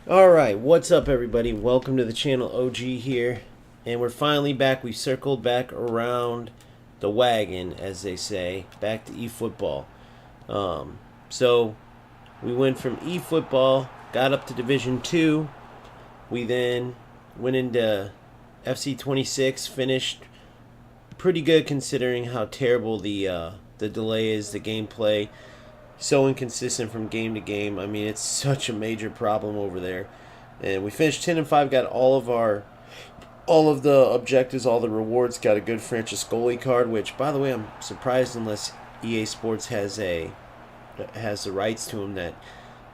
Alright, what's up everybody? Welcome to the channel. OG here. And we're finally back. We circled back around the wagon, as they say, back to eFootball. So we went from eFootball, got up to Division 2. We then went into FC26, finished pretty good considering how terrible the delay is, the gameplay. So inconsistent from game to game. I mean, it's such a major problem over there. And we finished 10-5, got all of the objectives, all the rewards, got a good Francescoli card, which by the way, I'm surprised unless EA Sports has the rights to him that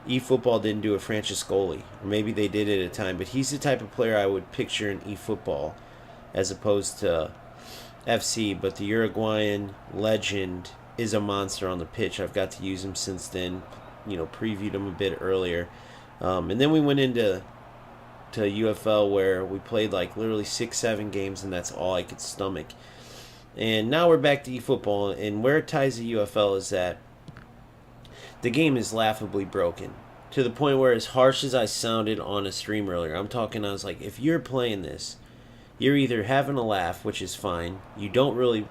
eFootball didn't do a Francescoli. Or maybe they did at a time, but he's the type of player I would picture in eFootball as opposed to FC, but the Uruguayan legend is a monster on the pitch. I've got to use him since then. Previewed him a bit earlier, and then we went into UFL where we played like literally 6-7 games, and that's all I could stomach. And now we're back to eFootball, and where it ties to UFL is that the game is laughably broken to the point where, as harsh as I sounded on a stream earlier, I was like, if you're playing this, you're either having a laugh, which is fine. You don't really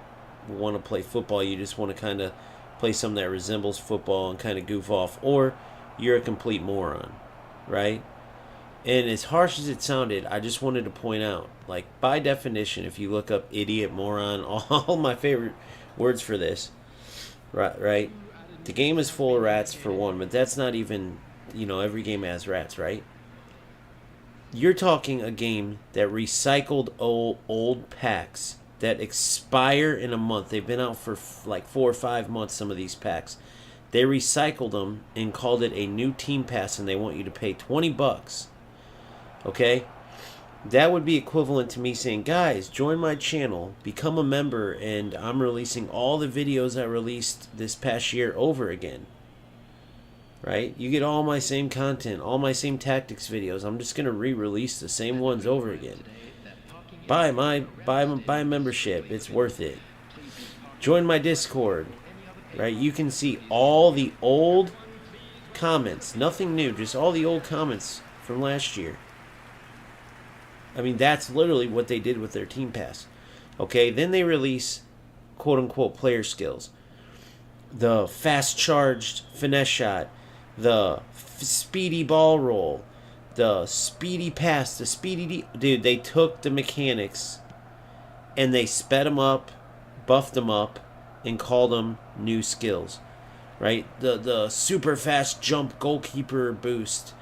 want to play football. You just want to kind of play something that resembles football and kind of goof off. Or you're a complete moron, right? And as harsh as it sounded, I just wanted to point out, like, by definition, if you look up idiot, moron, all my favorite words for this, right? The game is full of rats, for one, but that's not even, every game has rats, right? You're talking a game that recycled old packs that expire in a month. They've been out for like 4 or 5 months, some of these packs. They recycled them and called it a new team pass, and they want you to pay $20. Okay? That would be equivalent to me saying, guys, join my channel, become a member, and I'm releasing all the videos I released this past year over again. Right? You get all my same content, all my same tactics videos. I'm just going to re-release the same ones over again. Buy membership. It's worth it. Join my Discord. Right? You can see all the old comments. Nothing new. Just all the old comments from last year. I mean, that's literally what they did with their team pass. Okay? Then they release quote-unquote player skills. The fast-charged finesse shot. The speedy ball roll. The speedy pass. The speedy... Dude, they took the mechanics and they sped them up, buffed them up, and called them new skills. Right? The super fast jump goalkeeper boost.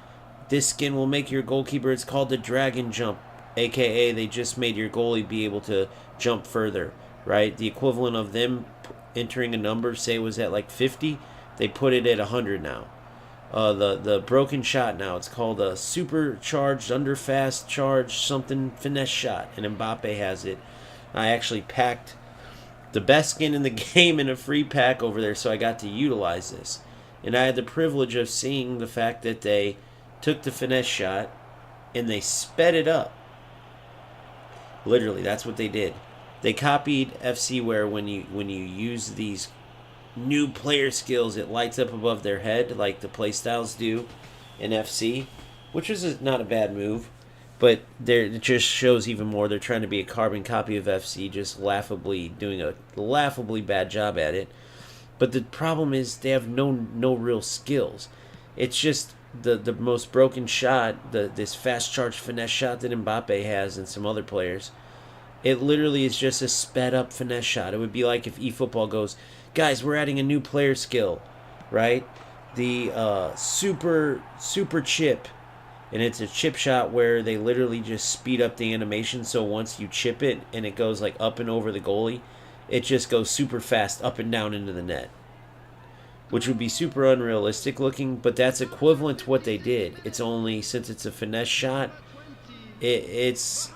This skin will make your goalkeeper... It's called the dragon jump. AKA, they just made your goalie be able to jump further. Right? The equivalent of them entering a number, say it was at like 50, they put it at 100 now. The broken shot now, it's called a supercharged under fast charge something finesse shot, and Mbappe has it. I actually packed the best skin in the game in a free pack over there, so I got to utilize this. And I had the privilege of seeing the fact that they took the finesse shot and they sped it up. Literally, that's what they did. They copied FC, where when you use these new player skills, it lights up above their head like the playstyles do in FC, which is not a bad move, but it just shows even more they're trying to be a carbon copy of FC, just laughably doing a laughably bad job at it. But the problem is they have no real skills. It's just the most broken shot, this fast charge finesse shot that Mbappe has and some other players. It literally is just a sped up finesse shot. It would be like if eFootball goes, guys, we're adding a new player skill, right? The super chip, and it's a chip shot where they literally just speed up the animation. So once you chip it and it goes like up and over the goalie, it just goes super fast up and down into the net, which would be super unrealistic looking, but that's equivalent to what they did. It's only, since it's a finesse shot, it's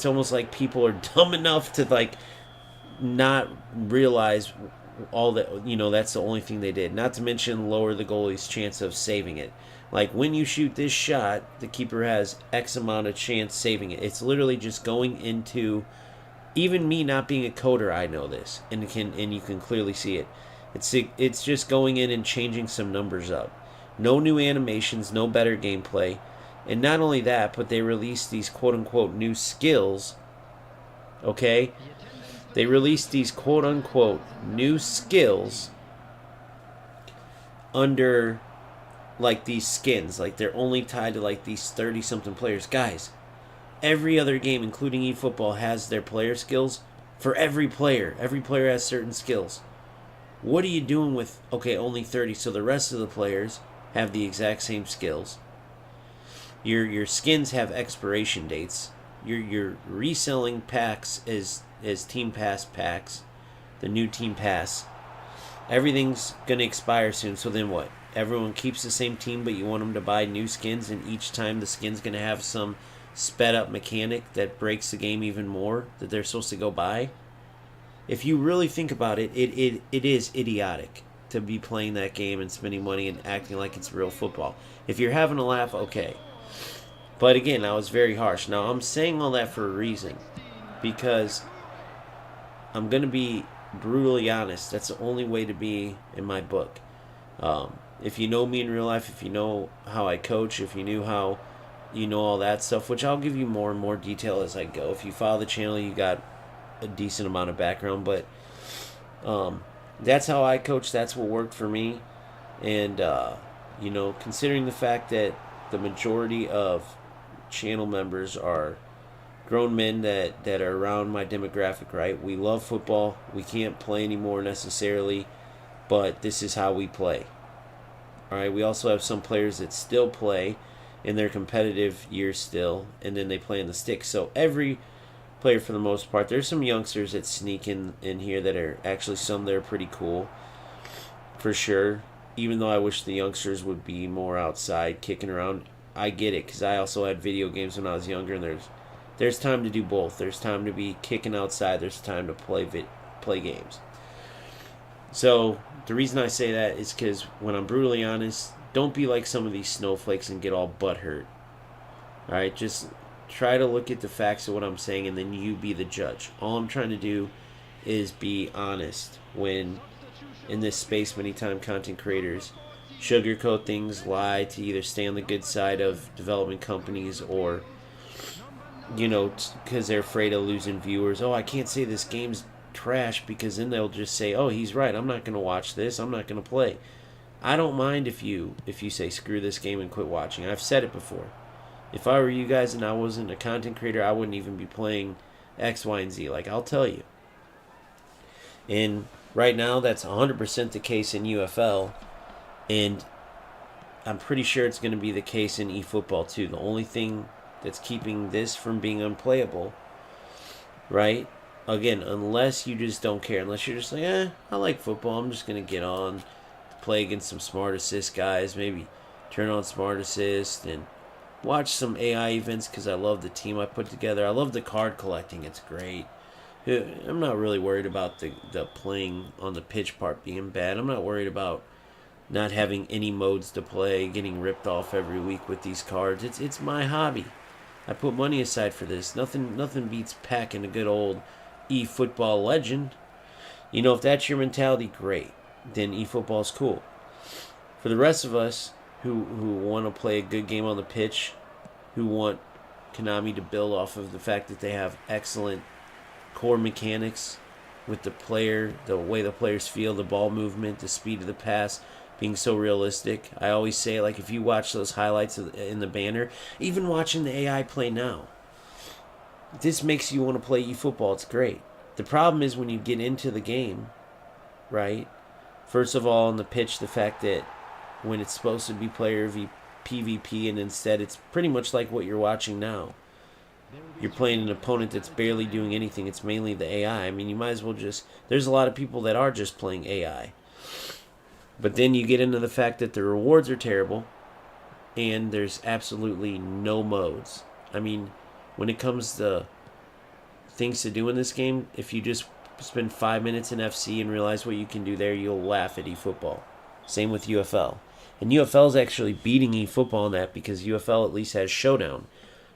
almost like people are dumb enough to like not realize all that, that's the only thing they did. Not to mention lower the goalie's chance of saving it. Like when you shoot this shot, the keeper has X amount of chance saving it. It's literally just going into, even me not being a coder, I know this, and you can clearly see it. It's just going in and changing some numbers up. No new animations, no better gameplay. And not only that, but they released these quote-unquote new skills, okay? They released these quote-unquote new skills under, like, these skins. Like, they're only tied to, like, these 30-something players. Guys, every other game, including eFootball, has their player skills for every player. Every player has certain skills. What are you doing with, okay, only 30, so the rest of the players have the exact same skills. Your skins have expiration dates. You're reselling packs as Team Pass packs, the new Team Pass. Everything's going to expire soon, so then what? Everyone keeps the same team, but you want them to buy new skins, and each time the skin's going to have some sped up mechanic that breaks the game even more that they're supposed to go buy. If you really think about it, it is idiotic to be playing that game and spending money and acting like it's real football. If you're having a laugh, okay. But again, I was very harsh. Now, I'm saying all that for a reason, because I'm going to be brutally honest. That's the only way to be in my book. If you know me in real life, if you know how I coach, if you knew how, you know all that stuff, which I'll give you more and more detail as I go. If you follow the channel, you got a decent amount of background, but that's how I coach. That's what worked for me. And considering the fact that the majority of channel members are grown men that are around my demographic, right? We love football. We can't play anymore necessarily, but this is how we play. All right. We also have some players that still play in their competitive years still, and then they play in the sticks. So every player, for the most part, there's some youngsters that sneak in here that are actually some that are pretty cool, for sure. Even though I wish the youngsters would be more outside kicking around. I get it, because I also had video games when I was younger, and there's time to do both. There's time to be kicking outside. There's time to play games. So the reason I say that is because when I'm brutally honest, don't be like some of these snowflakes and get all butthurt. All right, just try to look at the facts of what I'm saying, and then you be the judge. All I'm trying to do is be honest. When in this space, many time content creators sugarcoat things, lie to either stay on the good side of development companies, or because they're afraid of losing viewers. Oh, I can't say this game's trash, because then they'll just say, oh, he's right, I'm not going to watch this, I'm not going to play. I don't mind if you say screw this game and quit watching. I've said it before. If I were you guys and I wasn't a content creator, I wouldn't even be playing X, Y, and Z. Like, I'll tell you. And right now, that's 100% the case in UFL. And I'm pretty sure it's going to be the case in eFootball too. The only thing that's keeping this from being unplayable, right? Again, unless you just don't care. Unless you're just like, I like football. I'm just going to get on, play against some Smart Assist guys. Maybe turn on Smart Assist and watch some AI events, because I love the team I put together. I love the card collecting. It's great. I'm not really worried about the playing on the pitch part being bad. I'm not worried about not having any modes to play, getting ripped off every week with these cards. It's my hobby. I put money aside for this. Nothing beats packing a good old eFootball legend. If that's your mentality, great. Then eFootball's cool. For the rest of us who want to play a good game on the pitch, who want Konami to build off of the fact that they have excellent core mechanics with the player, the way the players feel, the ball movement, the speed of the pass being so realistic. I always say, like, if you watch those highlights in the banner, even watching the AI play now, this makes you want to play eFootball. It's great. The problem is when you get into the game, right? First of all, on the pitch, the fact that when it's supposed to be player PvP, and instead it's pretty much like what you're watching now. You're playing an opponent that's barely doing anything. It's mainly the AI. I mean, you might as well just... There's a lot of people that are just playing AI. But then you get into the fact that the rewards are terrible, and there's absolutely no modes. I mean, when it comes to things to do in this game, if you just spend 5 minutes in FC and realize what you can do there, you'll laugh at eFootball. Same with UFL. And UFL is actually beating eFootball in that, because UFL at least has Showdown,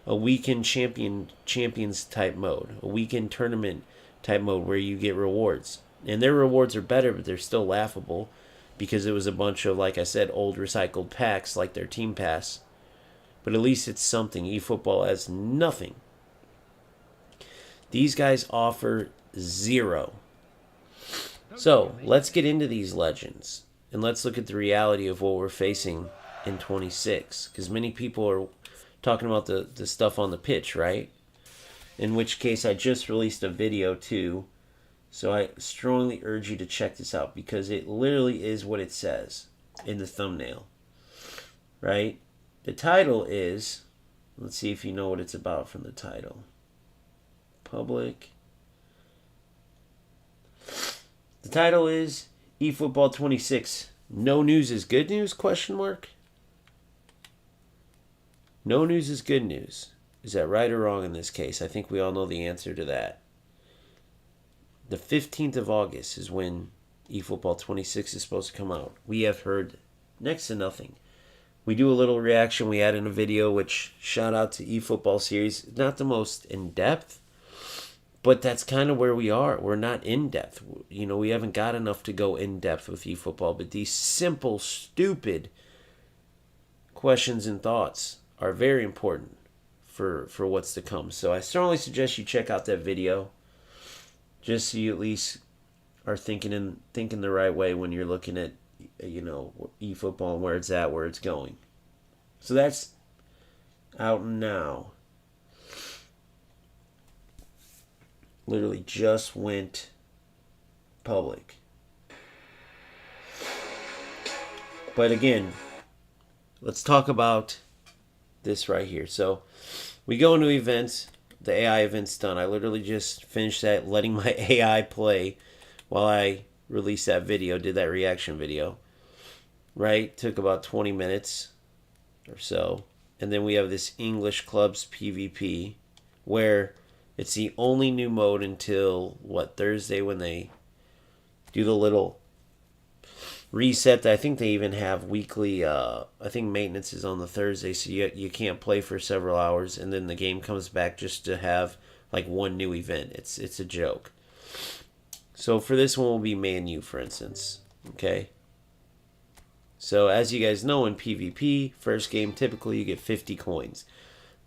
a weekend champions type mode, a weekend tournament type mode where you get rewards. And their rewards are better, but they're still laughable. because it was a bunch of, like I said, old recycled packs like their Team Pass. But at least it's something. eFootball has nothing. These guys offer zero. So let's get into these legends. And let's look at the reality of what we're facing in 26. Because many people are talking about the stuff on the pitch, right? In which case I just released a video too. So I strongly urge you to check this out, because it literally is what it says in the thumbnail. Right? The title is, let's see if you know what it's about from the title. Public. The title is eFootball26. No news is good news? Question mark. No news is good news. Is that right or wrong in this case? I think we all know the answer to that. The 15th of August is when eFootball26 is supposed to come out. We have heard next to nothing. We do a little reaction we had in a video, which shout out to eFootball series. Not the most in-depth, but that's kind of where we are. We're not in-depth. You know, we haven't got enough to go in-depth with eFootball, but these simple, stupid questions and thoughts are very important for what's to come. So I strongly suggest you check out that video, just so you at least are thinking the right way when you're looking at, you know, eFootball and where it's at, where it's going. So that's out now. Literally just went public. But again, let's talk about this right here. So we go into events. The AI event's done. I literally just finished that, letting my AI play while I released that video, did that reaction video. Right? Took about 20 minutes or so. And then we have this English Clubs PvP, where it's the only new mode until, what, Thursday, when they do the little reset. I think they even have weekly, I think maintenance is on the Thursday, so you can't play for several hours, and then the game comes back just to have like one new event. It's a joke. So for this one will be Man U, for instance. Okay. So as you guys know, in PvP, first game, typically you get 50 coins.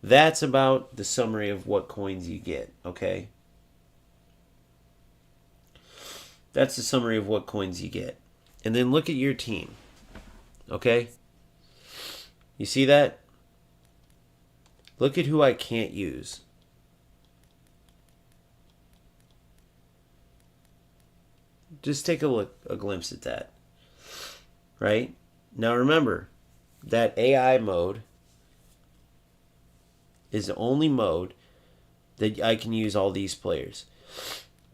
That's about the summary of what coins you get, okay? That's the summary of what coins you get. And then look at your team, okay? You see that? Look at who I can't use. Just take a glimpse at that, right? Now remember, that AI mode is the only mode that I can use all these players.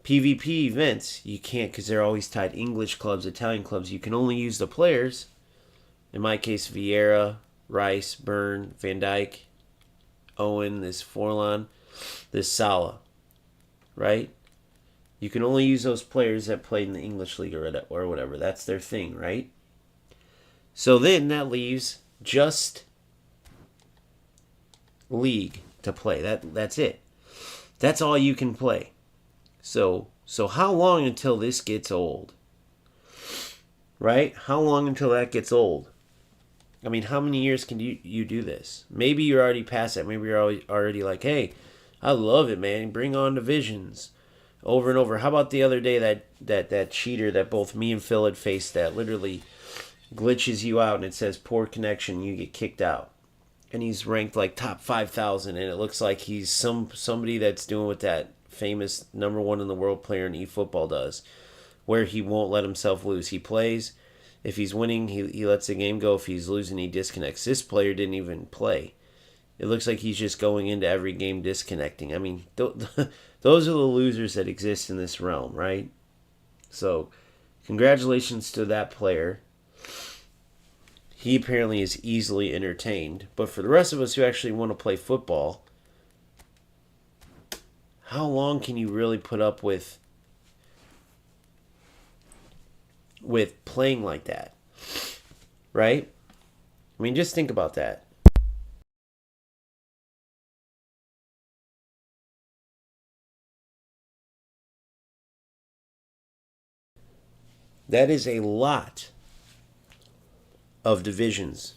PvP events, you can't, because they're always tied. English clubs, Italian clubs, you can only use the players. In my case, Vieira, Rice, Byrne, Van Dijk, Owen, this Forlan, this Salah, right? You can only use those players that played in the English league or whatever. That's their thing, right? So then that leaves just league to play. That's it. That's all you can play. So how long until this gets old? Right? How long until that gets old? I mean, how many years can you do this? Maybe you're already past that. Maybe you're already like, hey, I love it, man. Bring on divisions. Over and over. How about the other day that cheater that both me and Phil had faced that literally glitches you out and it says poor connection, you get kicked out. And he's ranked like top 5,000, and it looks like he's somebody that's doing what that famous #1 in the world player in eFootball does, where he won't let himself lose. He plays. If he's winning, he lets the game go. If he's losing, he disconnects. This player didn't even play. It looks like he's just going into every game disconnecting. I mean, those are the losers that exist in this realm, right? So, congratulations to that player. He apparently is easily entertained. But for the rest of us who actually want to play football, how long can you really put up with playing like that? Right? I mean, just think about that. That is a lot of divisions.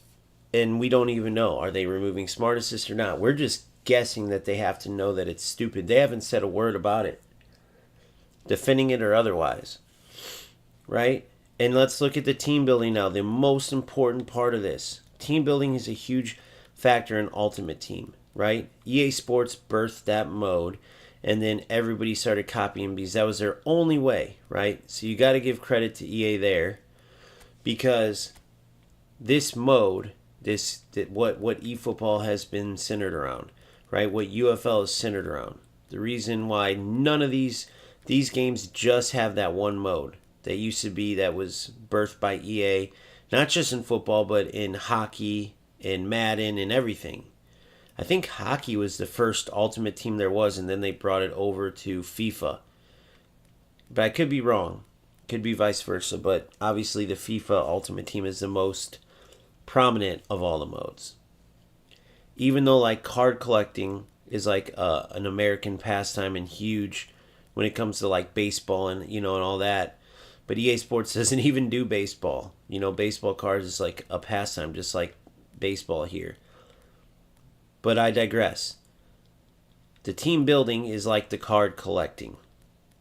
And we don't even know. Are they removing Smart Assist or not? We're just guessing that they have to know that it's stupid. They haven't said a word about it, defending it or otherwise. Right? And let's look at the team building now. The most important part of this. Team building is a huge factor in Ultimate Team. Right? EA Sports birthed that mode. And then everybody started copying because that was their only way. Right? So you got to give credit to EA there. Because this mode, what eFootball has been centered around, right? What UFL is centered around. The reason why none of these games just have that one mode that used to be, that was birthed by EA, not just in football, but in hockey, in Madden, and everything. I think hockey was the first Ultimate Team there was, and then they brought it over to FIFA. But I could be wrong. Could be vice versa, but obviously the FIFA Ultimate Team is the most prominent of all the modes. Even though like card collecting is like an American pastime and huge when it comes to like baseball and and all that, but EA Sports doesn't even do baseball. Baseball cards is like a pastime, just like baseball here. But I digress. The team building is like the card collecting.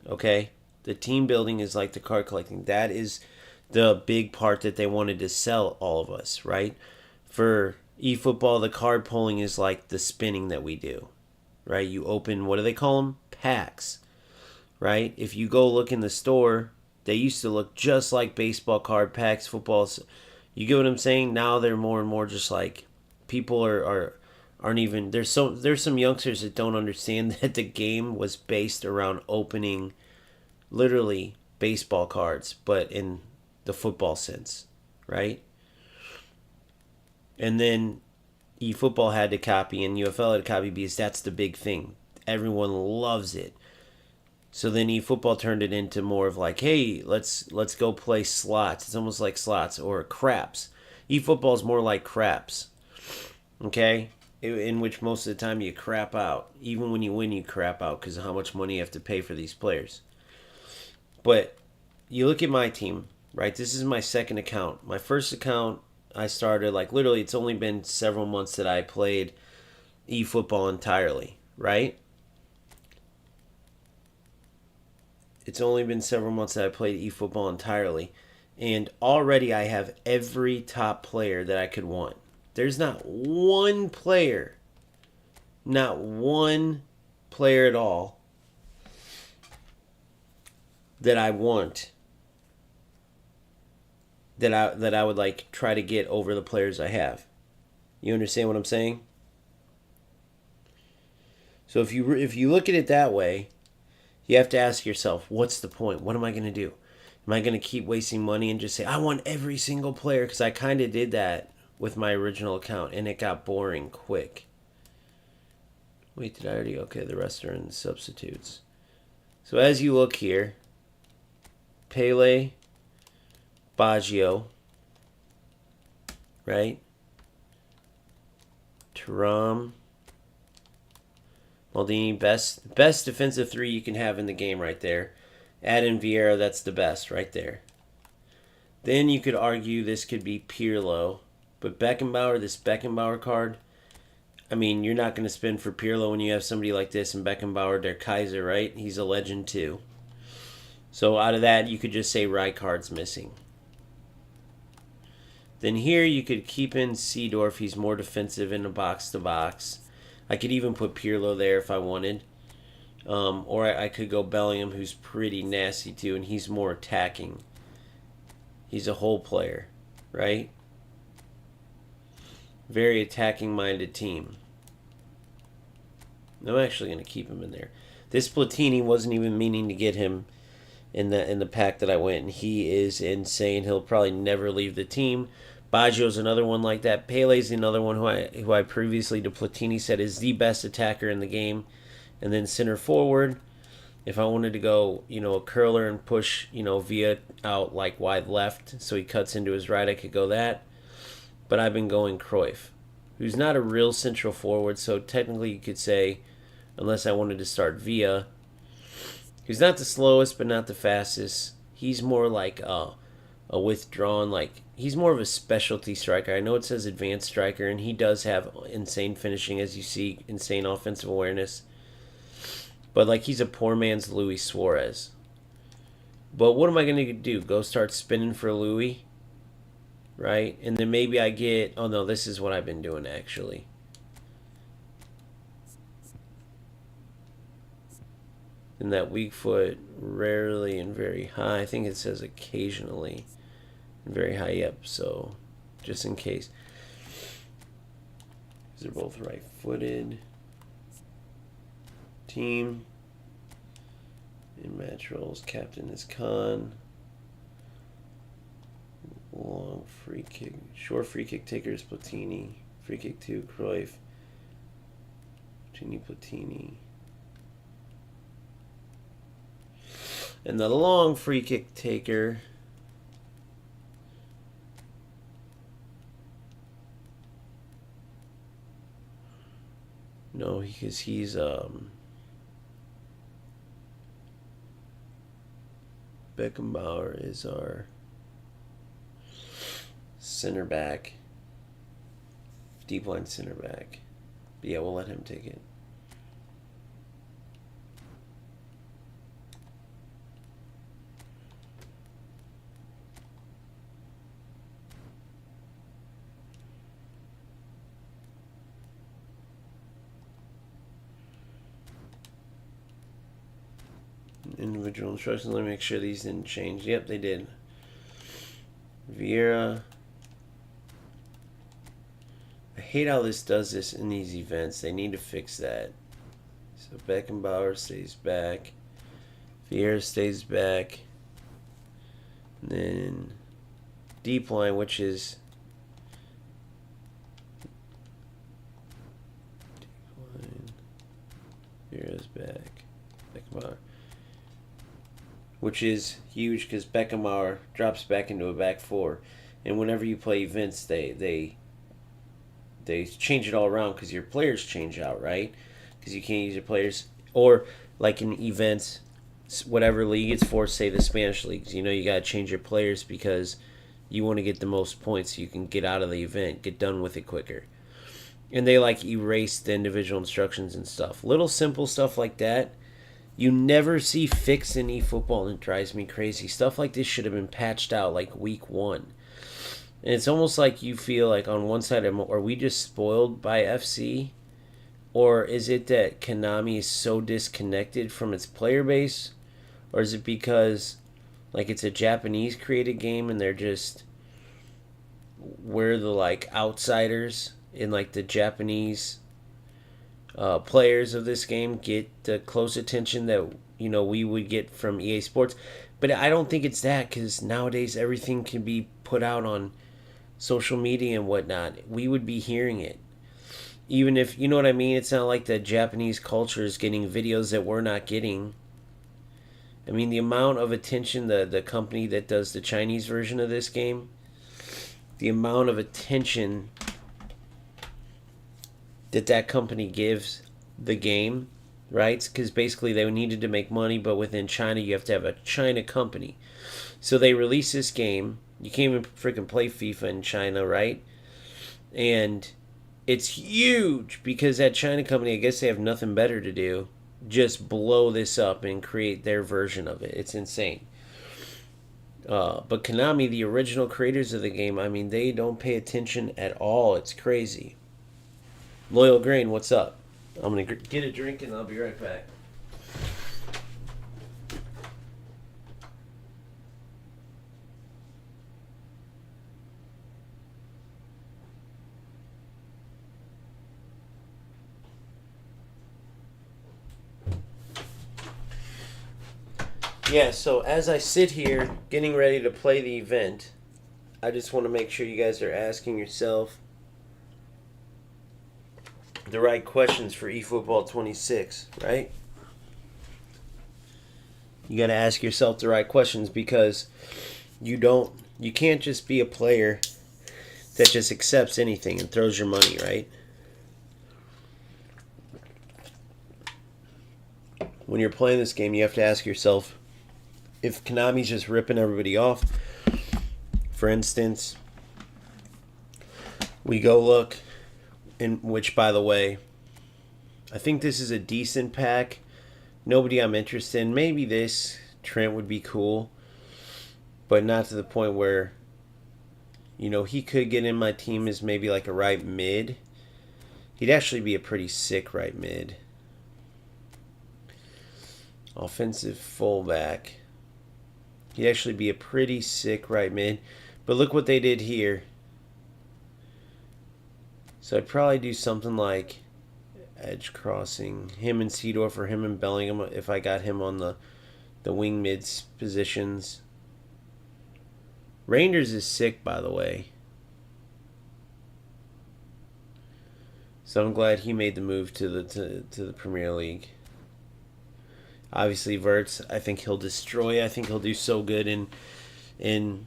Okay? The team building is like the card collecting. That is the big part that they wanted to sell all of us, right? For eFootball, the card pulling is like the spinning that we do, right? You open, what do they call them? Packs, right? If you go look in the store, they used to look just like baseball card packs, footballs. You get what I'm saying? Now they're more and more just like, people aren't even, there's some youngsters that don't understand that the game was based around opening literally baseball cards, but in the football sense, right? And then eFootball had to copy and UFL had to copy because that's the big thing. Everyone loves it. So then eFootball turned it into more of like, hey, let's go play slots. It's almost like slots or craps. eFootball is more like craps, okay? In which most of the time you crap out. Even when you win, you crap out because of how much money you have to pay for these players. But you look at my team, right? This is my second account. My first account, I started like literally, it's only been several months that I played eFootball entirely, right? It's only been several months that I played eFootball entirely. And already I have every top player that I could want. There's not one player at all that I want, that I would like try to get over the players I have. You understand what I'm saying? So if you look at it that way, you have to ask yourself, what's the point? What am I going to do? Am I going to keep wasting money and just say, I want every single player? Because I kind of did that with my original account, and it got boring quick. Wait, did I already? Okay, the rest are in substitutes. So as you look here, Pele, Baggio, right? Thuram, Maldini, best defensive three you can have in the game right there. Add in Vieira, that's the best right there. Then you could argue this could be Pirlo, but Beckenbauer, this Beckenbauer card, I mean, you're not going to spend for Pirlo when you have somebody like this and Beckenbauer, Der Kaiser, right? He's a legend too. So out of that, you could just say Rijkaard's missing. Then here you could keep in Seedorf. He's more defensive in a box-to-box. I could even put Pirlo there if I wanted. Or I could go Bellingham, who's pretty nasty too, and he's more attacking. He's a whole player, right? Very attacking-minded team. I'm actually going to keep him in there. This Platini wasn't even meaning to get him in the pack that I went, and he is insane. He'll probably never leave the team. Baggio's another one like that. Pele's another one who I previously to Platini said is the best attacker in the game. And then center forward, if I wanted to go, a curler and push, Villa out like wide left so he cuts into his right, I could go that. But I've been going Cruyff, who's not a real central forward, so technically you could say, unless I wanted to start Villa, who's not the slowest but not the fastest. He's more like a withdrawn, like, he's more of a specialty striker. I know it says advanced striker, and he does have insane finishing, as you see, insane offensive awareness. But, like, he's a poor man's Luis Suarez. But what am I going to do? Go start spinning for Louis? Right? And then maybe I get... Oh, no, this is what I've been doing, actually. And that weak foot, rarely and very high. I think it says occasionally and very high up. So, just in case. They're both right-footed. Team. In match roles, captain is Khan. Long free kick. Short free kick taker is Platini. Free kick 2, Cruyff. Platini. And the long free kick taker no, because he's Beckenbauer is our center back, deep line center back. But yeah, we'll let him take it. Individual instructions. Let me make sure these didn't change. Yep, they did. Vieira. I hate how this does this in these events. They need to fix that. So Beckenbauer stays back. Vieira stays back. And then deep line, which is deep line. Vieira's back. Beckenbauer. Which is huge because Beckenbauer drops back into a back four. And whenever you play events, they change it all around because your players change out, right? Because you can't use your players. Or, like in events, whatever league it's for, say the Spanish leagues, you know, you got to change your players because you want to get the most points so you can get out of the event, get done with it quicker. And they, like, erase the individual instructions and stuff. Little simple stuff like that. You never see fixed in eFootball, and it drives me crazy. Stuff like this should have been patched out like week 1. And it's almost like you feel like on one side, are we just spoiled by FC? Or is it that Konami is so disconnected from its player base? Or is it because like it's a Japanese created game and we're the like outsiders in like the Japanese players of this game get the close attention that, you know, we would get from EA Sports. But I don't think it's that, because nowadays everything can be put out on social media and whatnot. We would be hearing it. Even if, you know what I mean? It's not like the Japanese culture is getting videos that we're not getting. I mean, the amount of attention the company that does the Chinese version of this game, the amount of attention that company gives the game, right? Because basically they needed to make money, but within China you have to have a China company. So they release this game. You can't even freaking play FIFA in China, right? And it's huge because that China company, I guess they have nothing better to do. Just blow this up and create their version of it. It's insane. But Konami, the original creators of the game, I mean, they don't pay attention at all. It's crazy. Loyal Grain, what's up? I'm going to get a drink and I'll be right back. Yeah, so as I sit here getting ready to play the event, I just want to make sure you guys are asking yourself the right questions for eFootball26, right? You got to ask yourself the right questions because you can't just be a player that just accepts anything and throws your money, right? When you're playing this game, you have to ask yourself, if Konami's just ripping everybody off, For instance, we go look, in which, by the way, I think this is a decent pack. Nobody I'm interested in. Maybe this Trent would be cool, but not to the point where, you know, he could get in my team as maybe like a right mid. He'd actually be a pretty sick right mid. Offensive fullback. He'd actually be a pretty sick right mid. But look what they did here. So I'd probably do something like edge crossing. Him and Seedorf or him and Bellingham if I got him on the wing mids positions. Rangers is sick, by the way. So I'm glad he made the move to the Premier League. Obviously, Wirtz, I think he'll destroy. I think he'll do so good in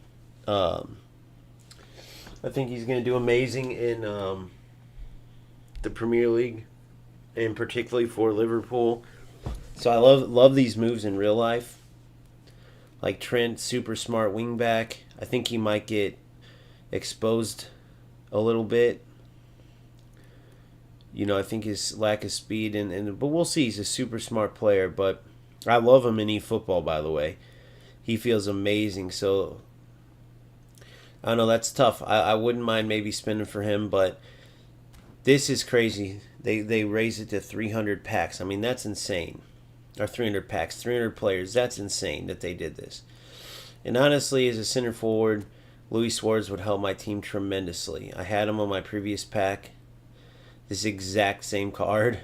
I think he's going to do amazing in the Premier League, and particularly for Liverpool. So I love these moves in real life. Like Trent, super smart wingback. I think he might get exposed a little bit. You know, I think his lack of speed but we'll see. He's a super smart player, but I love him in eFootball, by the way. He feels amazing. So I don't know, that's tough. I wouldn't mind maybe spending for him, but this is crazy. They raised it to 300 packs. I mean, that's insane. Or 300 packs, 300 players. That's insane that they did this. And honestly, as a center forward, Luis Suarez would help my team tremendously. I had him on my previous pack. This exact same card.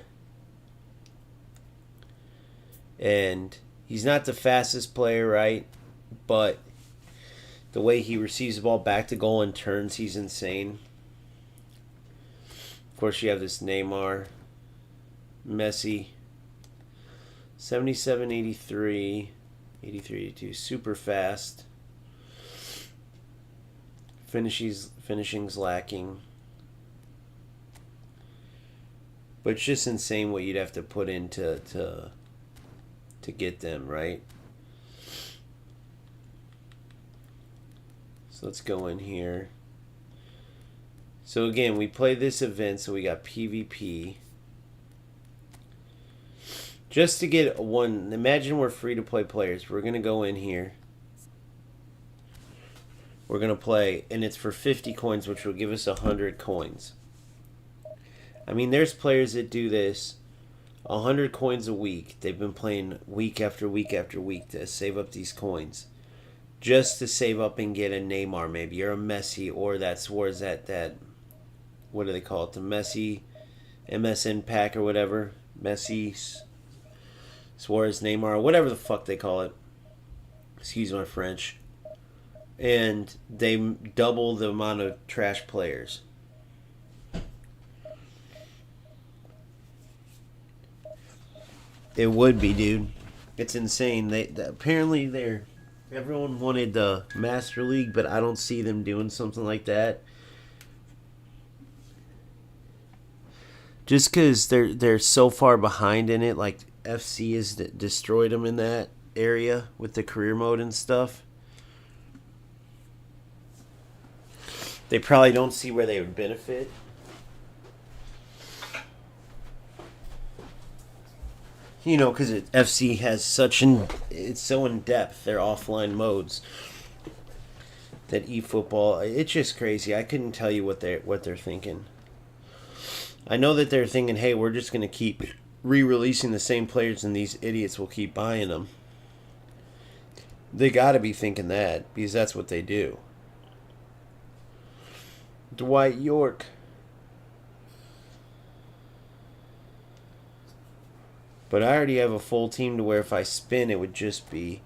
And he's not the fastest player, right? But the way he receives the ball back to goal and turns, he's insane. Of course, you have this Neymar, Messi, 77, 83, 83, 82, super fast. Finishing's lacking. But it's just insane what you'd have to put in to get them, right? So let's go in here. So again, we play this event, so we got PvP. Just to get one, imagine we're free to play players. We're going to go in here. We're going to play, and it's for 50 coins, which will give us 100 coins. I mean, there's players that do this 100 coins a week. They've been playing week after week after week to save up these coins. Just to save up and get a Neymar maybe, or a Messi, or that Suarez, that what do they call it? The Messi MSN pack or whatever. Messi, Suarez, Neymar, whatever the fuck they call it. Excuse my French. And they double the amount of trash players. It would be, dude. It's insane. Apparently everyone wanted the Master League, but I don't see them doing something like that. Just because they're so far behind in it, like FC has destroyed them in that area with the career mode and stuff. They probably don't see where they would benefit. You know, because FC has it's so in depth, their offline modes, that eFootball, it's just crazy. I couldn't tell you what they're thinking. I know that they're thinking, hey, we're just going to keep re-releasing the same players and these idiots will keep buying them. They got to be thinking that, because that's what they do. Dwight York. But I already have a full team to where if I spin, it would just be,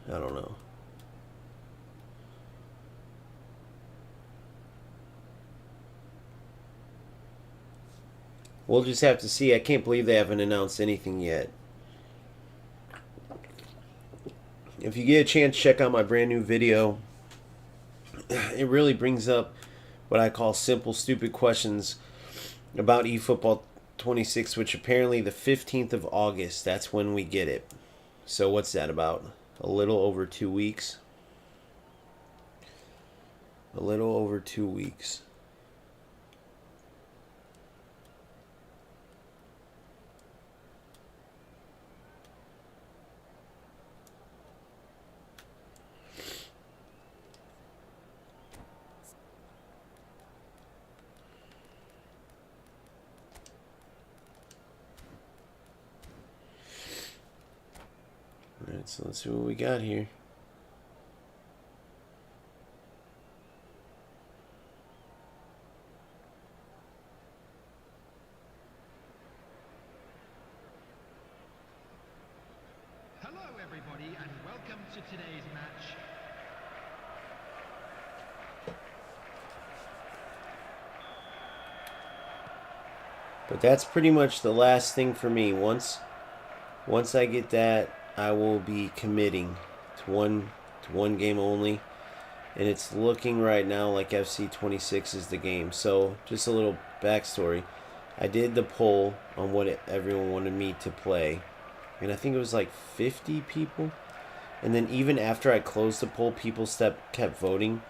I don't know. We'll just have to see. I can't believe they haven't announced anything yet. If you get a chance, check out my brand new video. It really brings up what I call simple, stupid questions about eFootball 26, which apparently the 15th of August, that's when we get it. So what's that, about a little over 2 weeks? A little over 2 weeks. Alright, so let's see what we got here. Hello everybody and welcome to today's match. But that's pretty much the last thing for me. Once I get that, I will be committing to one game only. And it's looking right now like FC26 is the game. So just a little backstory. I did the poll on what everyone wanted me to play. And I think it was like 50 people. And then even after I closed the poll, people kept voting.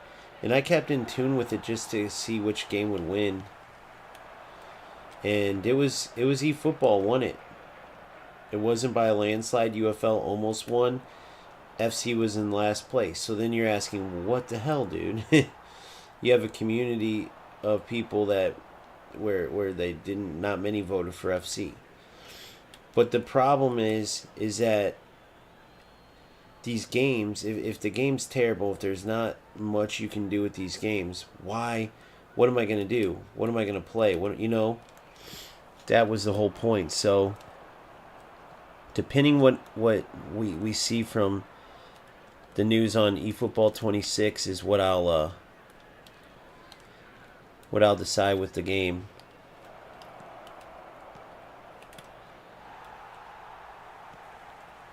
And I kept in tune with it just to see which game would win. And it was eFootball won it. It wasn't by a landslide. UFL almost won. FC was in last place. So then you're asking, what the hell, dude? You have a community of people that where they didn't, not many voted for FC. But the problem is that these games, if the game's terrible, if there's not much you can do with these games, why? What am I going to do? What am I going to play? What, you know? That was the whole point. So depending what we see from the news on eFootball26 is what I'll decide with the game.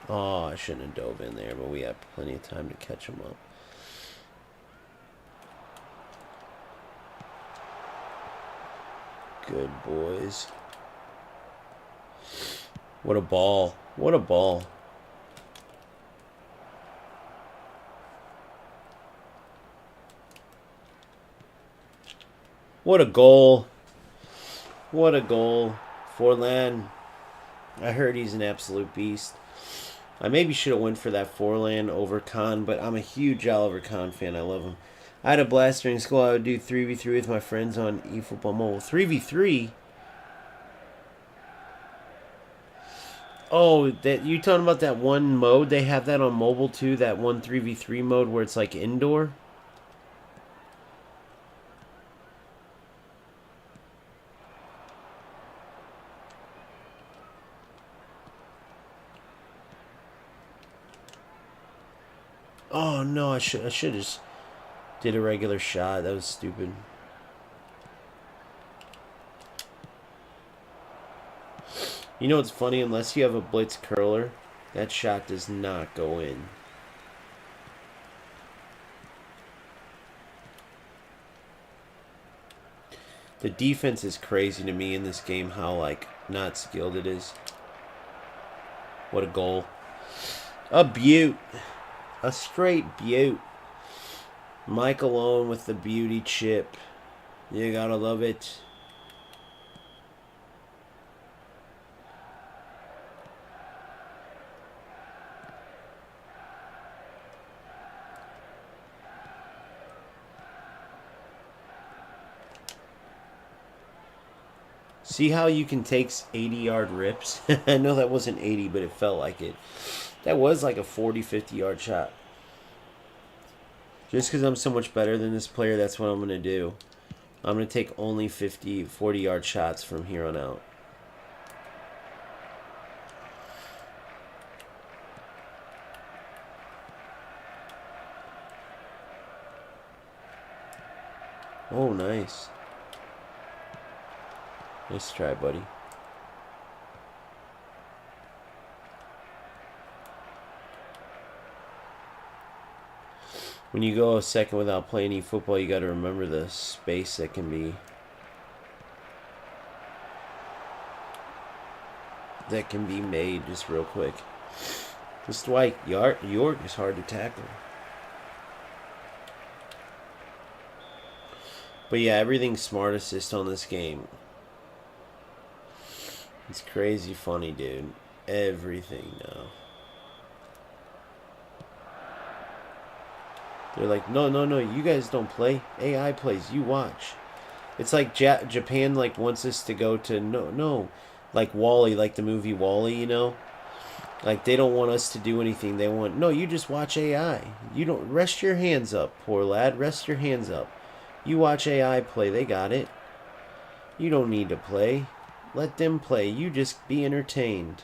Oh, I shouldn't have dove in there, but we have plenty of time to catch them up. Good boys. What a ball. What a ball. What a goal. What a goal. Forlan. I heard he's an absolute beast. I maybe should have went for that Forlan over Khan, but I'm a huge Oliver Kahn fan. I love him. I had a blast during school. I would do 3v3 with my friends on eFootball Mobile. 3v3? Oh, that you talking about that one mode? They have that on mobile too, that one 3v3 mode where it's like indoor? Oh no, I should have just did a regular shot. That was stupid. You know what's funny? Unless you have a blitz curler, that shot does not go in. The defense is crazy to me in this game, how, like, not skilled it is. What a goal. A beaut. A straight beaut. Mike Alone with the beauty chip. You gotta love it. See how you can take 80-yard rips? I know that wasn't 80, but it felt like it. That was like a 40, 50-yard shot. Just because I'm so much better than this player, that's what I'm going to do. I'm going to take only 50, 40-yard shots from here on out. Oh, nice. Nice try, buddy. When you go a second without playing eFootball, you got to remember the space that can be made just real quick. This is why York is hard to tackle. But yeah, everything's smart assist on this game. It's crazy funny, dude. Everything now. They're like, no, you guys don't play. AI plays. You watch. It's like Japan like wants us to go to no, like Wall-E, like the movie Wall-E, you know. Like they don't want us to do anything. They want no. You just watch AI. You don't rest your hands up, poor lad. Rest your hands up. You watch AI play. They got it. You don't need to play. Let them play. You just be entertained.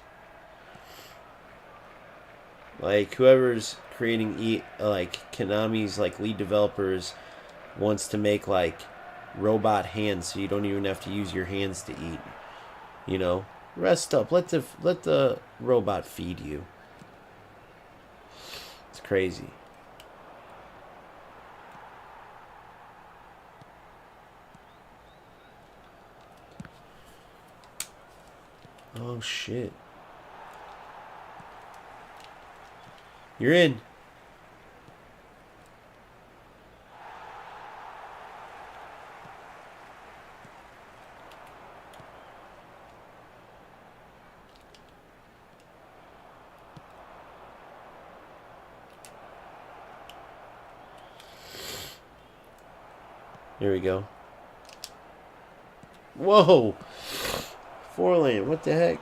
Like whoever's creating like Konami's like lead developers wants to make like robot hands so you don't even have to use your hands to eat. You know, rest up. Let the robot feed you. It's crazy. Oh shit. You're in. There we go. Whoa! Four-lane, what the heck?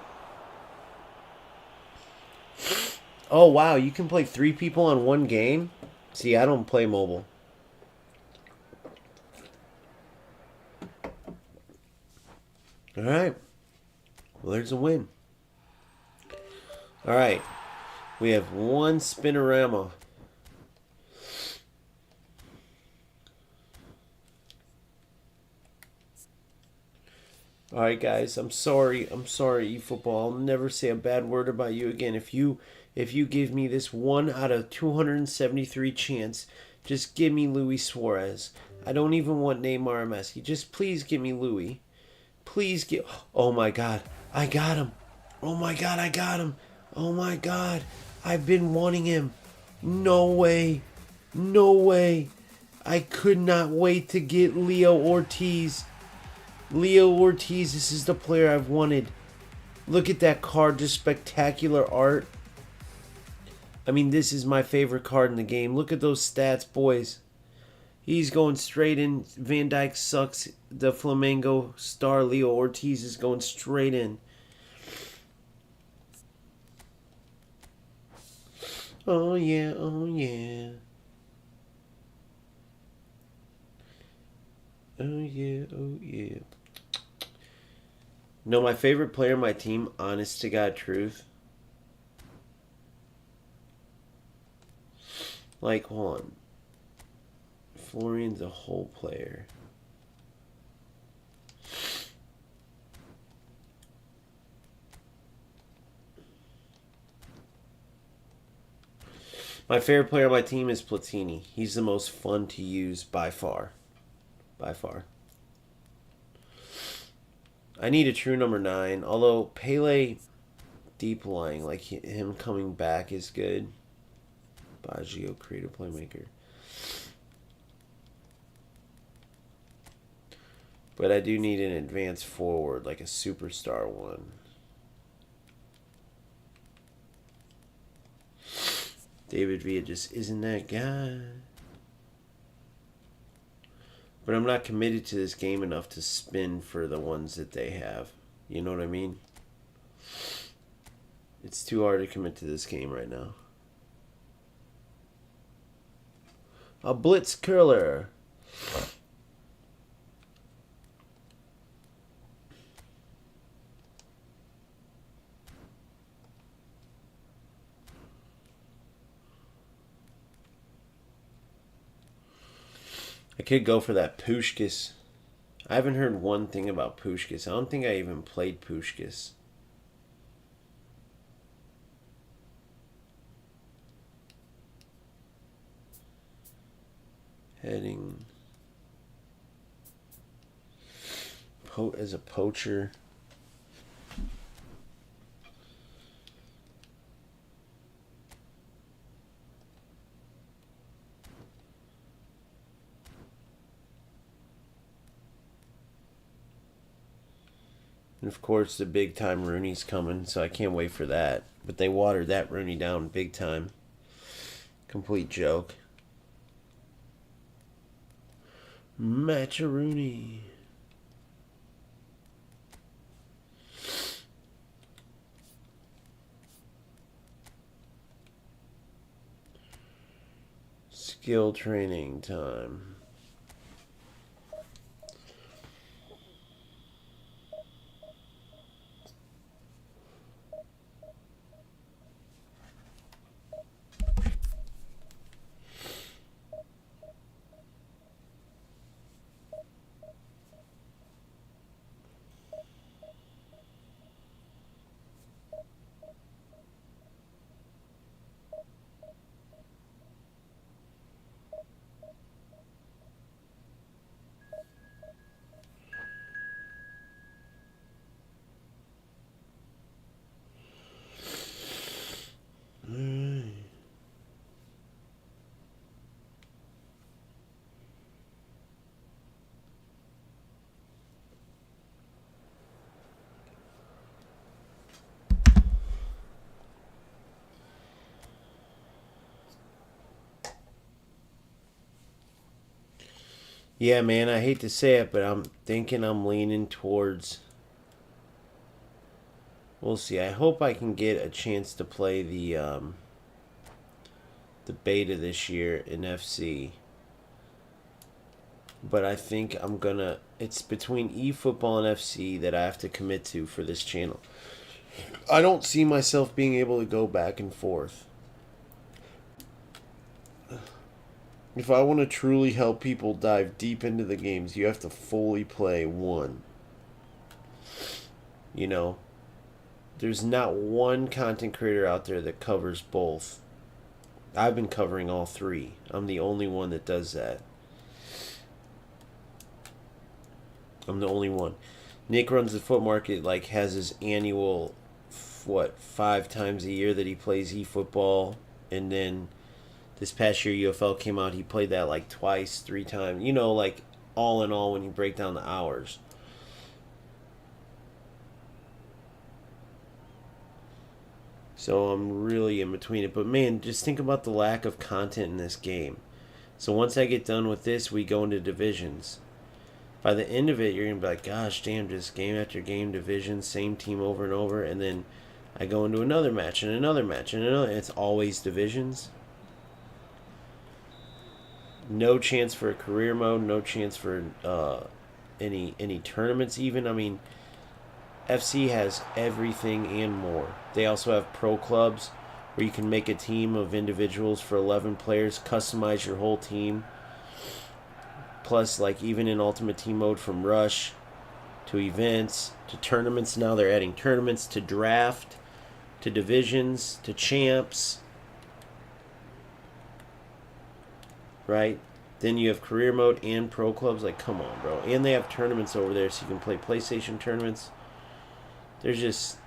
Oh, wow, you can play 3 people on one game? See, I don't play mobile. Alright. Well, there's a win. Alright. We have one spinorama. Alright guys, I'm sorry, eFootball. I'll never say a bad word about you again. If you give me this 1 out of 273 chance, just give me Luis Suarez. I don't even want Neymar or Messi. Just please give me Louis. Please give... Oh my god, I got him. Oh my god, I got him. Oh my god, I've been wanting him. No way. No way. I could not wait to get Leo Ortiz. Leo Ortiz, this is the player I've wanted. Look at that card, just spectacular art. I mean, this is my favorite card in the game. Look at those stats, boys. He's going straight in. Van Dijk sucks. The Flamengo star Leo Ortiz is going straight in. Oh yeah, oh yeah. Oh yeah, oh yeah. No, my favorite player on my team, honest to God truth. Like, hold on. Florian's a whole player. My favorite player on my team is Platini. He's the most fun to use by far. By far. I need a true number 9. Although Pele deep lying, like him coming back is good. Baggio, creative playmaker. But I do need an advanced forward, like a superstar one. David Villa just isn't that guy. But I'm not committed to this game enough to spin for the ones that they have. You know what I mean? It's too hard to commit to this game right now. A blitz curler. I could go for that Puskás. I haven't heard one thing about Puskás. I don't think I even played Puskás. Heading. As a poacher. And of course, the big time Rooney's coming, so I can't wait for that. But they watered that Rooney down big time. Complete joke. Match-a-Rooney. Skill training time. Yeah, man, I hate to say it, but I'm thinking I'm leaning towards... We'll see. I hope I can get a chance to play the beta this year in FC. But I think I'm gonna... It's between eFootball and FC that I have to commit to for this channel. I don't see myself being able to go back and forth. If I want to truly help people dive deep into the games, you have to fully play one. You know, there's not one content creator out there that covers both. I've been covering all three. I'm the only one that does that. I'm the only one. Nick runs the foot market, like, has his annual, 5 times a year that he plays eFootball, and then this past year UFL came out, he played that like twice, 3 times. You know, like all in all when you break down the hours. So I'm really in between it. But man, just think about the lack of content in this game. So once I get done with this, we go into divisions. By the end of it, you're going to be like, gosh, damn, just game after game, divisions, same team over and over. And then I go into another match and another match and another. And it's always divisions. No chance for a career mode. No chance for any tournaments even. I mean, FC has everything and more. They also have pro clubs where you can make a team of individuals for 11 players, customize your whole team. Plus, like, even in Ultimate Team mode, from Rush to events to tournaments. Now they're adding tournaments to draft, to divisions, to champs. Right? Then you have career mode and pro clubs. Like, come on, bro. And they have tournaments over there so you can play PlayStation tournaments. There's just...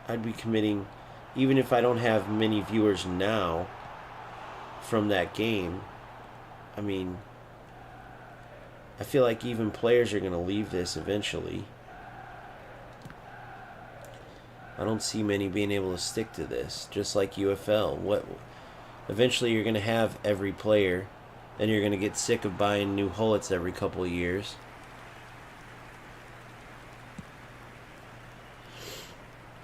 I'd be committing... Even if I don't have many viewers now from that game, I mean... I feel like even players are going to leave this eventually. I don't see many being able to stick to this. Just like UFL. Eventually you're going to have every player... Then you're going to get sick of buying new hullets every couple of years.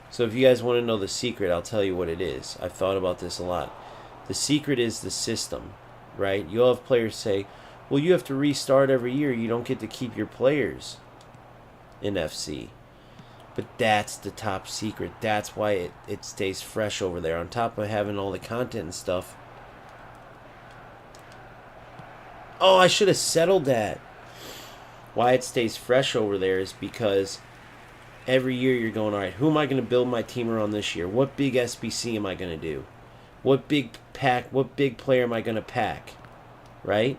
So if you guys want to know the secret, I'll tell you what it is. I've thought about this a lot. The secret is the system, right? You'll have players say, well, you have to restart every year. You don't get to keep your players in FC. But that's the top secret. That's why it stays fresh over there. On top of having all the content and stuff. Oh, I should have settled that. Why it stays fresh over there is because every year you're going, all right, who am I going to build my team around this year? What big SBC am I going to do? What big player am I going to pack? Right?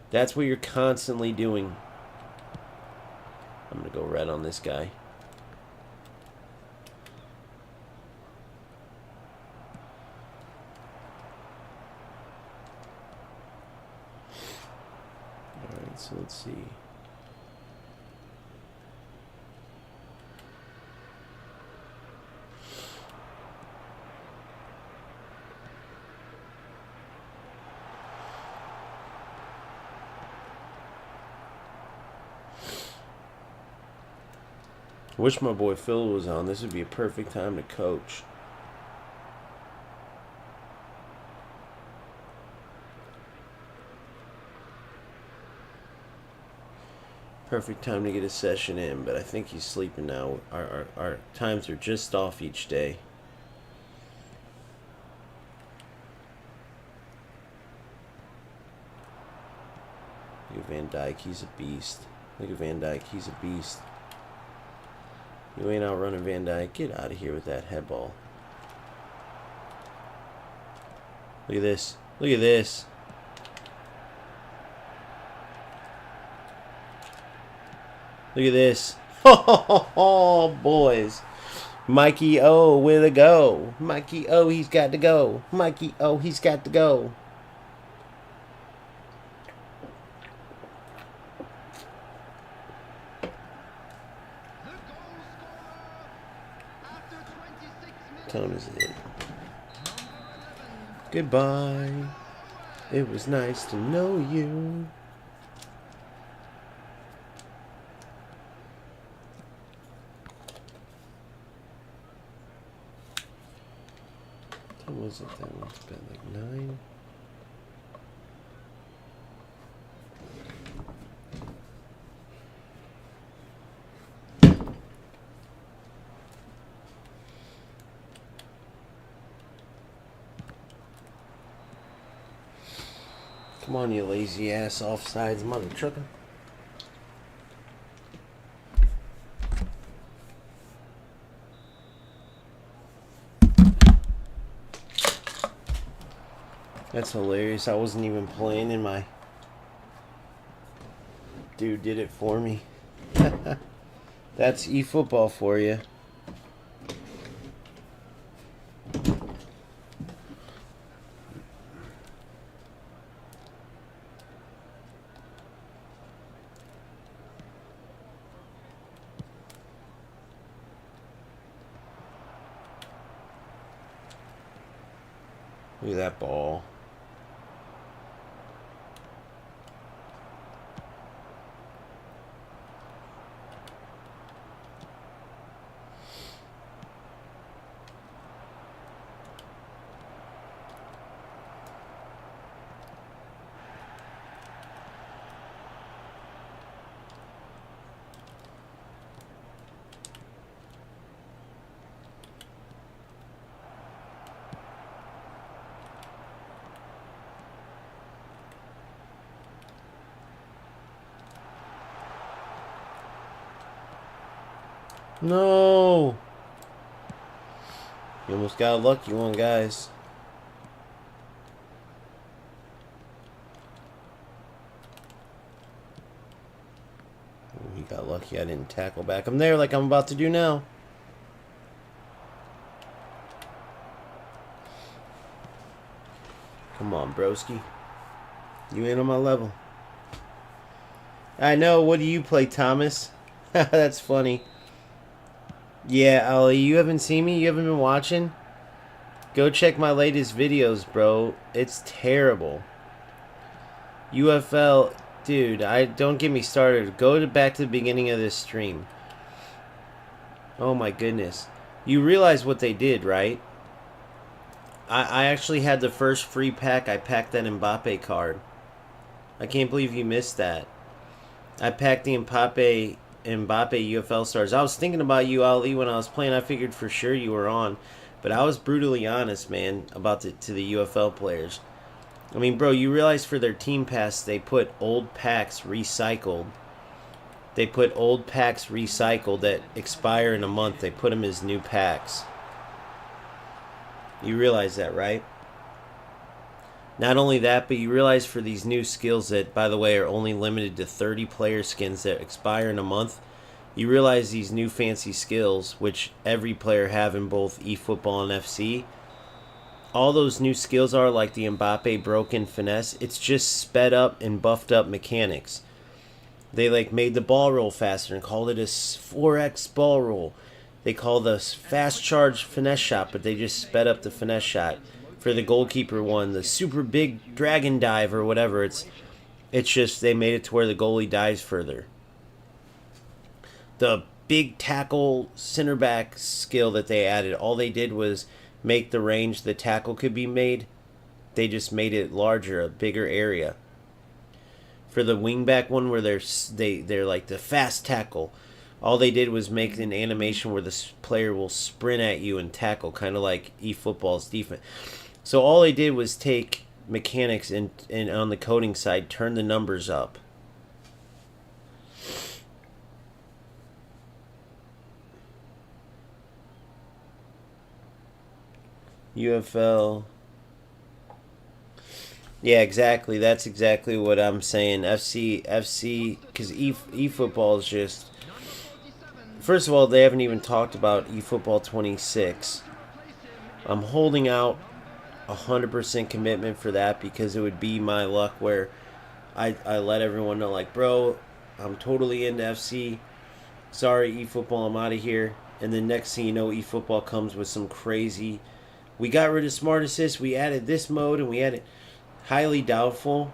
That's what you're constantly doing. I'm going to go red on this guy. Alright, so let's see. Wish my boy Phil was on. This would be a perfect time to coach. Perfect time to get a session in, but I think he's sleeping now. Our times are just off each day. Look at Van Dyke, he's a beast. Look at Van Dyke, he's a beast. You ain't outrunning Van Dyke. Get out of here with that head ball. Look at this. Look at this. Look at this. Oh, boys. Mikey O, way to go. Mikey O, he's got to go. Mikey O, he's got to go. Tone is it. Goodbye. It was nice to know you. What was it that one? It's been like 9. Come on, you lazy ass offsides mother trucker. That's hilarious. I wasn't even playing and my dude did it for me. That's eFootball for you. Look at that ball. No! You almost got a lucky one, guys. Ooh, he got lucky I didn't tackle back. I'm there like I'm about to do now. Come on, broski. You ain't on my level. I know. What do you play, Thomas? That's funny. Yeah, Ollie, you haven't seen me? You haven't been watching? Go check my latest videos, bro. It's terrible. UFL, dude, don't get me started. Go back to the beginning of this stream. Oh my goodness. You realize what they did, right? I actually had the first free pack. I packed that Mbappe card. I can't believe you missed that. I packed the Mbappe UFL stars. I was thinking about you, Ali, when I was playing. I figured for sure you were on. But I was brutally honest, man, about to the UFL players. I mean, bro, you realize for their team pass, they put old packs recycled. They put old packs recycled that expire in a month. They put them as new packs. You realize that, right? Not only that, but you realize for these new skills that, by the way, are only limited to 30 player skins that expire in a month, you realize these new fancy skills, which every player have in both eFootball and FC, all those new skills are like the Mbappe broken finesse. It's just sped up and buffed up mechanics. They like made the ball roll faster and called it a 4x ball roll. They call the fast charge finesse shot, but they just sped up the finesse shot. For the goalkeeper one, the super big dragon dive or whatever, it's just they made it to where the goalie dives further. The big tackle center back skill that they added. All they did was make the range the tackle could be made. They just made it larger, a bigger area. For the wingback one, where they're like the fast tackle, all they did was make an animation where the player will sprint at you and tackle, kind of like eFootball's defense. So all they did was take mechanics and on the coding side, turn the numbers up. UFL. Yeah, exactly. That's exactly what I'm saying. FC, because eFootball is just... First of all, they haven't even talked about eFootball26. I'm holding out 100% commitment for that because it would be my luck where I let everyone know, like, bro, I'm totally into FC. Sorry, eFootball, I'm out of here. And then next thing you know, eFootball comes with some crazy... We got rid of Smart Assist, we added this mode, and we added... Highly doubtful,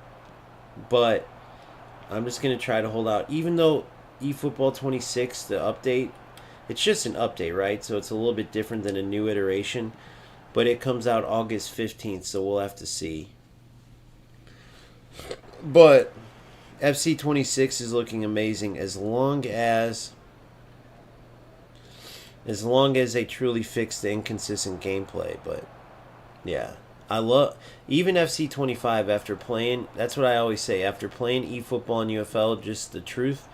but I'm just going to try to hold out. Even though eFootball26, the update, it's just an update, right? So it's a little bit different than a new iteration. But it comes out August 15th, so we'll have to see. But FC26 is looking amazing as long as they truly fix the inconsistent gameplay. But yeah, I love even FC25 after playing. That's what I always say, after playing eFootball and UFL. Just the truth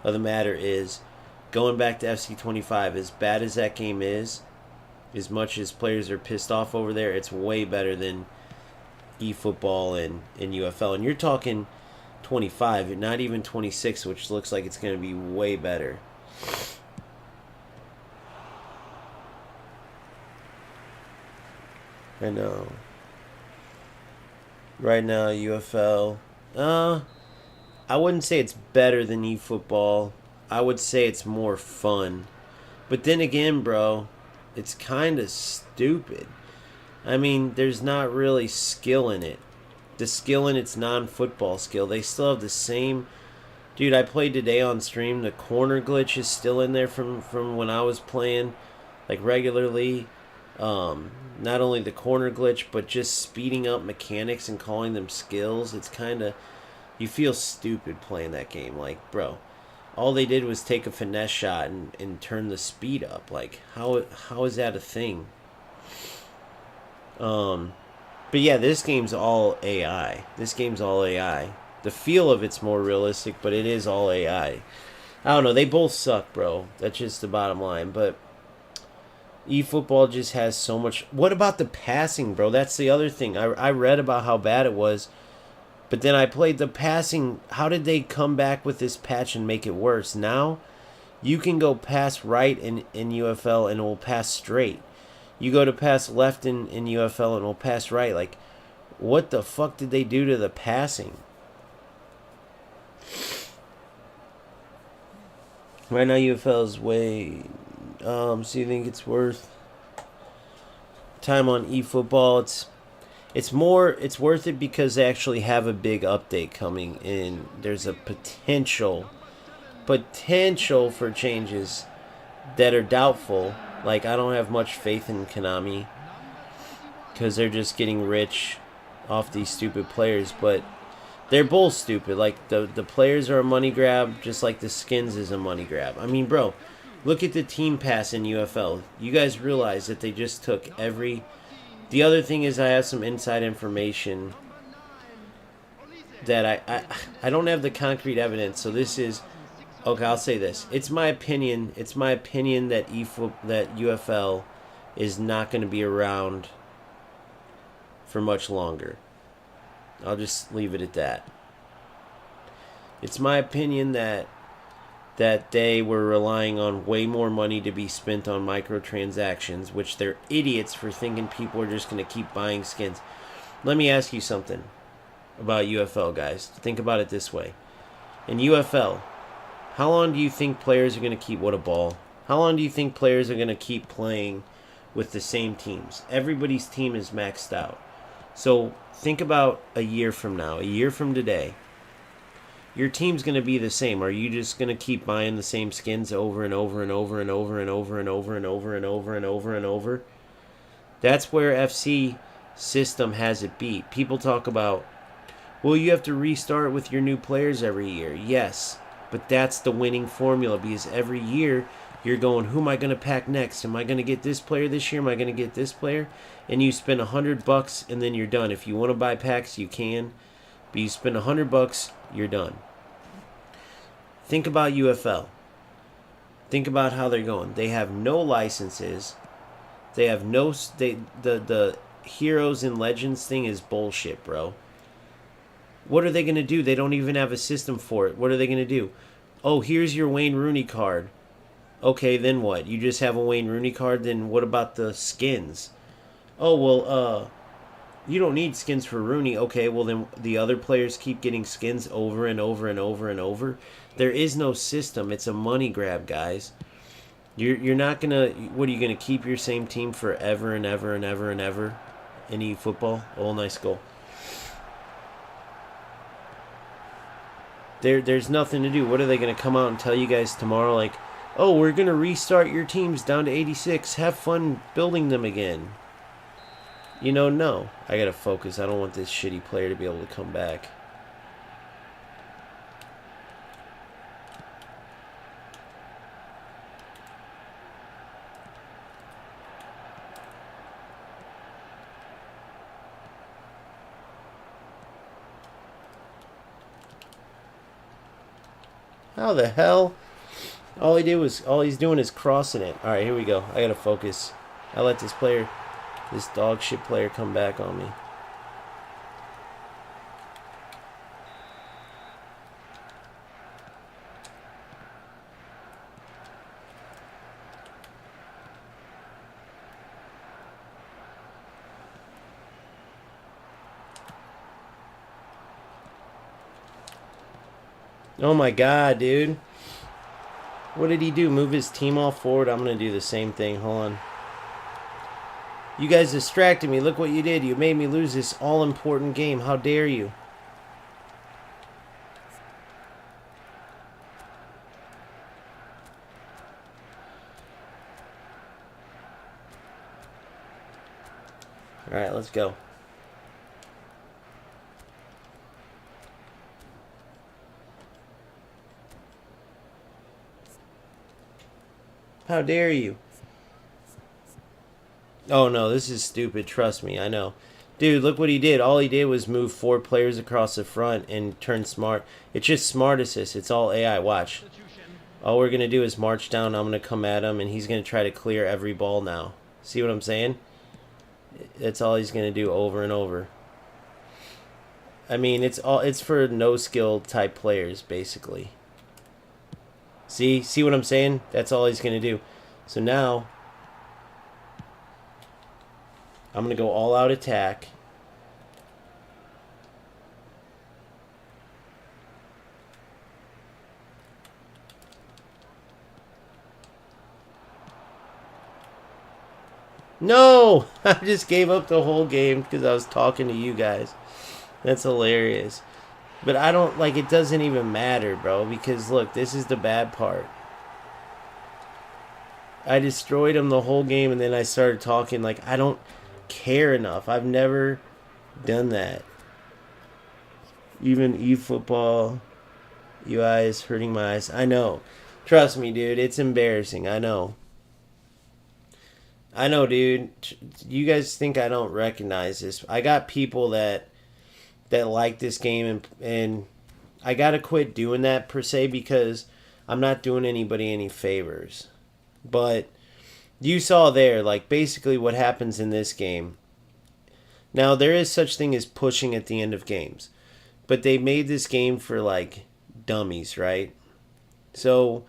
of the matter is, going back to FC25, as bad as that game is, as much as players are pissed off over there, it's way better than eFootball and UFL. And you're talking 25, not even 26, which looks like it's going to be way better. I know. Right now, UFL. I wouldn't say it's better than eFootball. I would say it's more fun. But then again, bro, it's kind of stupid. I mean, there's not really skill in it. The skill in it's non-football skill. They still have the same... Dude, I played today on stream. The corner glitch is still in there from when I was playing, like, regularly. Not only the corner glitch, but just speeding up mechanics and calling them skills. It's kind of... You feel stupid playing that game. Like, bro, all they did was take a finesse shot and turn the speed up. Like, how is that a thing? But yeah, this game's all AI. This game's all AI. The feel of it's more realistic, but it is all AI. I don't know. They both suck, bro. That's just the bottom line. But eFootball just has so much... What about the passing, bro? That's the other thing. I read about how bad it was, but then I played the passing. How did they come back with this patch and make it worse? Now, you can go pass right in UFL and it will pass straight. You go to pass left in UFL and it will pass right. Like, what the fuck did they do to the passing? Right now, UFL is way... so you think it's worth time on eFootball? It's worth it because they actually have a big update coming in. There's a potential for changes that are doubtful. Like, I don't have much faith in Konami because they're just getting rich off these stupid players, but they're both stupid. Like, the players are a money grab, just like the skins is a money grab. I mean, bro, look at the team pass in UFL. You guys realize that they just took every... The other thing is, I have some inside information that I don't have the concrete evidence, so this is... Okay, I'll say this. It's my opinion. It's my opinion that UFL is not going to be around for much longer. I'll just leave it at that. It's my opinion that they were relying on way more money to be spent on microtransactions, which they're idiots for thinking people are just going to keep buying skins. Let me ask you something about UFL, guys. Think about it this way. In UFL, how long do you think players are going to keep... What a ball. How long do you think players are going to keep playing with the same teams? Everybody's team is maxed out. So think about a year from now, a year from today. your team's going to be the same. Are you just going to keep buying the same skins over and over and over and over and over and over and over and over and over and over? That's where FC system has it beat. People talk about, well, you have to restart with your new players every year. Yes, but that's the winning formula, because every year you're going, who am I going to pack next? Am I going to get this player this year? Am I going to get this player? And you spend $100 and then you're done. If you want to buy packs, you can. But you spend $100, you're done. Think about UFL. Think about how they're going. They have no licenses. They have no... The Heroes and Legends thing is bullshit, bro. What are they going to do? They don't even have a system for it. What are they going to do? Oh, here's your Wayne Rooney card. Okay, then what? You just have a Wayne Rooney card? Then what about the skins? Oh, well, you don't need skins for Rooney. Okay, well then the other players keep getting skins over and over and over and over. There is no system. It's a money grab, guys. You're not going to... What, are you going to keep your same team forever and ever and ever and ever in eFootball? Oh, nice goal. There's nothing to do. What are they going to come out and tell you guys tomorrow? Like, oh, we're going to restart your teams down to 86. Have fun building them again. You know, no. I got to focus. I don't want this shitty player to be able to come back. How the hell? All he's doing is crossing it. All right, here we go. I gotta focus. I let this dog shit player, come back on me. Oh my god, dude. What did he do? Move his team all forward? I'm going to do the same thing. Hold on. You guys distracted me. Look what you did. You made me lose this all-important game. How dare you? Alright, let's go. How dare you? Oh no, this is stupid. Trust me, I know. Dude, look what he did. All he did was move 4 players across the front and turn smart. It's just smart assist. It's all AI. Watch. All we're going to do is march down. I'm going to come at him, and he's going to try to clear every ball now. See what I'm saying? That's all he's going to do over and over. I mean, it's for no-skill type players, basically. See what I'm saying? That's all he's going to do. So now, I'm going to go all-out attack. No! I just gave up the whole game because I was talking to you guys. That's hilarious. But I don't, like, it doesn't even matter, bro, because, look, this is the bad part. I destroyed him the whole game, and then I started talking, like, I don't care enough. I've never done that. Even eFootball UI is hurting my eyes. I know. Trust me, dude, it's embarrassing. I know. I know, dude. You guys think I don't recognize this. I got people that like this game, and I gotta quit doing that per se because I'm not doing anybody any favors. But you saw there, like, basically what happens in this game. Now, there is such thing as pushing at the end of games, but they made this game for, like, dummies, right? So,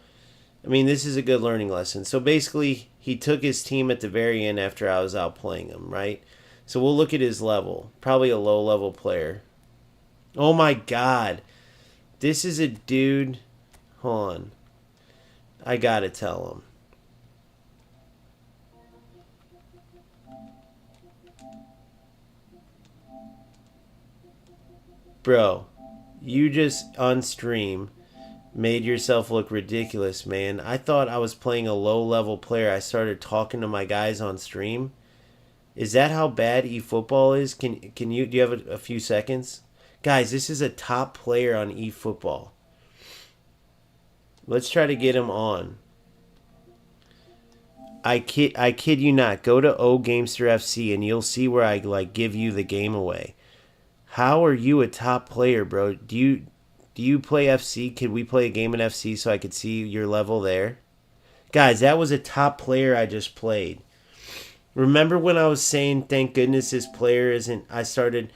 I mean, this is a good learning lesson. So basically, he took his team at the very end after I was outplaying him, right? So we'll look at his level. Probably a low-level player. Oh my god. This is a dude. Hold on. I gotta tell him. Bro. You just on stream made yourself look ridiculous, man. I thought I was playing a low level player. I started talking to my guys on stream. Is that how bad eFootball is? Can you do you have a few seconds? Guys, this is a top player on eFootball. Let's try to get him on. I kid you not. Go to O Gamester FC and you'll see where I like give you the game away. How are you a top player, bro? Do you play FC? Could we play a game in FC so I could see your level there? Guys, that was a top player I just played. Remember when I was saying thank goodness this player isn't I started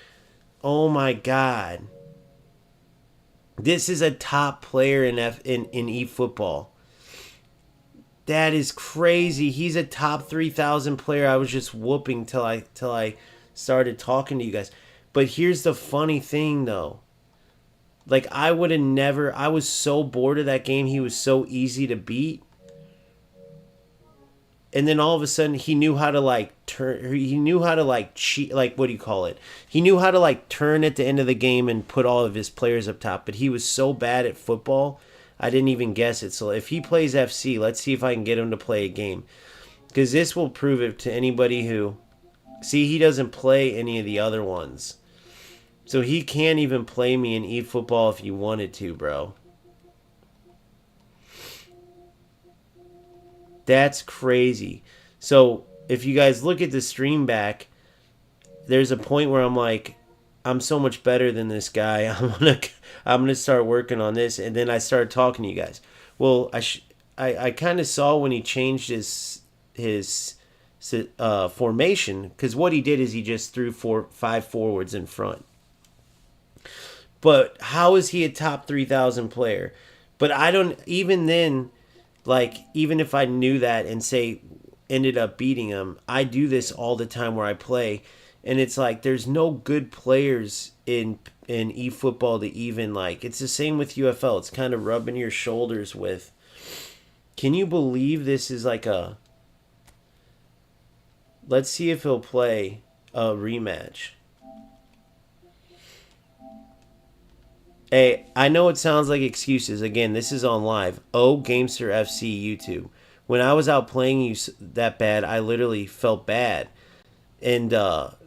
oh my god. This is a top player in eFootball. That is crazy. He's a top 3,000 player. I was just whooping till I started talking to you guys. But here's the funny thing though. Like I would have never I was so bored of that game. He was so easy to beat. And then all of a sudden he knew how to like turn he knew how to like cheat like what do you call it? He knew how to like turn at the end of the game and put all of his players up top, but he was so bad at football, I didn't even guess it. So if he plays FC, let's see if I can get him to play a game. Cuz this will prove it to anybody who see he doesn't play any of the other ones. So he can't even play me in eFootball if you wanted to, bro. That's crazy. So if you guys look at the stream back, there's a point where I'm like, I'm so much better than this guy. I'm gonna start working on this, and then I started talking to you guys. Well, I kind of saw when he changed his formation, because what he did is he just threw 5 forwards in front. But how is he a top 3,000 player? But I don't even then. Like, even if I knew that and say ended up beating him, I do this all the time where I play. And it's like, there's no good players in eFootball to even, like, it's the same with UFL. It's kind of rubbing your shoulders with. Can you believe this is like a, let's see if he'll play a rematch. Hey, I know it sounds like excuses. Again, this is on live. Oh, Gamester FC YouTube. When I was out playing you that bad, I literally felt bad. And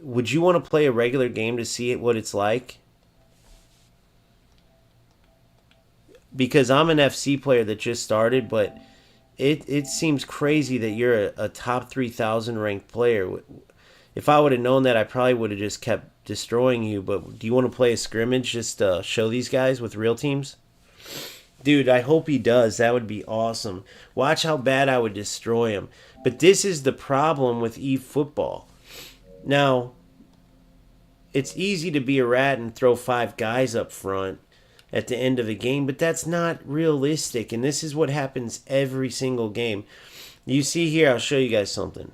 would you want to play a regular game to see what it's like? Because I'm an FC player that just started, but it seems crazy that you're a top 3,000 ranked player. If I would have known that, I probably would have just kept destroying you. But do you want to play a scrimmage just to show these guys with real teams? Dude, I hope he does. That would be awesome. Watch how bad I would destroy him. But this is the problem with eFootball. Now, it's easy to be a rat and throw 5 guys up front at the end of the game, but that's not realistic. And this is what happens every single game. You see here, I'll show you guys something.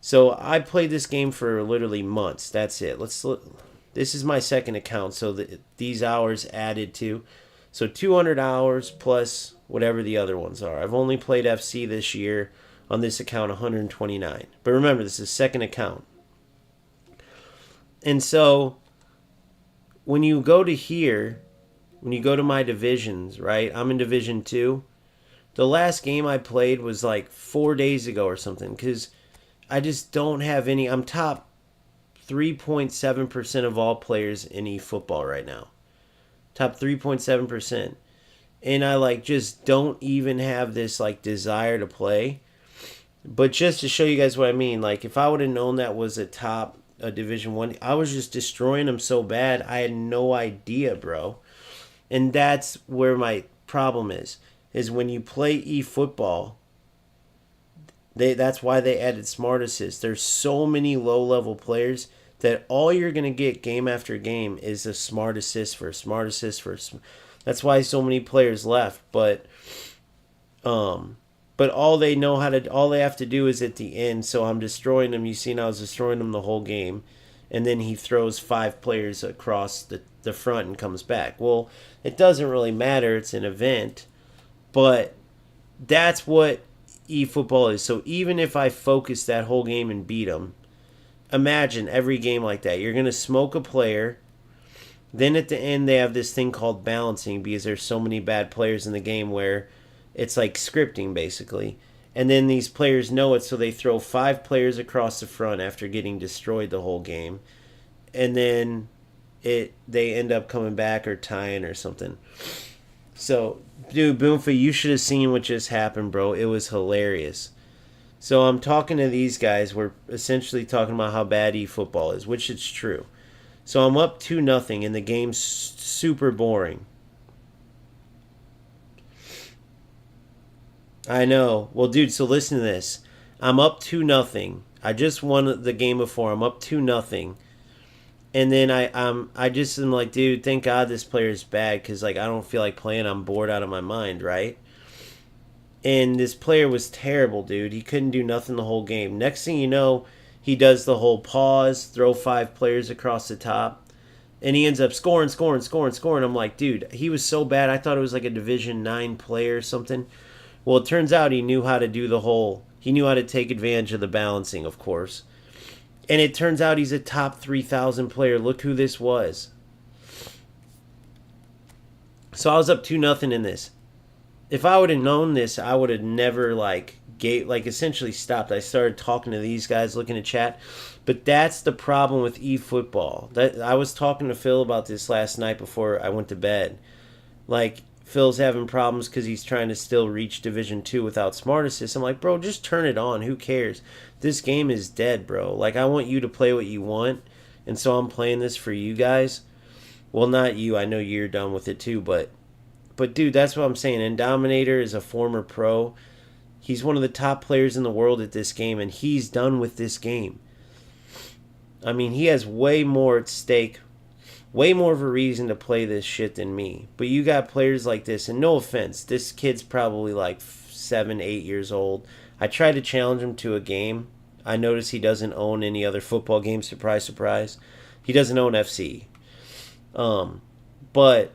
So I played this game for literally months. That's it. This is my second account, so these hours added to. So 200 hours plus whatever the other ones are. I've only played FC this year on this account 129. But remember, this is second account. And so when you go to here, when you go to my divisions, right? I'm in Division 2. The last game I played was like 4 days ago or something, because I just don't have any. I'm top 3.7% of all players in eFootball right now. Top 3.7%. And I like just don't even have this like desire to play. But just to show you guys what I mean, like if I would have known that was a top Division 1, I was just destroying them so bad. I had no idea, bro. And that's where my problem is when you play eFootball, that's why they added Smart Assist. There's so many low-level players that all you're going to get game after game is a Smart Assist for a Smart Assist for a That's why so many players left. But all they have to do is at the end. So I'm destroying them. You see, I was destroying them the whole game. And then he throws 5 players across the front and comes back. Well, it doesn't really matter. It's an event. But that's what eFootball is. So even if I focus that whole game and beat them, imagine every game like that. You're going to smoke a player, Then at the end, they have this thing called balancing because there's so many bad players in the game where it's like scripting basically. And then these players know it, so they throw 5 players across the front after getting destroyed the whole game. And then they end up coming back or tying or something. So, dude, Boomfa, you should have seen what just happened, bro. It was hilarious. So I'm talking to these guys. We're essentially talking about how bad eFootball is, which is true. So I'm up 2-0, and the game's super boring. I know. Well, dude, so listen to this. I'm up 2-0. I just won the game before. I'm up 2-0. And then I just am like, dude, thank God this player's bad because, like, I don't feel like playing. I'm bored out of my mind, right? And this player was terrible, dude. He couldn't do nothing the whole game. Next thing you know, he does the whole pause, throw 5 players across the top, and he ends up scoring. I'm like, dude, he was so bad. I thought it was like a Division 9 player or something. Well, it turns out he knew how to do he knew how to take advantage of the balancing, of course. And it turns out he's a top 3,000 player. Look who this was. So I was up 2-0 in this. If I would have known this, I would have never essentially stopped. I started talking to these guys, looking at chat. But that's the problem with eFootball. I was talking to Phil about this last night before I went to bed. Like, Phil's having problems because he's trying to still reach Division 2 without Smart Assist. I'm like, bro, just turn it on. Who cares? This game is dead, bro. Like, I want you to play what you want, and so I'm playing this for you guys. Well, not you. I know you're done with it too, but dude, that's what I'm saying. And Dominator is a former pro. He's one of the top players in the world at this game, and he's done with this game. I mean, he has way more at stake, way more of a reason to play this shit than me. But you got players like this, and no offense, this kid's probably like 7, 8 years old. I tried to challenge him to a game. I noticed he doesn't own any other football games. Surprise, surprise. He doesn't own FC. But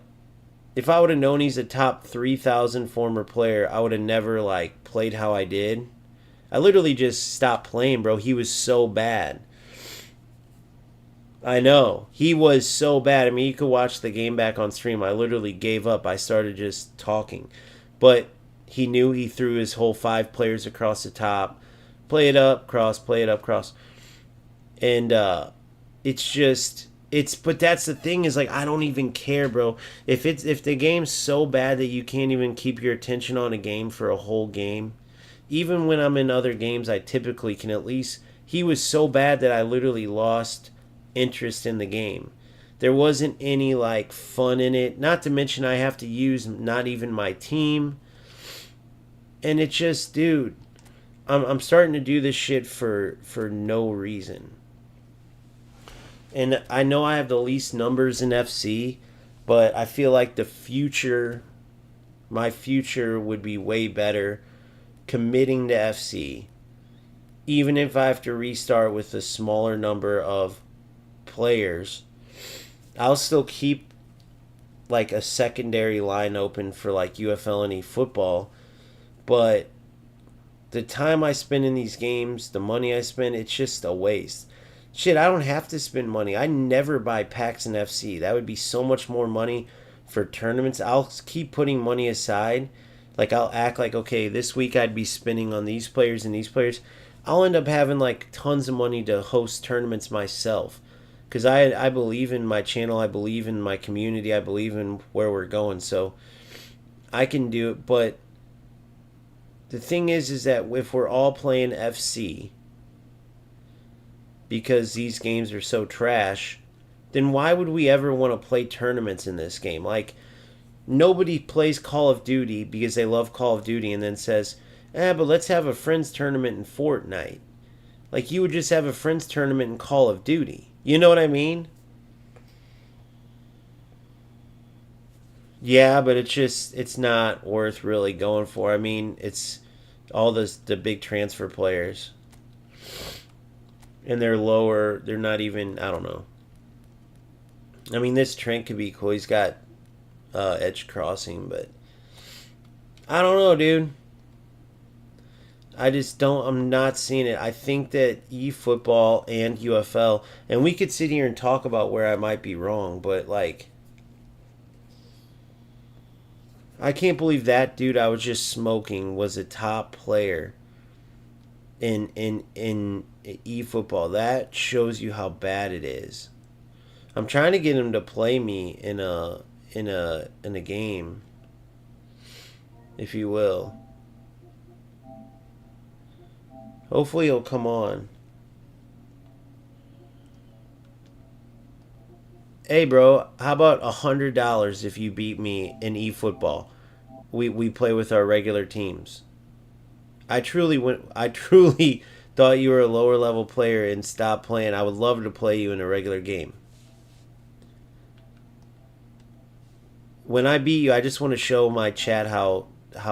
if I would have known he's a top 3,000 former player, I would have never played how I did. I literally just stopped playing, bro. He was so bad. I know. He was so bad. I mean, you could watch the game back on stream. I literally gave up. I started just talking. But he knew he threw his whole 5 players across the top. Play it up, cross, play it up, cross. And but that's the thing is, I don't even care, bro. If the game's so bad that you can't even keep your attention on a game for a whole game, even when I'm in other games, I typically can at least. He was so bad that I literally lost interest in the game. There wasn't any fun in it. Not to mention I have to use not even my team, and it just, dude, I'm starting to do this shit for no reason. And I know I have the least numbers in FC, but I feel like my future would be way better committing to FC. Even if I have to restart with a smaller number of players, I'll still keep a secondary line open for UFL and eFootball. But the time I spend in these games, the money I spend, it's just a waste. Shit, I don't have to spend money. I never buy packs in FC. That would be so much more money for tournaments. I'll keep putting money aside. I'll act okay, this week I'd be spending on these players and these players. I'll end up having tons of money to host tournaments myself. Because I believe in my channel. I believe in my community. I believe in where we're going. So I can do it. But the thing is that if we're all playing FC, because these games are so trash, then why would we ever want to play tournaments in this game? Nobody plays Call of Duty because they love Call of Duty and then says, but let's have a friends tournament in Fortnite. You would just have a friends tournament in Call of Duty. You know what I mean? Yeah, but it's not worth really going for. I mean, it's all the big transfer players. And they're lower. They're not even, I don't know. I mean, this Trent could be cool. He's got edge crossing, but I don't know, dude. I'm not seeing it. I think that eFootball and UFL, and we could sit here and talk about where I might be wrong, but I can't believe that dude I was just smoking was a top player in eFootball. That shows you how bad it is. I'm trying to get him to play me in a game, if you will. Hopefully he'll come on. Hey bro, how about $100 if you beat me in eFootball? We play with our regular teams. I truly thought you were a lower level player and stopped playing. I would love to play you in a regular game. When I beat you, I just want to show my chat how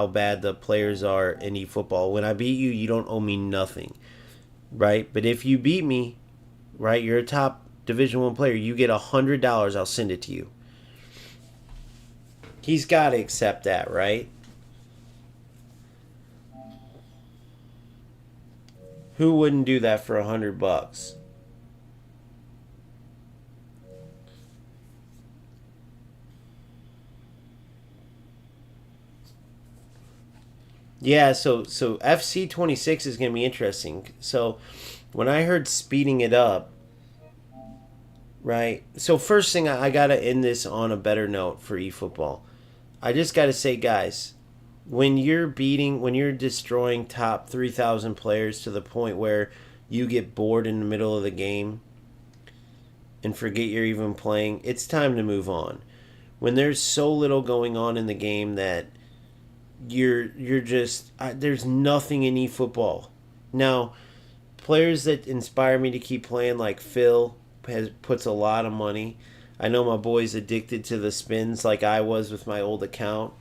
bad the players are in eFootball. When I beat you, you don't owe me nothing, right? But if you beat me, right, you're a top Division 1 player. You get $100. I'll send it to you. He's got to accept that, right? Who wouldn't do that for $100? Yeah, so FC26 is going to be interesting. So when I heard speeding it up, right? So first thing, I got to end this on a better note for eFootball. I just got to say, guys, when you're destroying top 3,000 players to the point where you get bored in the middle of the game and forget you're even playing, it's time to move on. When there's so little going on in the game that you're just there's nothing in eFootball. Now, players that inspire me to keep playing, like Phil, puts a lot of money. I know my boy's addicted to the spins like I was with my old account,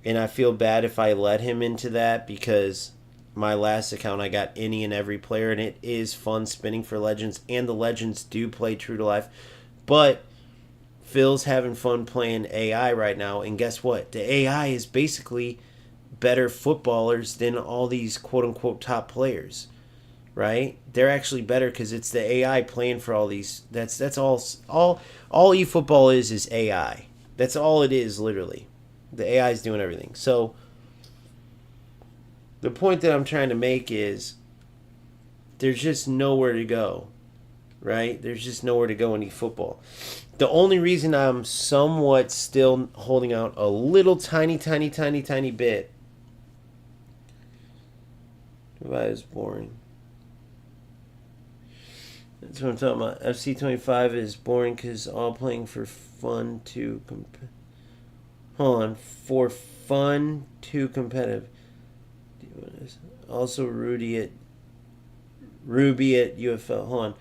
and I feel bad if I let him into that because my last account I got any and every player, and it is fun spinning for Legends, and the Legends do play true to life. But Phil's having fun playing AI right now, and guess what? The AI is basically better footballers than all these quote-unquote top players, right? They're actually better because it's the AI playing for all these. That's all eFootball is AI. That's all it is, literally. The AI is doing everything. So the point that I'm trying to make is there's just nowhere to go, right? There's just nowhere to go in eFootball. The only reason I'm somewhat still holding out a little tiny bit. Why is boring? That's what I'm talking about. FC25 is boring because all playing for fun to hold on, for fun to competitive. Also Ruby at UFL. Hold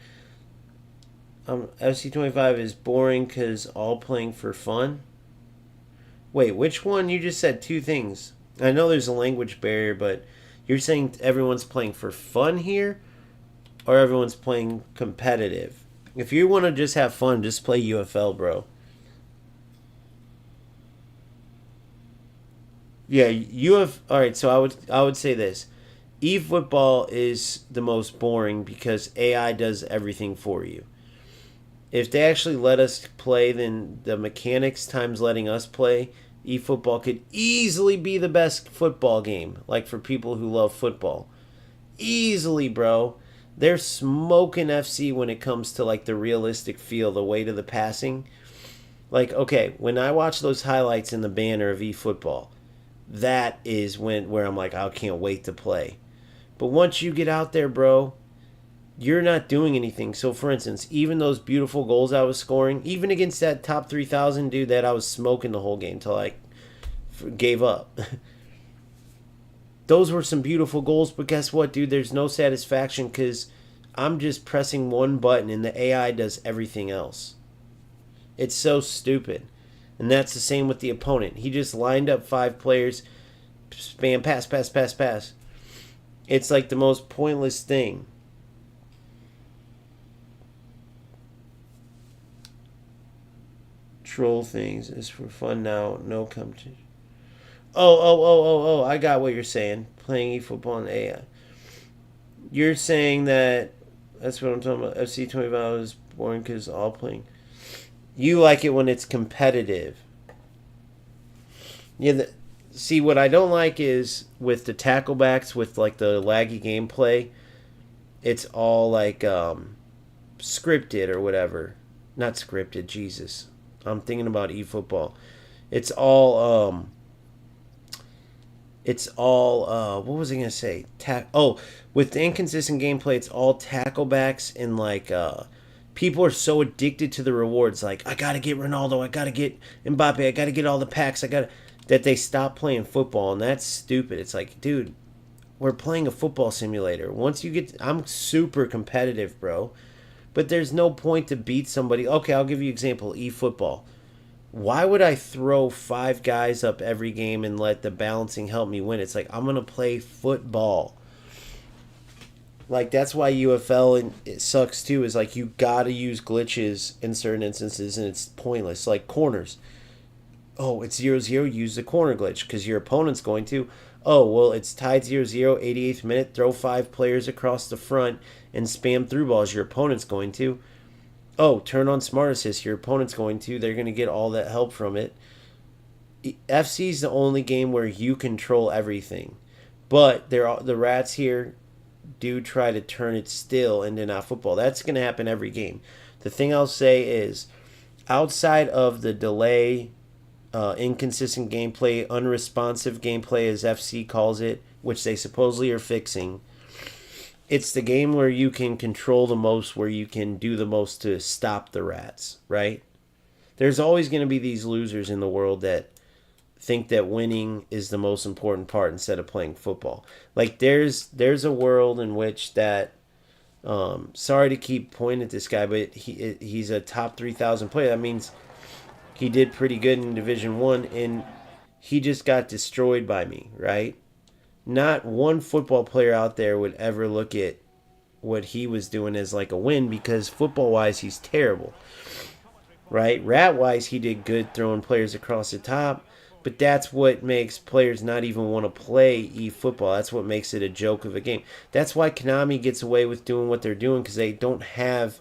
on. FC25 is boring because all playing for fun. Wait, which one? You just said two things. I know there's a language barrier, but you're saying everyone's playing for fun here, or everyone's playing competitive? If you want to just have fun, just play UFL, bro. Yeah, all right, so I would say this. eFootball is the most boring because AI does everything for you. If they actually let us play, then the mechanics times letting us play, eFootball could easily be the best football game, like for people who love football. Easily, bro. They're smoking FC when it comes to like the realistic feel, the weight of the passing. Like, okay, when I watch those highlights in the banner of eFootball, that is where I'm like, I can't wait to play. But once you get out there, bro, you're not doing anything. So, for instance, even those beautiful goals I was scoring, even against that top 3,000 dude that I was smoking the whole game till I gave up. Those were some beautiful goals, but guess what, dude? There's no satisfaction because I'm just pressing one button and the AI does everything else. It's so stupid. And that's the same with the opponent. He just lined up 5 players, spam, pass. It's like the most pointless thing. Troll things is for fun now, no competition. Oh, I got what you're saying. Playing eFootball and AI. You're saying that's what I'm talking about. FC25 is boring because all playing. You like it when it's competitive. Yeah, see, what I don't like is with the tacklebacks, with like the laggy gameplay, it's all like scripted or whatever. Not scripted, Jesus. I'm thinking about eFootball. It's all what was I gonna say? With the inconsistent gameplay, it's all tacklebacks and like people are so addicted to the rewards. Like, I gotta get Ronaldo, I gotta get Mbappe, I gotta get all the packs, I gotta that they stop playing football, and that's stupid. It's like, dude, we're playing a football simulator. Once you get, I'm super competitive, bro. But there's no point to beat somebody. Okay, I'll give you an example. eFootball. Why would I throw 5 guys up every game and let the balancing help me win? It's like, I'm going to play football. Like, that's why UFL and it sucks too, is like you got to use glitches in certain instances and it's pointless. Like corners. Oh, it's 0-0, use the corner glitch because your opponent's going to. Oh, well, it's tied 0-0, 88th minute, throw 5 players across the front and spam through balls. Your opponent's going to. Oh, turn on smart assist. Your opponent's going to. They're going to get all that help from it. FC is the only game where you control everything. But the rats here do try to turn it still into not football. That's going to happen every game. The thing I'll say is, outside of the delay, inconsistent gameplay, unresponsive gameplay, as FC calls it, which they supposedly are fixing, it's the game where you can control the most, where you can do the most to stop the rats, right? There's always going to be these losers in the world that think that winning is the most important part instead of playing football. Like there's a world in which that sorry to keep pointing at this guy, but he's a top 3,000 player. That means he did pretty good in Division 1 and he just got destroyed by me, right? Not one football player out there would ever look at what he was doing as like a win, because football-wise, he's terrible, right? Rat-wise, he did good throwing players across the top, but that's what makes players not even want to play eFootball. That's what makes it a joke of a game. That's why Konami gets away with doing what they're doing, because they don't have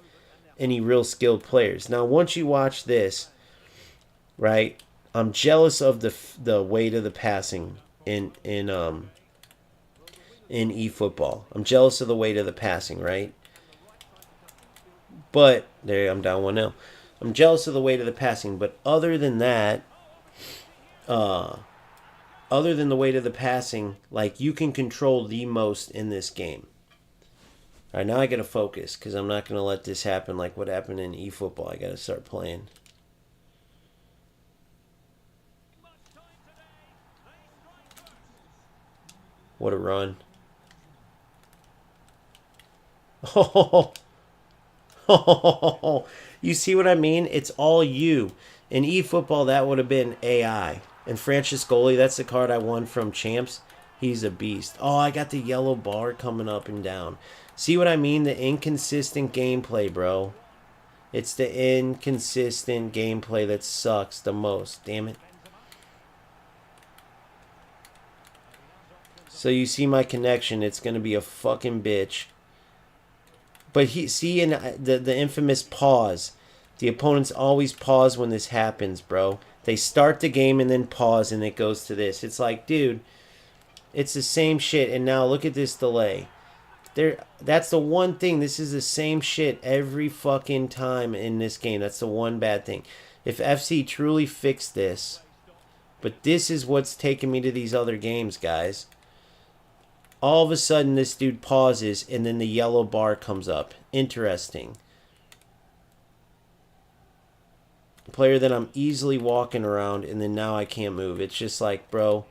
any real skilled players. Now, once you watch this, right, I'm jealous of the weight of the passing in eFootball. I'm jealous of the weight of the passing, right? But there, I'm down 1-0. I'm jealous of the weight of the passing, but other than that, other than the weight of the passing, like, you can control the most in this game. All right, now I got to focus because I'm not going to let this happen like what happened in eFootball. I got to start playing. What a run. Oh, you see what I mean? It's all you. In eFootball, that would have been AI. And Franciscoli, that's the card I won from Champs. He's a beast. Oh, I got the yellow bar coming up and down. See what I mean? The inconsistent gameplay, bro. It's the inconsistent gameplay that sucks the most. Damn it. So you see my connection. It's going to be a fucking bitch. But see in the infamous pause. The opponents always pause when this happens, bro. They start the game and then pause and it goes to this. It's like, dude, it's the same shit. And now look at this delay. That's the one thing. This is the same shit every fucking time in this game. That's the one bad thing. If FC truly fixed this, but this is what's taking me to these other games, guys. All of a sudden, this dude pauses, and then the yellow bar comes up. Interesting. A player that I'm easily walking around, and then now I can't move. It's just like, bro,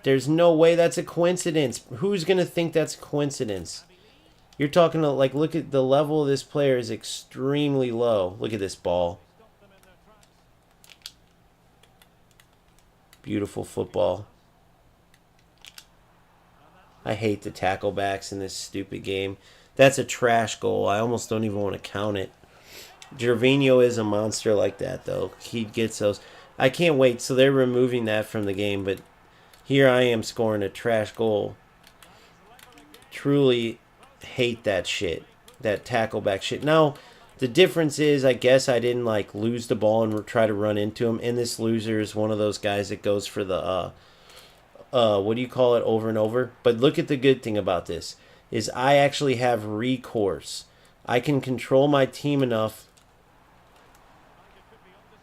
there's no way that's a coincidence. Who's going to think that's a coincidence? You're talking to, like, look at the level of this player is extremely low. Look at this ball. Beautiful football. I hate the tackle backs in this stupid game. That's a trash goal. I almost don't even want to count it. Gervinho is a monster like that, though. He gets those. I can't wait. So they're removing that from the game, but here I am scoring a trash goal. Truly hate that shit. That tackle back shit. Now, The difference is, I guess I didn't like lose the ball and try to run into him. And this loser is one of those guys that goes for the what do you call it, over and over. But look at the good thing about this is I actually have recourse. I can control my team enough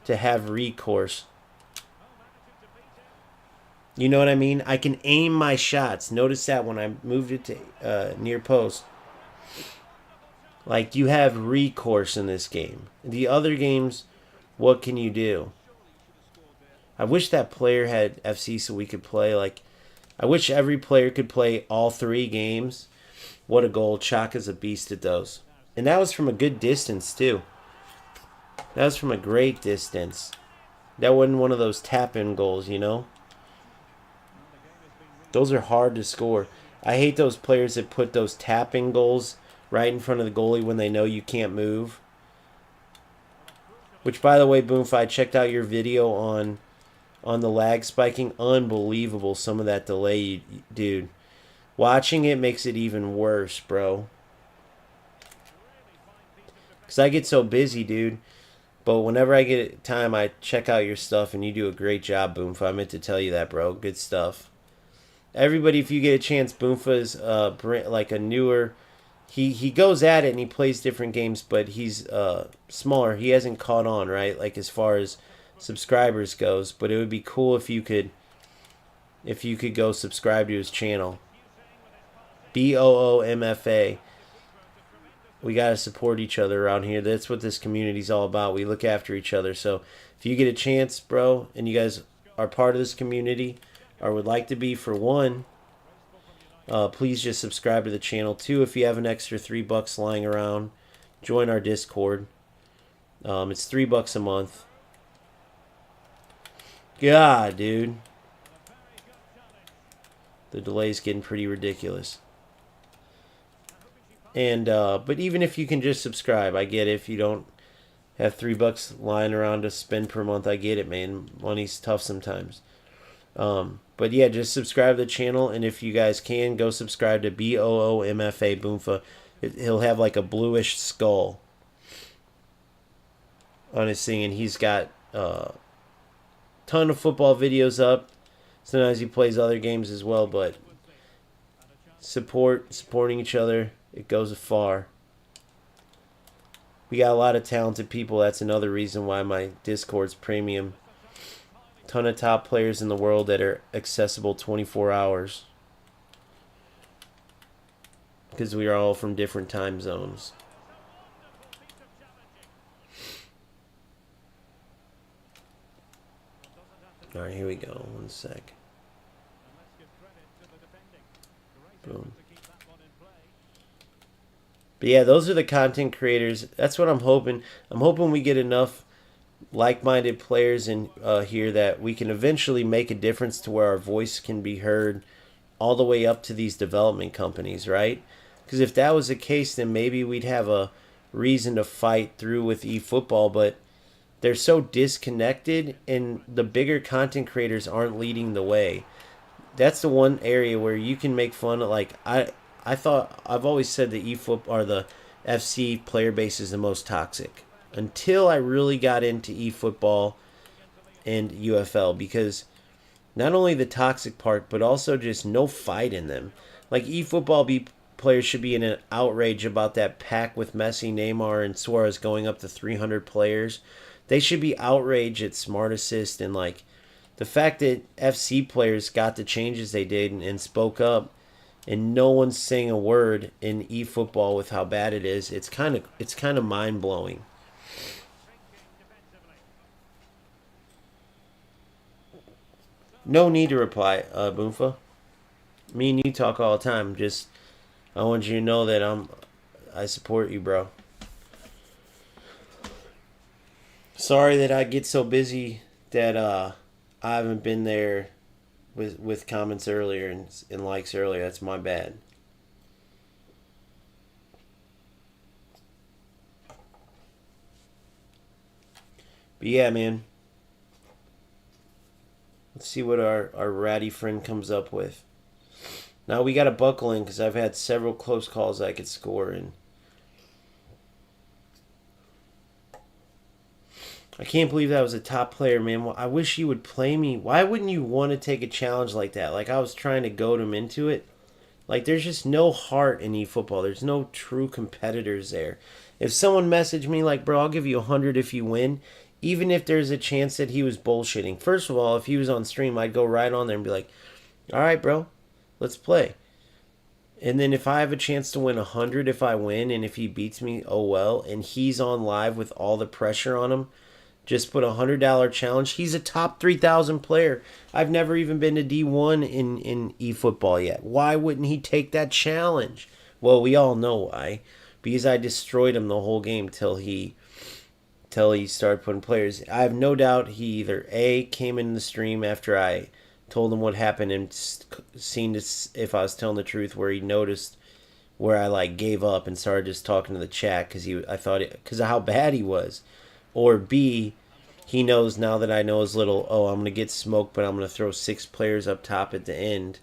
to have recourse. You know what I mean? I can aim my shots. Notice that when I moved it to near post. Like, you have recourse in this game. The other games, what can you do? I wish that player had FC so we could play. Like, I wish every player could play all 3 games. What a goal. Chaka's a beast at those. And that was from a good distance, too. That was from a great distance. That wasn't one of those tap-in goals, you know? Those are hard to score. I hate those players that put those tap-in goals right in front of the goalie when they know you can't move. Which, by the way, Boomfi, I checked out your video on the lag spiking. Unbelievable, some of that delay, dude. Watching it makes it even worse, bro. Because I get so busy, dude. But whenever I get time, I check out your stuff, and you do a great job, Boomfa. I meant to tell you that, bro. Good stuff. Everybody, if you get a chance, Boomfa's like a newer... He goes at it, and he plays different games, but he's smaller. He hasn't caught on, right? Like, as far as subscribers goes. But it would be cool if you could go subscribe to his channel. BOOMFA. We got to support each other around here. That's what this community's all about. We look after each other. So if you get a chance, bro, and you guys are part of this community or would like to be, for one, please just subscribe to the channel. 2, if you have an extra $3 lying around, join our Discord. It's $3 a month. God, dude. The delay's getting pretty ridiculous. And but even if you can just subscribe, I get it. If you don't have $3 lying around to spend per month, I get it, man. Money's tough sometimes. But yeah, just subscribe to the channel, and if you guys can, go subscribe to BOOMFA Boomfa. He'll have like a bluish skull on his thing, and he's got a ton of football videos up. Sometimes he plays other games as well, but supporting each other, it goes far. We got a lot of talented people. That's another reason why my Discord's premium. Ton of top players in the world that are accessible 24 hours. Because we are all from different time zones. Alright, here we go. One sec. Boom. But yeah, those are the content creators. That's what I'm hoping. I'm hoping we get enough like-minded players in here that we can eventually make a difference to where our voice can be heard all the way up to these development companies, right? Because if that was the case, then maybe we'd have a reason to fight through with eFootball, but they're so disconnected, and the bigger content creators aren't leading the way. That's the one area where you can make fun of. Like, I've always said the eFootball or the FC player base is the most toxic. Until I really got into eFootball and UFL, because not only the toxic part, but also just no fight in them. Like, eFootball players should be in an outrage about that pack with Messi, Neymar, and Suarez going up to 300 players. They should be outraged at Smart Assist, and like the fact that FC players got the changes they did and spoke up, and no one's saying a word in eFootball with how bad it is. It's kind of mind blowing. No need to reply, Boomfa. Me and you talk all the time. Just, I want you to know that I support you, bro. Sorry that I get so busy that I haven't been there with comments earlier and likes earlier. That's my bad. But yeah, man. Let's see what our ratty friend comes up with. Now we got to buckle in because I've had several close calls I could score in. I can't believe that was a top player, man. Well, I wish you would play me. Why wouldn't you want to take a challenge like that? Like, I was trying to goad him into it. Like, there's just no heart in eFootball. There's no true competitors there. If someone messaged me like, bro, I'll give you 100 if you win, even if there's a chance that he was bullshitting. First of all, if he was on stream, I'd go right on there and be like, all right, bro, let's play. And then if I have a chance to win 100 if I win, and if he beats me, oh well, and he's on live with all the pressure on him, just put a $100 challenge. He's a top 3,000 player. I've never even been to D1 in eFootball yet. Why wouldn't he take that challenge? Well, we all know why. Because I destroyed him the whole game till he started putting players. I have no doubt he either A, came in the stream after I told him what happened and seen if I was telling the truth, where he noticed where I like gave up and started just talking to the chat because because of how bad he was. Or B, he knows now that I know his little, oh, I'm going to get smoked, but I'm going to throw 6 players up top at the end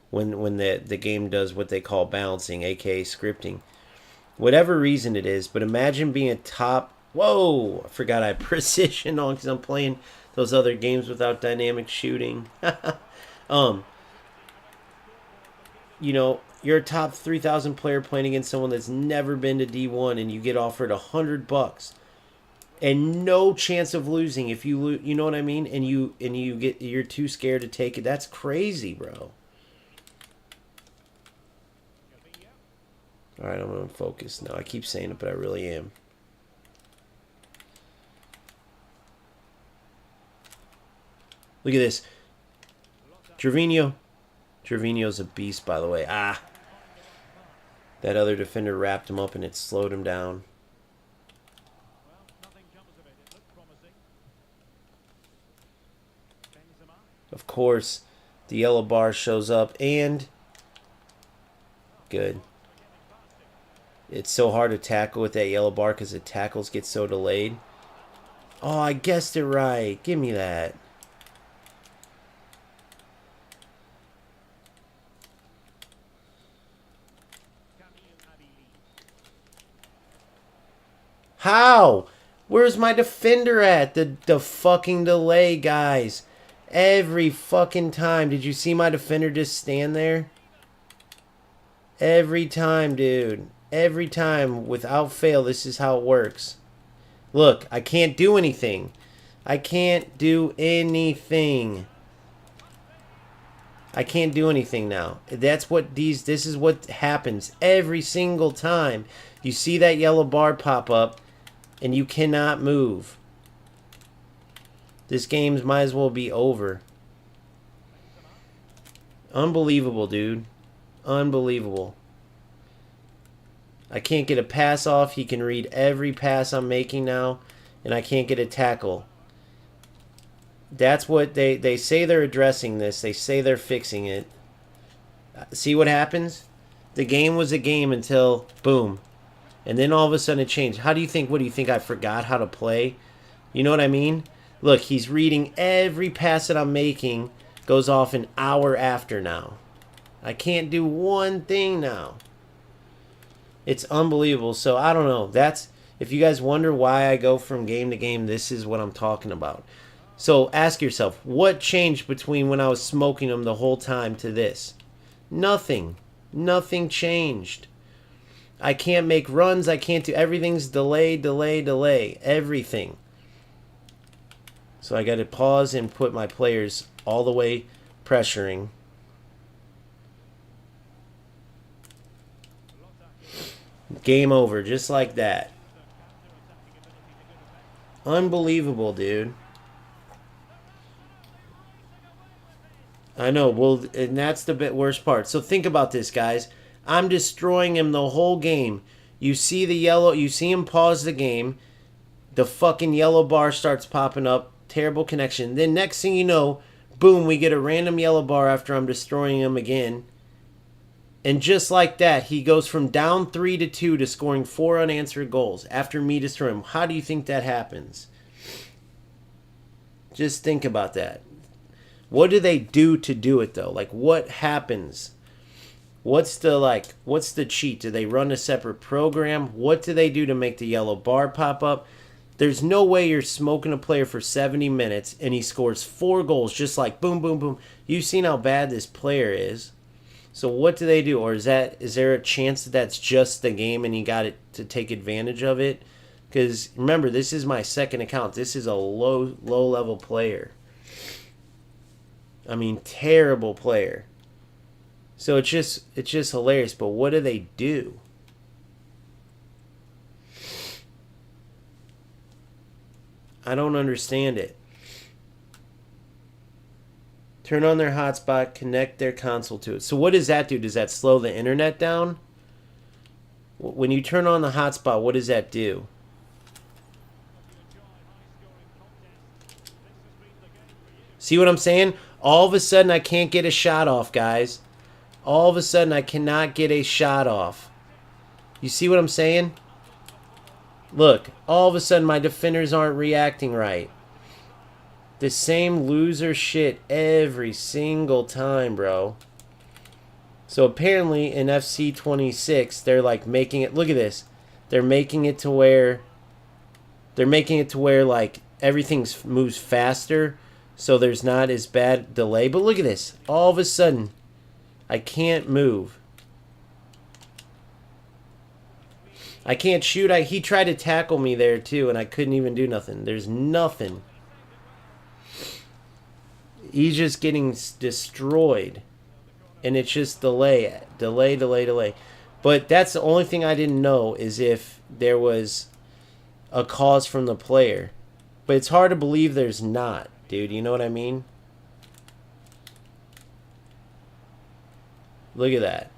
when the game does what they call balancing, aka scripting. Whatever reason it is, but imagine being a top... Whoa! I forgot I had precision on because I'm playing those other games without dynamic shooting. You know, you're a top 3,000 player playing against someone that's never been to D1 and you get offered $100 and no chance of losing if you lose, you know what I mean? And you're too scared to take it. That's crazy, bro. All right, I'm going to focus now. I keep saying it, but I really am. Look at this. Trevino. Trevino's a beast, by the way. Ah. That other defender wrapped him up and it slowed him down. Of course, the yellow bar shows up and... Good. It's so hard to tackle with that yellow bar because the tackles get so delayed. Oh, I guessed it right. Give me that. How? Where's my defender at? The fucking delay, guys. Every fucking time. Did you see my defender just stand there? Every time, dude. Every time, without fail, this is how it works. Look, I can't do anything. I can't do anything. I can't do anything now. This is what happens every single time. You see that yellow bar pop up, and you cannot move. This game might as well be over. Unbelievable, dude. Unbelievable. I can't get a pass off. He can read every pass I'm making now. And I can't get a tackle. That's what they say they're addressing this. They say they're fixing it. See what happens? The game was a game until, boom. And then all of a sudden it changed. What do you think I forgot how to play? You know what I mean? Look, he's reading every pass that I'm making. Goes off an hour after now. I can't do one thing now. It's unbelievable. So I don't know. If you guys wonder why I go from game to game, this is what I'm talking about. So ask yourself, what changed between when I was smoking them the whole time to this? Nothing. Nothing changed. I can't make runs. I can't do... Everything's delay, delay, delay. Everything. So I got to pause and put my players all the way pressuring. Game over, just like that. Unbelievable, dude. I know, well, and that's the worst part. So think about this, guys. I'm destroying him the whole game. You see the yellow, you see him pause the game. The fucking yellow bar starts popping up. Terrible connection. Then next thing you know, boom, we get a random yellow bar after I'm destroying him again. And just like that, he goes from down 3-2 to scoring 4 unanswered goals after me destroying him. How do you think that happens? Just think about that. What do they do to do it, though? Like, what happens? What's the cheat? Do they run a separate program? What do they do to make the yellow bar pop up? There's no way you're smoking a player for 70 minutes and he scores 4 goals just like boom, boom, boom. You've seen how bad this player is. So what do they do? Or is there a chance that that's just the game and he got it to take advantage of it? Because remember, this is my second account. This is a low level player. I mean, terrible player. So it's just hilarious. But what do they do? I don't understand it. Turn on their hotspot, connect their console to it. So what does that do? Does that slow the internet down? When you turn on the hotspot, what does that do? See what I'm saying? All of a sudden, I can't get a shot off, guys. All of a sudden, I cannot get a shot off. You see what I'm saying? Look, all of a sudden, my defenders aren't reacting right. The same loser shit every single time, bro. So apparently in FC26, they're like making it, look at this. They're making it to where like everything moves faster, so there's not as bad delay. But look at this. All of a sudden, I can't move. I can't shoot. He tried to tackle me there too, and I couldn't even do nothing. There's nothing. He's just getting destroyed. And it's just delay. But that's the only thing I didn't know, is if there was a cause from the player. But it's hard to believe there's not, dude. You know what I mean? Look at that.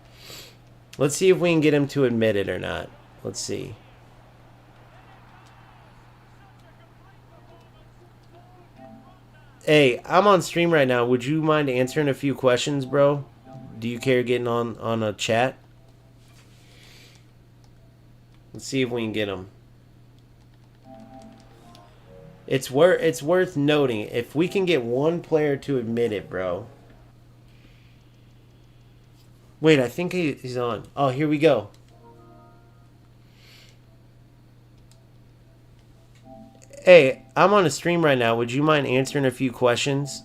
Let's see if we can get him to admit it or not. Let's see. Hey, I'm on stream right now. Would you mind answering a few questions, bro? Do you care getting on a chat? Let's see if we can get him. It's worth noting, if we can get one player to admit it, bro. Wait, I think he's on. Oh, here we go. Hey, I'm on a stream right now. Would you mind answering a few questions?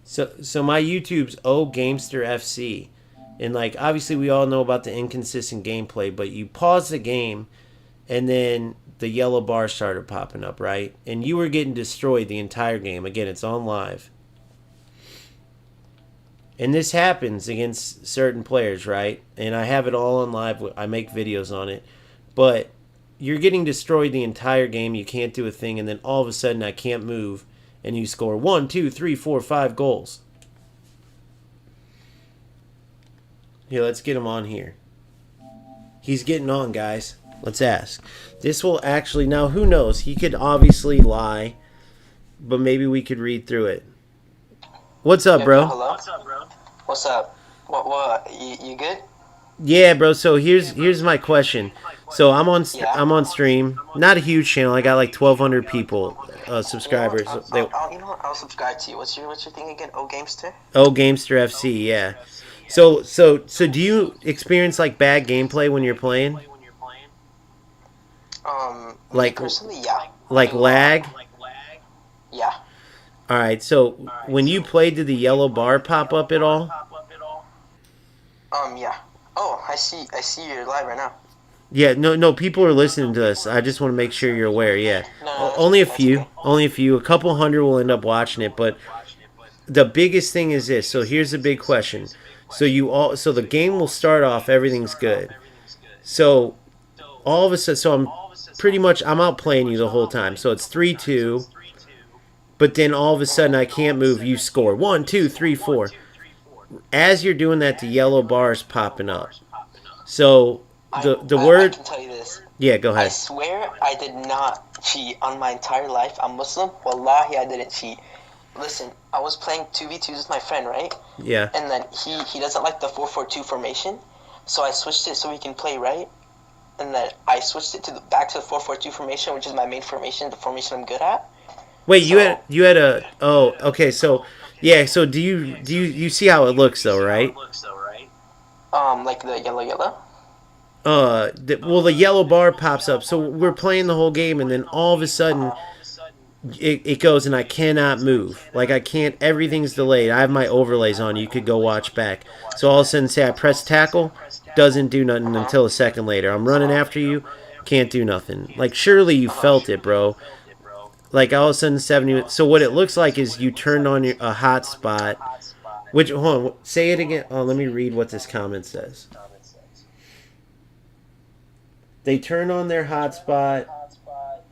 So my YouTube's Gamester FC. And like obviously we all know about the inconsistent gameplay, but you pause the game and then the yellow bar started popping up, right? And you were getting destroyed the entire game. Again, it's on live. And this happens against certain players, right? And I have it all on live. I make videos on it. But you're getting destroyed the entire game. You can't do a thing. And then all of a sudden, I can't move. And you score 1, 2, 3, 4, 5 goals. Here, let's get him on here. He's getting on, guys. Let's ask. This will actually... Now, who knows? He could obviously lie. But maybe we could read through it. What's up, bro? Hello? What's up, bro? What's up? What? You good? Yeah, bro. So here's my question. So I'm on stream. Not a huge channel. I got like 1,200 people, subscribers. I'll subscribe to you. What's your thing again? Gamester? Gamester FC. Yeah. So do you experience like bad gameplay when you're playing? Like personally, yeah. Like lag? Yeah. All right. So when you played, did the yellow bar pop up at all? Yeah. Oh, I see you're live right now. Yeah, no, people are listening to us. I just want to make sure you're aware, yeah. Only a few. Okay. Only a few. A couple hundred will end up watching it, but the biggest thing is this. So here's the big question. So the game will start off, everything's good. So all of a sudden, I'm out playing you the whole time. So it's 3-2. But then all of a sudden I can't move, you score. 1, 2, 3, 4. As you're doing that, the yellow bar is popping up. So the word... I can tell you this. Yeah, go ahead. I swear I did not cheat on my entire life. I'm Muslim. Wallahi, I didn't cheat. Listen, I was playing 2v2s with my friend, right? Yeah. And then he doesn't like the 4-4-2 formation, so I switched it so we can play, right? And then I switched it back to the 4-4-2 formation, which is my main formation, the formation I'm good at. Wait, you had a okay, so yeah, so do you see how it looks though, right? Like the yellow. the yellow bar pops up. So we're playing the whole game, and then all of a sudden, it goes, and I cannot move. Like, I can't. Everything's delayed. I have my overlays on. You could go watch back. So all of a sudden, say I press tackle, doesn't do nothing until a second later. I'm running after you, can't do nothing. Like, surely you felt it, bro. Like, all of a sudden, 70. So what it looks like is you turned on a hotspot. Which, hold on, say it again. Oh, let me read what this comment says. They turn on their hotspot.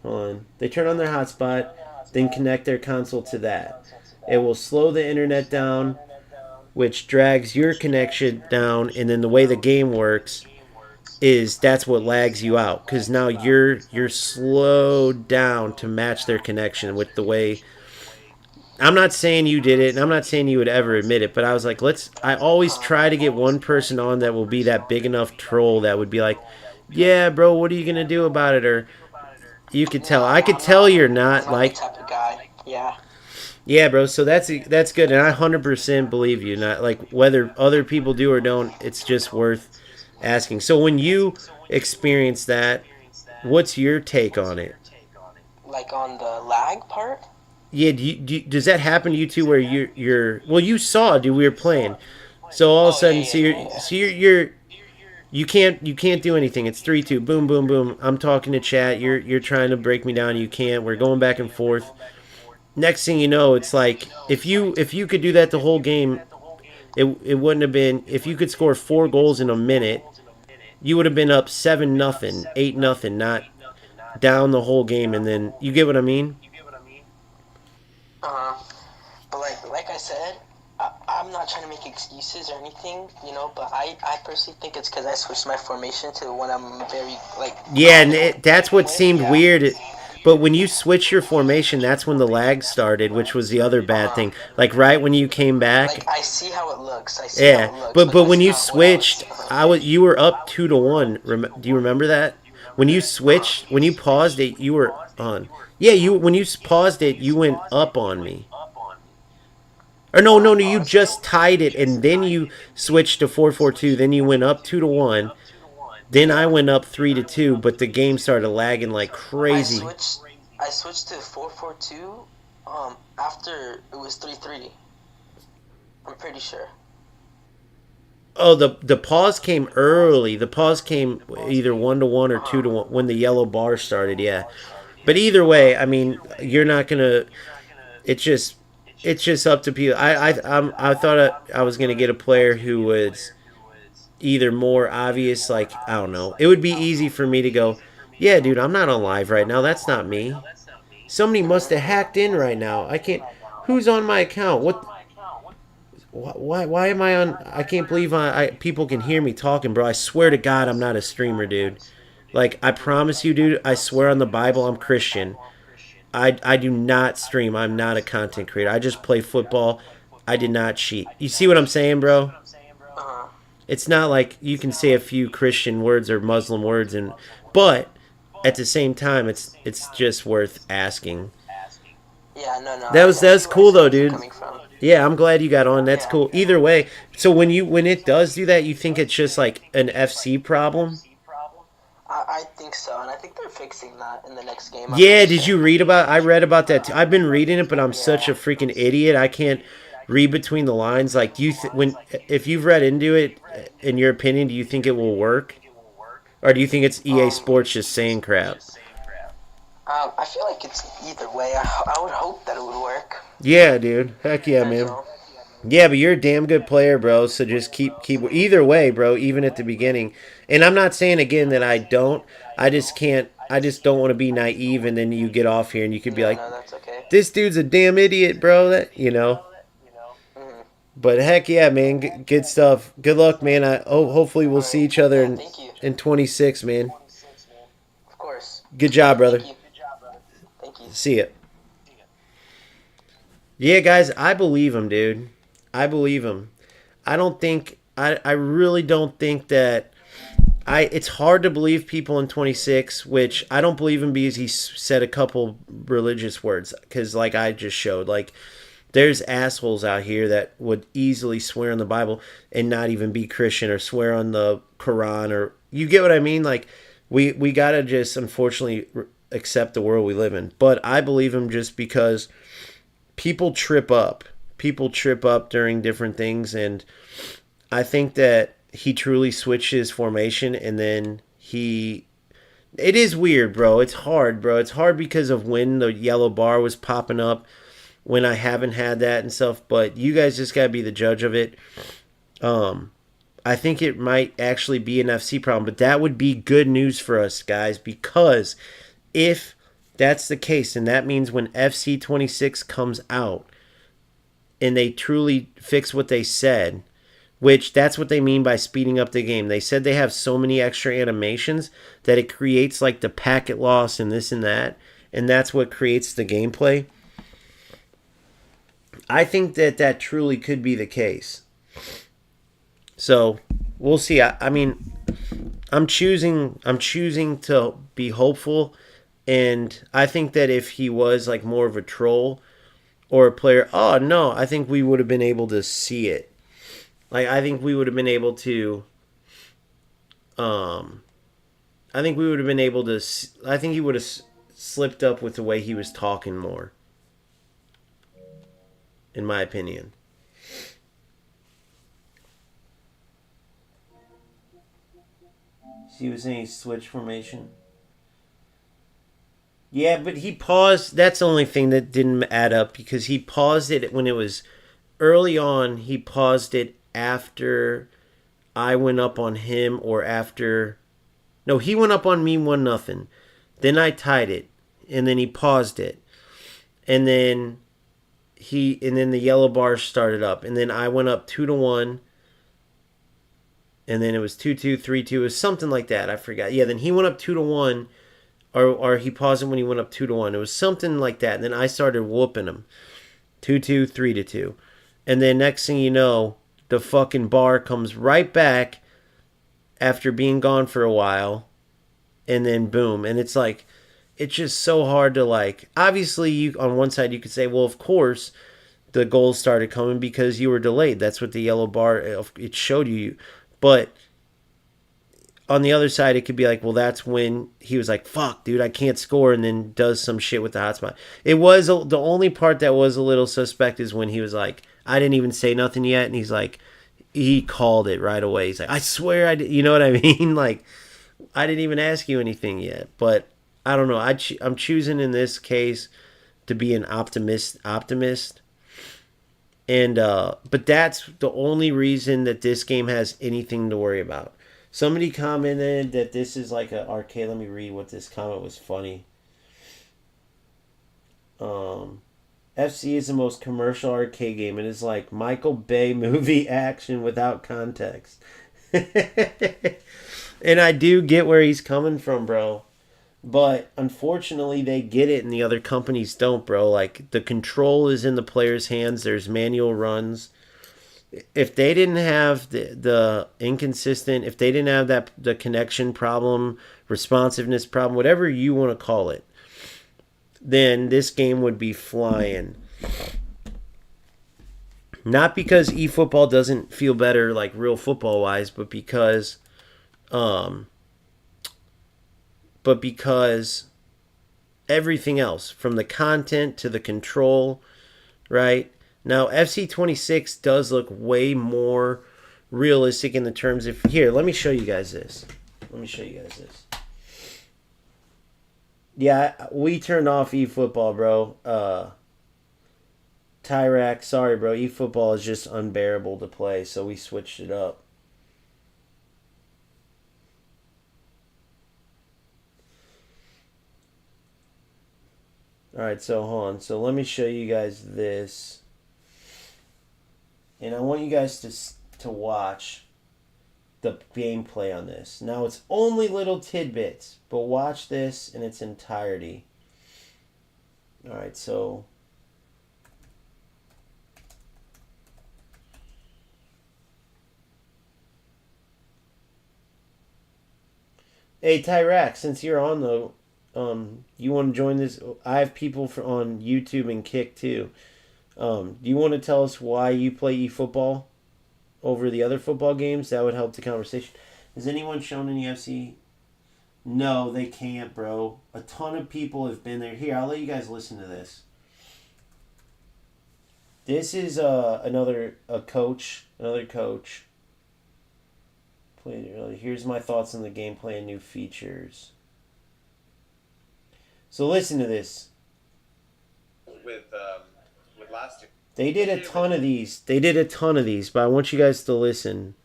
Hold on. They turn on their hotspot, then connect their console to that. It will slow the internet down, which drags your connection down, and then the way the game works is that's what lags you out, because now you're slowed down to match their connection with the way. I'm not saying you did it, and I'm not saying you would ever admit it, but I was like, I always try to get one person on that will be that big enough troll that would be like, yeah, bro, what are you gonna do about it? Or you could tell. I could tell you're not like. Type of guy. Yeah. Yeah, bro. So that's good, and I 100% believe you. Not like whether other people do or don't. It's just worth asking. So when you experience that, what's your take on it? Like on the lag part. Yeah. Does that happen to you too? Where you're well, you saw, dude. We were playing. So all of a sudden, you can't do anything. It's 3-2. Boom, boom, boom. I'm talking to chat. You're trying to break me down. You can't. We're going back and forth. Next thing you know, it's like if you could do that the whole game, it wouldn't have been. If you could score 4 goals in a minute, you would have been up 7-0, 8-0, not down the whole game. And then you get what I mean? But like I said, I'm not trying to make excuses or anything, but I personally think it's because I switched my formation to one I'm very, Yeah, and that's what seemed weird. But when you switch your formation, that's when the lag started, which was the other bad thing. Like, right when you came back. Like, I see how it looks. But when you switched, you were up 2-1. Do you remember that? When you switched, when you paused it, you were on. Yeah, when you paused it, you went up on me. Or no, you just tied it, and then you switched to 4-4-2. Then you went up 2-1. Then I went up 3-2, but the game started lagging like crazy. I switched to 4-4-2 after it was 3-3. I'm pretty sure. Oh, the pause came early. The pause came either 1-1 or 2-1 when the yellow bar started. Yeah, but either way, I mean, you're not gonna. It's just up to people. I thought I was gonna get a player who was either more obvious, like, I don't know. It would be easy for me to go, yeah, dude, I'm not on live right now. That's not me. Somebody must have hacked in right now. I can't. Who's on my account? What? Why am I on? I can't believe people can hear me talking, bro. I swear to God, I'm not a streamer, dude. Like, I promise you, dude. I swear on the Bible, I'm Christian. I do not stream. I'm not a content creator. I just play football. I did not cheat. You see what I'm saying, bro? It's not like you can say a few Christian words or Muslim words, but at the same time, it's just worth asking. Yeah, no. That was cool though, dude. Yeah, I'm glad you got on. That's cool. Either way, so when it does do that, you think it's just like an FC problem? I think so, and I think they're fixing that in the next game. Yeah, did you read about? I read about that too. I've been reading it, but I'm such a freaking idiot. I can't read between the lines. Like, do you if you've read into it, in your opinion, do you think it will work, or do you think it's EA Sports just saying crap? I feel like it's either way. I would hope that it would work. Yeah, dude. Heck yeah, man. Yeah, but you're a damn good player, bro. So just keep either way, bro. Even at the beginning, and I'm not saying again that I don't. I just can't. I just don't want to be naive, and then you get off here and you could be like, that's okay. "This dude's a damn idiot, bro." That But heck yeah, man. Good stuff. Good luck, man. Hopefully we'll see each other in 26, man. Of course. Good job, brother. Thank you. See ya. Yeah, guys, I believe him, dude. I believe him. I really don't think that. It's hard to believe people in 26, which I don't believe him because he said a couple religious words. Because, like I just showed, There's assholes out here that would easily swear on the Bible and not even be Christian, or swear on the Quran, or you get what I mean? Like, we gotta just unfortunately accept the world we live in. But I believe him just because people trip up. People trip up during different things, and I think that he truly switched his formation, and then he. It is weird, bro. It's hard, bro. It's hard because of when the yellow bar was popping up, when I haven't had that and stuff. But you guys just gotta be the judge of it. I think it might actually be an FC problem, but that would be good news for us, guys, because if that's the case, and that means when FC26 comes out and they truly fix what they said, which that's what they mean by speeding up the game. They said they have so many extra animations that it creates like the packet loss and this and that's what creates the gameplay. I think that truly could be the case. So we'll see. I mean, I'm choosing to be hopeful, and I think that if he was like more of a troll or a player, oh no, I think we would have been able to see it. Like, I think we would have been able to. I think we would have been able to. I think he would have slipped up with the way he was talking more. In my opinion. He was saying he switched formation. Yeah, but he paused. That's the only thing that didn't add up, because he paused it when it was early on. He paused it after I went up on him, or after. No, he went up on me 1-0. Then I tied it, and then he paused it, and then the yellow bar started up, and then I went up 2-1. And then it was 2-2, 3-2. It was something like that. I forgot. Yeah, then he went up 2-1, or he paused it when he went up 2-1. It was something like that. And then I started whooping him, 2-2, 3-2. And then next thing you know, the fucking bar comes right back after being gone for a while, and then boom. And it's like, it's just so hard to like. Obviously, you on one side you could say, well, of course, the goals started coming because you were delayed. That's what the yellow bar it showed you. But on the other side, it could be like, well, that's when he was like, fuck, dude, I can't score, and then does some shit with the hotspot. It was the only part that was a little suspect is when he was like, I didn't even say nothing yet, and he's like, he called it right away. He's like, I swear I did. You know what I mean? Like, I didn't even ask you anything yet. But I don't know. I'm choosing in this case to be an optimist. And but that's the only reason that this game has anything to worry about. Somebody commented that this is like an arcade. Let me read what this comment was funny. FC is the most commercial arcade game. It is like Michael Bay movie action without context. And I do get where he's coming from, bro. But unfortunately, they get it and the other companies don't, bro. Like, the control is in the player's hands. There's manual runs. If they didn't have the inconsistent, if they didn't have the connection problem, responsiveness problem, whatever you want to call it, then this game would be flying. Not because eFootball doesn't feel better, like real football-wise, but because everything else, from the content to the control, right? Now, FC26 does look way more realistic in the terms of... Here, let me show you guys this. Yeah, we turned off eFootball, bro. Tyrac, sorry, bro. eFootball is just unbearable to play, so we switched it up. Alright, so hold on. So let me show you guys this. And I want you guys to watch the gameplay on this. Now, it's only little tidbits, but watch this in its entirety. Alright, so... Hey, Tyrac, since you're on, though, you want to join this? I have people on YouTube and Kick, too. Do you want to tell us why you play eFootball over the other football games? That would help the conversation. Has anyone shown any FC? No, they can't, bro. A ton of people have been there. Here, I'll let you guys listen to this. This is another coach. Played earlier. Here's my thoughts on the gameplay and new features. So listen to this. With last year. They did a ton of these. But I want you guys to listen.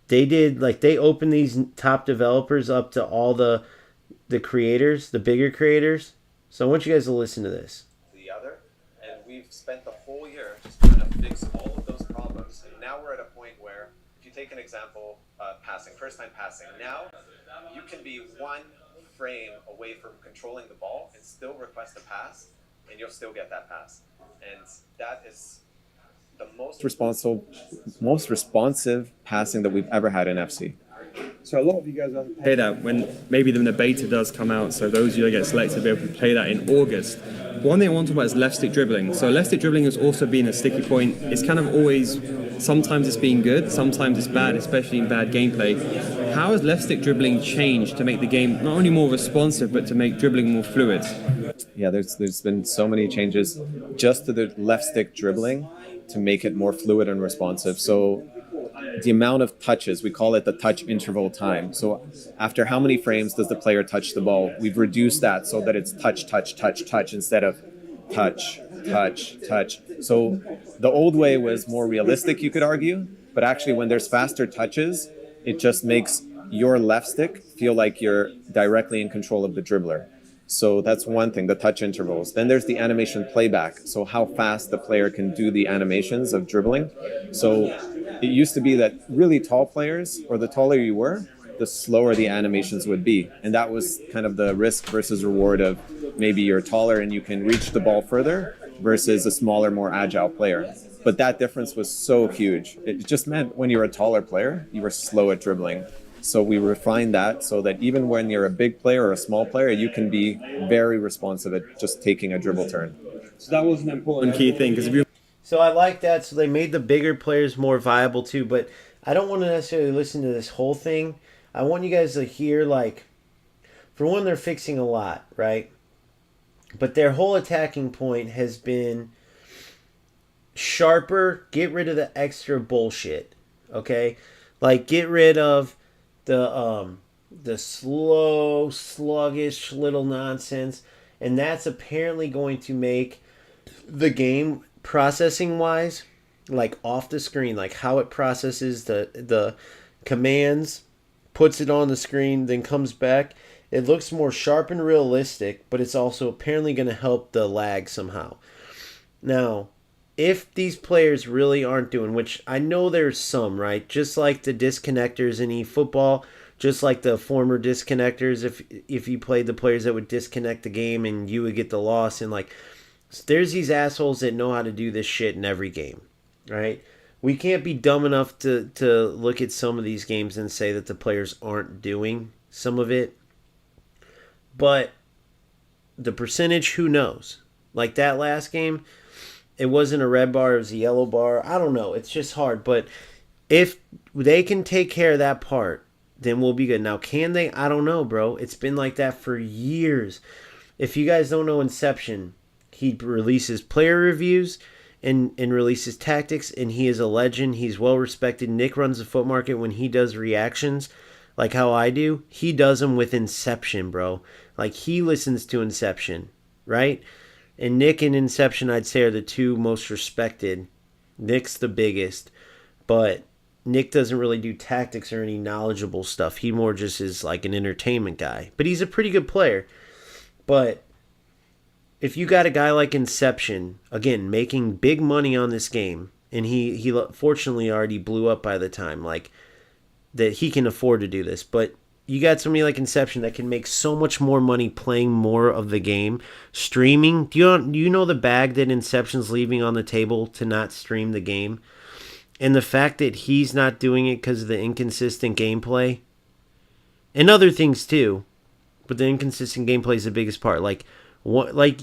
They opened these top developers up to all the creators, the bigger creators. So I want you guys to listen to this. The other, and we've spent the whole year just trying to fix all of those problems. And now we're at a point where, if you take an example, passing, first time passing. Now you can be one frame away from controlling the ball and still request a pass, and you'll still get that pass. And that is the most responsive passing that we've ever had in FC. So a lot of you guys play that when maybe the beta does come out, so those of you that get selected will be able to play that in August. One thing I want to talk about is left stick dribbling. So left stick dribbling has also been a sticky point. It's kind of always, sometimes it's been good, sometimes it's bad, especially in bad gameplay. How has left stick dribbling changed to make the game not only more responsive, but to make dribbling more fluid? Yeah, there's been so many changes just to the left stick dribbling to make it more fluid and responsive. So the amount of touches, we call it the touch interval time. So after how many frames does the player touch the ball? We've reduced that so that it's touch, touch, touch, touch instead of touch, touch, touch. So the old way was more realistic, you could argue, but actually when there's faster touches, it just makes your left stick feel like you're directly in control of the dribbler. So that's one thing, the touch intervals. Then there's the animation playback. So how fast the player can do the animations of dribbling. So it used to be that really tall players, or the taller you were, the slower the animations would be. And that was kind of the risk versus reward of maybe you're taller and you can reach the ball further versus a smaller, more agile player. But that difference was so huge. It just meant when you're a taller player, you were slow at dribbling. So we refined that so that even when you're a big player or a small player, you can be very responsive at just taking a dribble turn. So that was an important key thing, because if you... So I like that. So they made the bigger players more viable too, but I don't want to necessarily listen to this whole thing. I want you guys to hear, like, for one, they're fixing a lot, right? But their whole attacking point has been sharper, get rid of the extra bullshit, okay? Like, get rid of the slow, sluggish little nonsense, and that's apparently going to make the game processing wise, like off the screen, like how it processes the commands, puts it on the screen, then comes back. It looks more sharp and realistic, but it's also apparently going to help the lag somehow. Now, if these players really aren't doing, which I know there's some, right? Just like the disconnectors in eFootball, just like the former disconnectors, if you played the players that would disconnect the game and you would get the loss, and like, there's these assholes that know how to do this shit in every game, right? We can't be dumb enough to look at some of these games and say that the players aren't doing some of it. But the percentage, who knows? Like that last game, it wasn't a red bar, it was a yellow bar. I don't know. It's just hard. But if they can take care of that part, then we'll be good. Now, can they? I don't know, bro. It's been like that for years. If you guys don't know Inception, he releases player reviews and releases tactics, and he is a legend. He's well respected. Nick runs the foot market. When he does reactions, like how I do, he does them with Inception, bro. Like, he listens to Inception, right? And Nick and Inception, I'd say, are the two most respected. Nick's the biggest, but Nick doesn't really do tactics or any knowledgeable stuff. He more just is like an entertainment guy. But he's a pretty good player. But if you got a guy like Inception, again, making big money on this game, and he fortunately already blew up by the time, like, that he can afford to do this. But you got somebody like Inception that can make so much more money playing more of the game, streaming. Do you know the bag that Inception's leaving on the table to not stream the game? And the fact that he's not doing it because of the inconsistent gameplay. And other things too. But the inconsistent gameplay is the biggest part. Like, what? Like,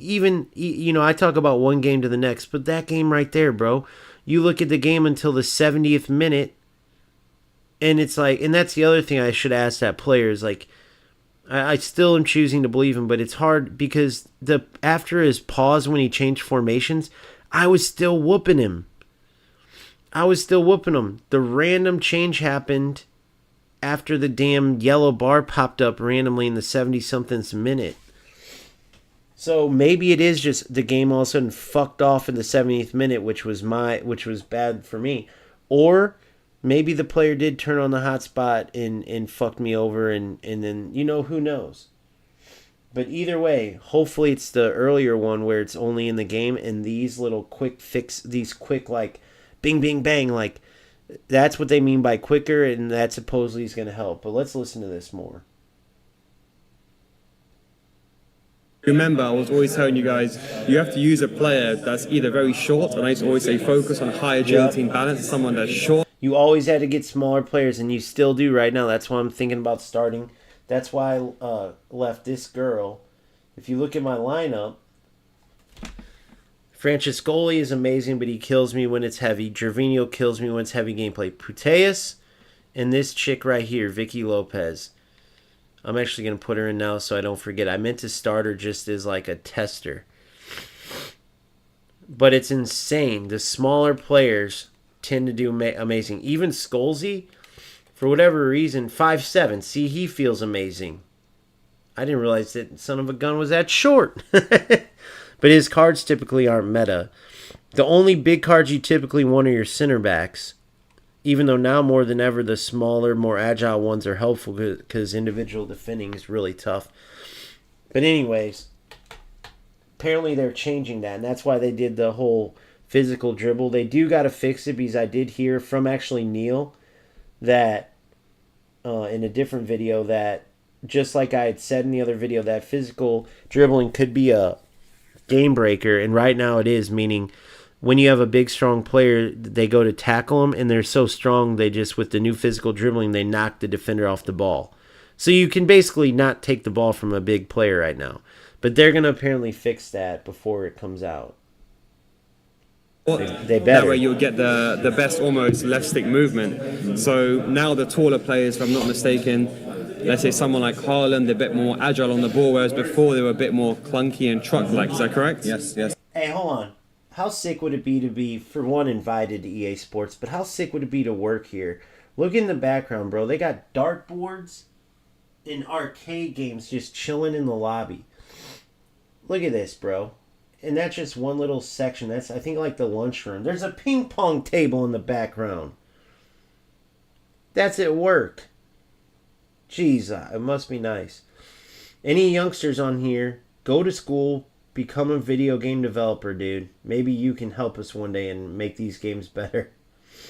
even, you know, I talk about one game to the next, but that game right there, bro, you look at the game until the 70th minute, and it's like, and that's the other thing I should ask that player is like, I still am choosing to believe him, but it's hard because after his pause when he changed formations, I was still whooping him. The random change happened after the damn yellow bar popped up randomly in the 70-something minute. So maybe it is just the game all of a sudden fucked off in the 70th minute, which was bad for me. Or maybe the player did turn on the hotspot and fucked me over, and then, you know, who knows. But either way, hopefully it's the earlier one where it's only in the game, and these little quick like bing, bing, bang, like that's what they mean by quicker, and that supposedly is going to help. But let's listen to this more. Remember, I was always telling you guys, you have to use a player that's either very short, and I used to always say focus on high agility and balance, someone that's short. You always had to get smaller players, and you still do right now. That's why I'm thinking about starting. That's why I left this girl. If you look at my lineup, Francescoli is amazing, but he kills me when it's heavy. Gervinho kills me when it's heavy gameplay. Puteas and this chick right here, Vicky Lopez. I'm actually going to put her in now so I don't forget. I meant to start her just as like a tester. But it's insane. The smaller players tend to do amazing. Even Scholesy, for whatever reason, 5'7". See, he feels amazing. I didn't realize that son of a gun was that short. But his cards typically aren't meta. The only big cards you typically want are your center backs. Even though now more than ever the smaller, more agile ones are helpful because individual defending is really tough. But anyways, apparently they're changing that, and that's why they did the whole physical dribble. They do got to fix it because I did hear from actually Neil that in a different video that, just like I had said in the other video, that physical dribbling could be a game breaker, and right now it is, meaning when you have a big, strong player, they go to tackle them, and they're so strong, they just, with the new physical dribbling, they knock the defender off the ball. So you can basically not take the ball from a big player right now. But they're going to apparently fix that before it comes out. They better. That way you'll get the best almost left stick movement. So now the taller players, if I'm not mistaken, let's say someone like Haaland, they're a bit more agile on the ball, whereas before they were a bit more clunky and truck-like. Is that correct? Yes. Hey, hold on. How sick would it be to be, for one, invited to EA Sports, but how sick would it be to work here? Look in the background, bro. They got dartboards and arcade games just chilling in the lobby. Look at this, bro. And that's just one little section. That's, I think, like the lunchroom. There's a ping pong table in the background. That's at work. Jeez, it must be nice. Any youngsters on here, go to school, become a video game developer, dude. Maybe you can help us one day and make these games better.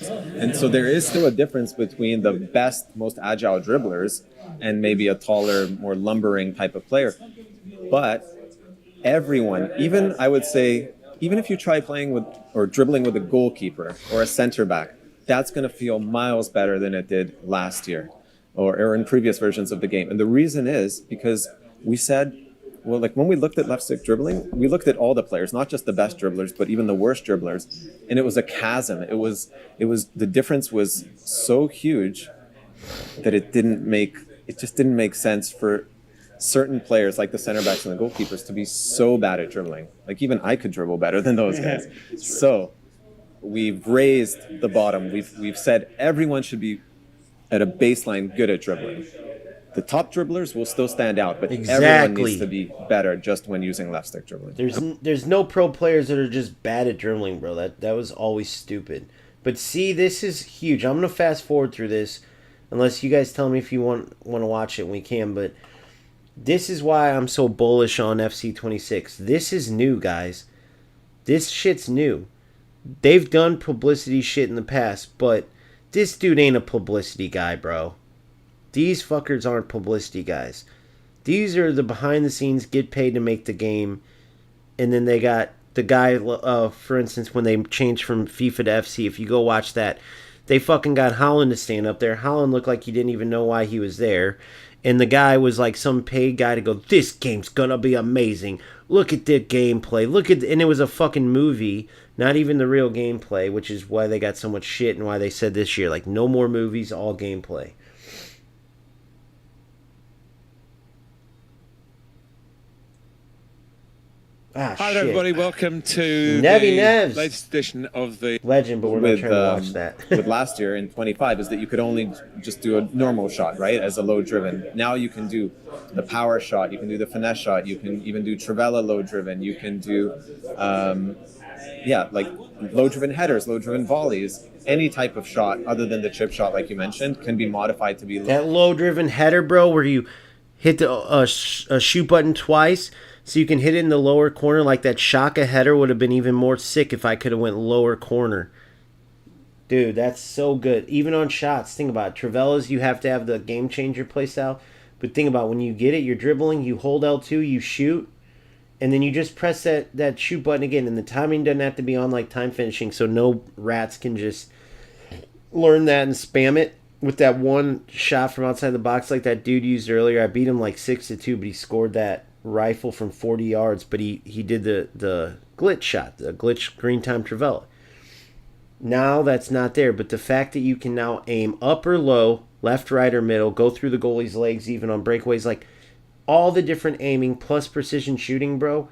And so there is still a difference between the best, most agile dribblers and maybe a taller, more lumbering type of player. But everyone, even I would say, even if you try playing with or dribbling with a goalkeeper or a center back, that's going to feel miles better than it did last year or in previous versions of the game. And the reason is because we said, well, like when we looked at left stick dribbling, we looked at all the players, not just the best dribblers, but even the worst dribblers. And it was a chasm. It was the difference was so huge that it just didn't make sense for certain players like the center backs and the goalkeepers to be so bad at dribbling. Like even I could dribble better than those guys. So we've raised the bottom. We've said everyone should be at a baseline good at dribbling. The top dribblers will still stand out, but everyone needs to be better just when using left stick dribbling. There's no pro players that are just bad at dribbling, bro. That was always stupid. But see, this is huge. I'm gonna fast forward through this, unless you guys tell me if you want to watch it, and we can. But this is why I'm so bullish on FC26. This is new, guys. This shit's new. They've done publicity shit in the past, but this dude ain't a publicity guy, bro. These fuckers aren't publicity guys. These are the behind the scenes, get paid to make the game. And then they got the guy, for instance, when they changed from FIFA to FC, if you go watch that, they fucking got Haaland to stand up there. Haaland looked like he didn't even know why he was there. And the guy was like some paid guy to go, this game's gonna be amazing. Look at the gameplay. And it was a fucking movie, not even the real gameplay, which is why they got so much shit and why they said this year, like, no more movies, all gameplay. Hi shit. everybody, welcome to Nevy the Nevs. latest edition of the Legend, but we're not trying to watch that. with last year in 25 is that you could only just do a normal shot, right, as a low driven. Now you can do the power shot, you can do the finesse shot, you can even do Trivela low driven, you can do like low driven headers, low driven volleys. Any type of shot other than the chip shot, like you mentioned, can be modified to be that low driven header, bro, where you hit the shoot button twice so you can hit it in the lower corner. Like that Shaka header would have been even more sick if I could have went lower corner. Dude, that's so good. Even on shots, think about it. Trivelas, you have to have the game changer playstyle. But think about it. When you get it, you're dribbling, you hold L2, you shoot, and then you just press that shoot button again. And the timing doesn't have to be on like time finishing, so no rats can just learn that and spam it with that one shot from outside the box like that dude used earlier. I beat him like 6-2, but he scored that rifle from 40 yards, but he did the glitch shot, the glitch green time Trivela. Now that's not there, but the fact that you can now aim up or low, left, right, or middle, go through the goalie's legs even on breakaways, like all the different aiming plus precision shooting, bro,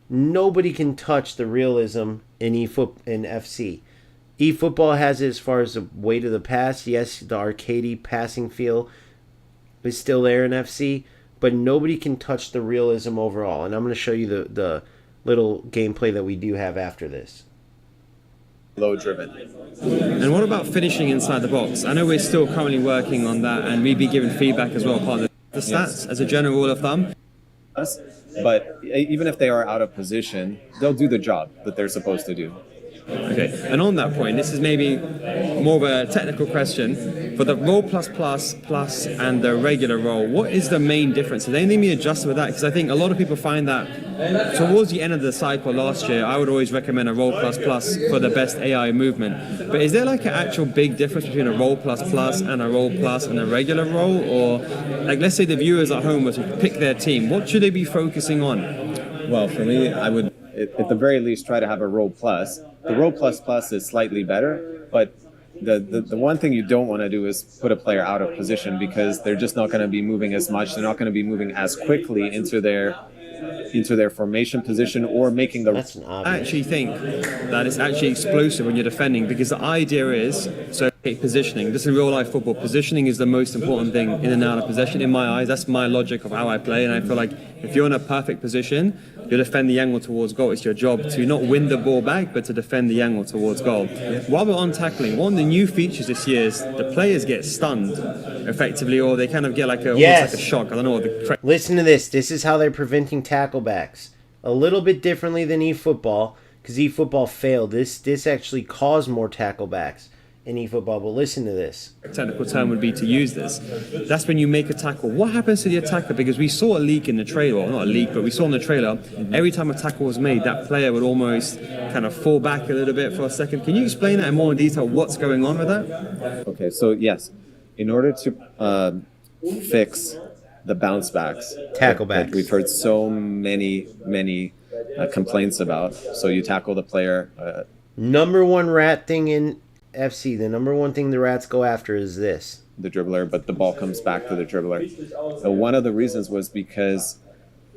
nobody can touch the realism in FC. eFootball has it as far as the weight of the pass. Yes, the arcadey passing feel is still there in FC, but nobody can touch the realism overall. And I'm going to show you the little gameplay that we do have after this. Low driven. And what about finishing inside the box? I know we're still currently working on that, and we'd be giving feedback as well upon the stats as a general rule of thumb. But even if they are out of position, they'll do the job that they're supposed to do. Okay, and on that point, this is maybe more of a technical question. For the roll plus and the regular roll, what is the main difference? Is there anything we adjusted with that? Because I think a lot of people find that towards the end of the cycle last year, I would always recommend a roll plus for the best AI movement. But is there like an actual big difference between a roll plus and a roll plus and a regular roll? Or like, let's say the viewers at home were to pick their team, what should they be focusing on? Well, for me, I would, at the very least, try to have a roll plus. The roll plus is slightly better, but the one thing you don't want to do is put a player out of position, because they're just not going to be moving as much. They're not going to be moving as quickly into their formation position or making the... I actually think that it's actually explosive when you're defending, because the idea is, so positioning, this in real life football, positioning is the most important thing in and out of possession in my eyes. That's my logic of how I play, and I feel like if you're in a perfect position, you defend the angle towards goal. It's your job to not win the ball back, but to defend the angle towards goal. While we're on tackling, one of the new features this year is the players get stunned effectively, or they kind of get like almost like a shock. I don't know what the correct... Listen to this. This is how they're preventing tacklebacks. A little bit differently than eFootball, because eFootball failed. This actually caused more tacklebacks in eFootball, but listen to this. Technical term would be to use this. That's when you make a tackle. What happens to the attacker? Because we saw a leak in the trailer, well, not a leak, but we saw in the trailer, every time a tackle was made, that player would almost kind of fall back a little bit for a second. Can you explain that in more detail, what's going on with that? Okay, so yes, in order to fix the bounce backs, Tacklebacks, that we've heard so many complaints about. So you tackle the player. Number one rat thing in FC, the number one thing the rats go after is this. The dribbler, but the ball comes back to the dribbler. One of the reasons was because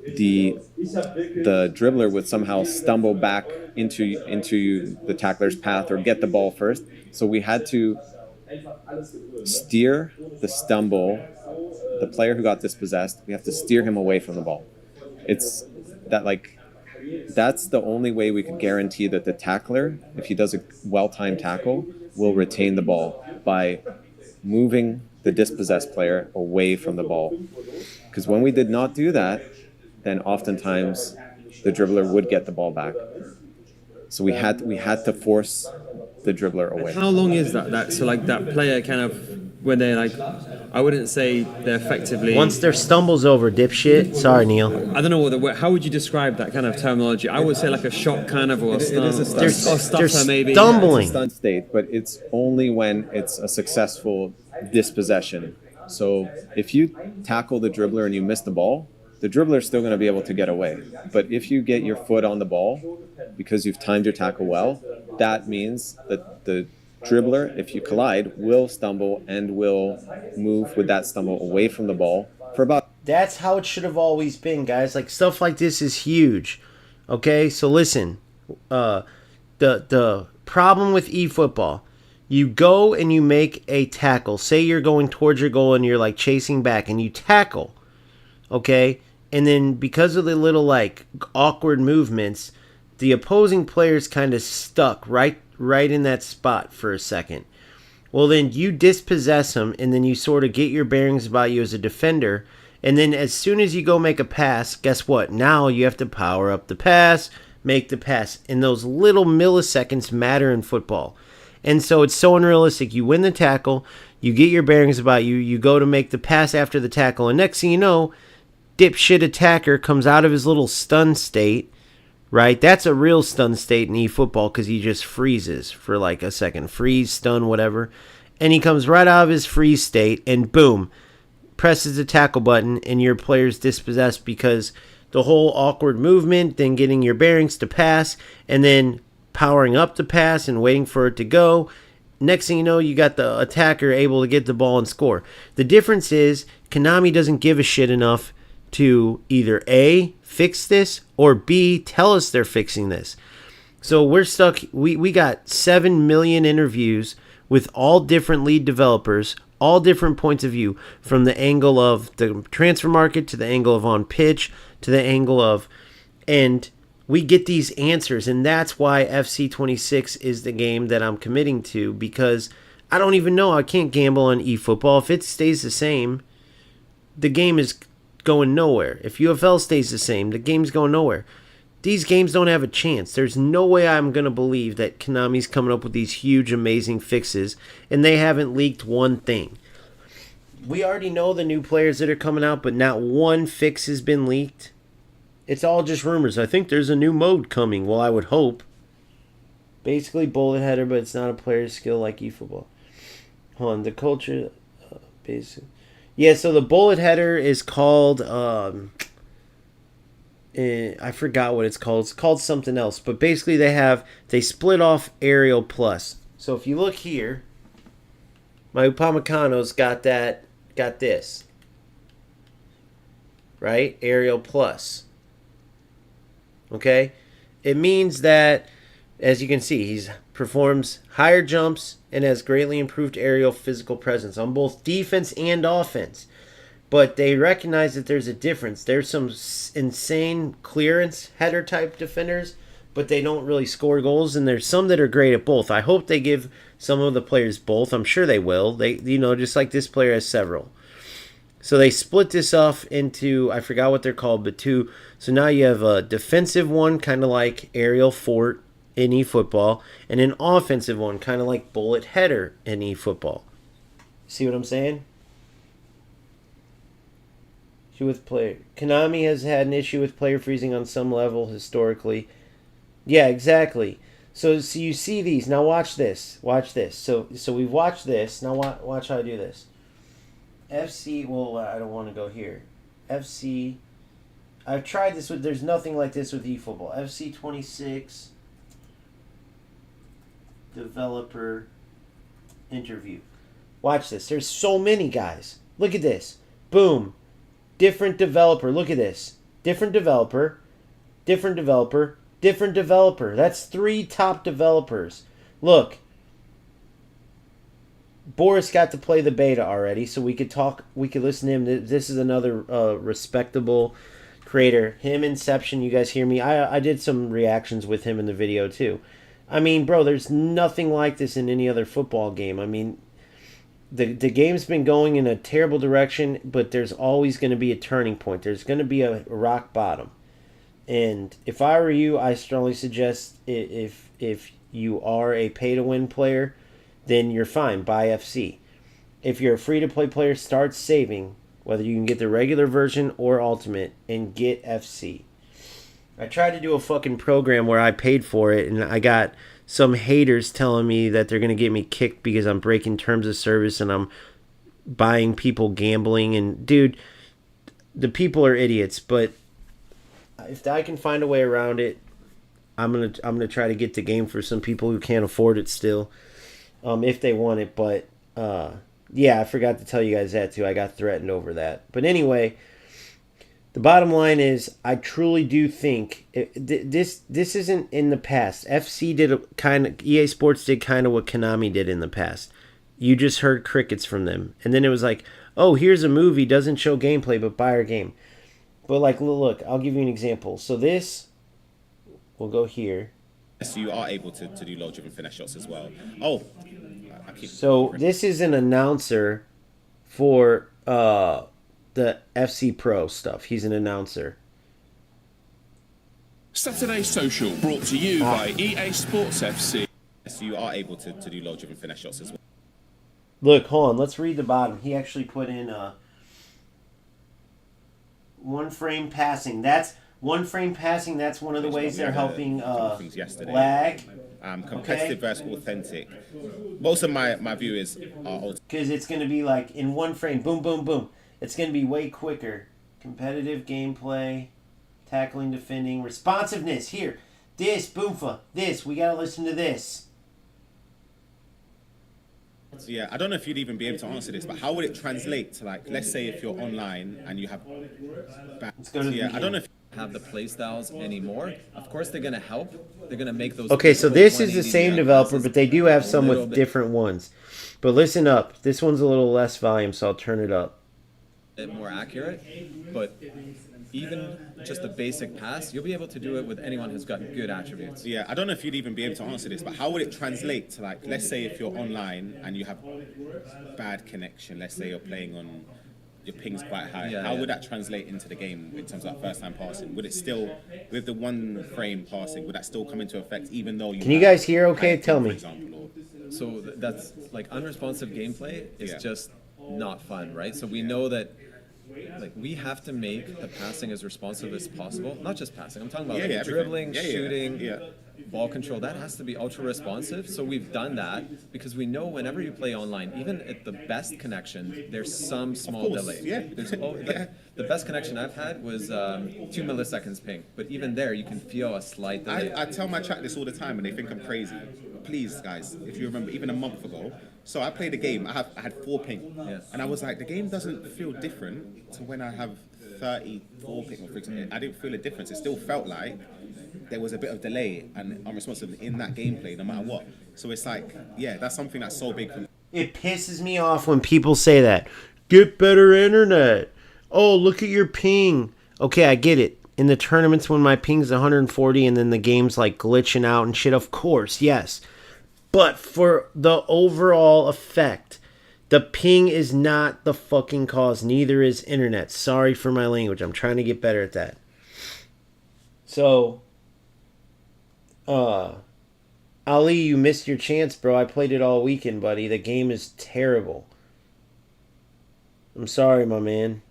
the dribbler would somehow stumble back into the tackler's path or get the ball first. So we had to steer the stumble, the player who got dispossessed, we have to steer him away from the ball. It's that, like, that's the only way we could guarantee that the tackler, if he does a well-timed tackle, will retain the ball, by moving the dispossessed player away from the ball. Because when we did not do that, then oftentimes the dribbler would get the ball back. So we had to force the dribbler away. How long is that? So like that player kind of, when they're like, I wouldn't say they're effectively... Once their stumble's over, dipshit. Sorry, Neil. I don't know how would you describe that kind of terminology? I would say like a shock kind of, or a stun, it is a stun. or stutter maybe. Stumbling. It's a stunt state, but it's only when it's a successful dispossession. So if you tackle the dribbler and you miss the ball, the dribbler is still going to be able to get away. But if you get your foot on the ball because you've timed your tackle well, that means that the dribbler, if you collide, will stumble and will move with that stumble away from the ball for about... That's how it should have always been, guys. Like, stuff like this is huge. Okay, so listen. The problem with eFootball, you go and you make a tackle. Say you're going towards your goal and you're like chasing back and you tackle. Okay, and then because of the little like awkward movements, the opposing player's kind of stuck right in that spot for a second. Well, then you dispossess him, and then you sort of get your bearings about you as a defender. And then as soon as you go make a pass, guess what? Now you have to power up the pass, make the pass. And those little milliseconds matter in football. And so it's so unrealistic. You win the tackle, you get your bearings about you, you go to make the pass after the tackle, and next thing you know, dipshit attacker comes out of his little stun state, right? That's a real stun state in eFootball because he just freezes for like a second. Freeze, stun, whatever. And he comes right out of his freeze state and boom, presses the tackle button and your player's dispossessed because the whole awkward movement, then getting your bearings to pass, and then powering up the pass and waiting for it to go. Next thing you know, you got the attacker able to get the ball and score. The difference is Konami doesn't give a shit enough to either A, fix this, or B, tell us they're fixing this. So we're stuck. We got 7 million interviews with all different lead developers, all different points of view, from the angle of the transfer market to the angle of on pitch to the angle of, and we get these answers, and that's why FC26 is the game that I'm committing to, because I don't even know. I can't gamble on eFootball. If it stays the same, the game is going nowhere. If UFL stays the same, the game's going nowhere. These games don't have a chance. There's no way I'm going to believe that Konami's coming up with these huge, amazing fixes, and they haven't leaked one thing. We already know the new players that are coming out, but not one fix has been leaked. It's all just rumors. I think there's a new mode coming. Well, I would hope. Basically, bullet header, but it's not a player's skill like eFootball. Hold on, the culture, basic. Yeah, so the bullet header is called, I forgot what it's called. It's called something else. But basically they split off Aerial Plus. So if you look here, my Upamecano's got this. Right? Aerial Plus. Okay? It means that, as you can see, he performs higher jumps and has greatly improved aerial physical presence on both defense and offense. But they recognize that there's a difference. There's some insane clearance header type defenders, but they don't really score goals, and there's some that are great at both. I hope they give some of the players both. I'm sure they will. They, just like this player has several. So they split this off into, I forgot what they're called, but two. So now you have a defensive one, kind of like Aerial Fort in eFootball, and an offensive one, kind of like Bullet Header in eFootball. See what I'm saying? Issue with player. Konami has had an issue with player freezing on some level historically. Yeah, exactly. So you see these. Now watch this. Watch this. So we've watched this. Now watch how I do this. FC, well, I don't want to go here. FC, I've tried this with, there's nothing like this with eFootball. FC26 developer interview. Watch this. There's so many guys. Look at this. Boom. Different developer. Look at this. Different developer. Different developer. Different developer. That's 3 top developers. Look. Boris got to play the beta already, so we could listen to him. This is another respectable creator. Him, Inception, you guys hear me? I did some reactions with him in the video too. I mean, bro, there's nothing like this in any other football game. I mean, the game's been going in a terrible direction, but there's always going to be a turning point. There's going to be a rock bottom. And if I were you, I strongly suggest if you are a pay-to-win player, then you're fine. Buy FC. If you're a free-to-play player, start saving, whether you can get the regular version or Ultimate, and get FC. I tried to do a fucking program where I paid for it, and I got some haters telling me that they're going to get me kicked because I'm breaking terms of service and I'm buying people gambling. And dude, the people are idiots. But if I can find a way around it, I'm gonna try to get the game for some people who can't afford it still, if they want it. But yeah, I forgot to tell you guys that too. I got threatened over that. But anyway, the bottom line is, I truly do think this isn't in the past. FC did EA Sports did kind of what Konami did in the past. You just heard crickets from them, and then it was like, oh, here's a movie, doesn't show gameplay, but buy our game. But like, look, I'll give you an example. So this, we'll go here. So you are able to do low-driven finesse shots as well. Oh, so this is an announcer for the FC Pro stuff. He's an announcer. Saturday Social, brought to you by EA Sports FC. So you are able to do low-driven finesse shots as well. Look, hold on. Let's read the bottom. He actually put in one frame passing. That's one frame passing. That's one of the ways they're helping lag. Competitive versus authentic. Most of my view is because it's going to be like in one frame, boom, boom, boom. It's going to be way quicker. Competitive gameplay, tackling, defending, responsiveness. Here, this, boomfa, this. We got to listen to this. Yeah, I don't know if you'd even be able to answer this, but how would it translate to, like, let's say if you're online and you have... Let's go to the I don't know if... Have the play styles anymore. Of course, they're going to help. They're going to make those... Okay, so this is the same developer, but they do have some with different ones. But listen up. This one's a little less volume, so I'll turn it up. More accurate, but even just a basic pass, you'll be able to do it with anyone who's got good attributes. Yeah, I don't know if you'd even be able to answer this, but how would it translate to, like, let's say if you're online and you have bad connection, let's say you're playing on, your ping's quite high, how would that translate into the game in terms of that first time passing? Would it still, with the one frame passing, would that still come into effect even though you... Can you guys hear okay? Tell me. So that's, like, unresponsive gameplay is just not fun, right? So we know that, like, we have to make the passing as responsive as possible. Not just passing. I'm talking about dribbling, shooting, ball control. That has to be ultra responsive. So we've done that because we know whenever you play online, even at the best connection, there's some small delay. The best connection I've had was 2 milliseconds ping. But even there, you can feel a slight delay. I tell my chat this all the time and they think I'm crazy. Please, guys, if you remember, even a month ago, so I played a game, I had 4 ping, and I was like, the game doesn't feel different to when I have 34 ping, for example. I didn't feel a difference. It still felt like there was a bit of delay and unresponsive in that gameplay, no matter what. So it's like, yeah, that's something that's so big for me. It pisses me off when people say that. Get better internet. Oh, look at your ping. Okay, I get it. In the tournaments when my ping's 140 and then the game's like glitching out and shit, of course, yes. But for the overall effect, the ping is not the fucking cause. Neither is internet. Sorry for my language. I'm trying to get better at that. So, Ali, you missed your chance, bro. I played it all weekend, buddy. The game is terrible. I'm sorry, my man.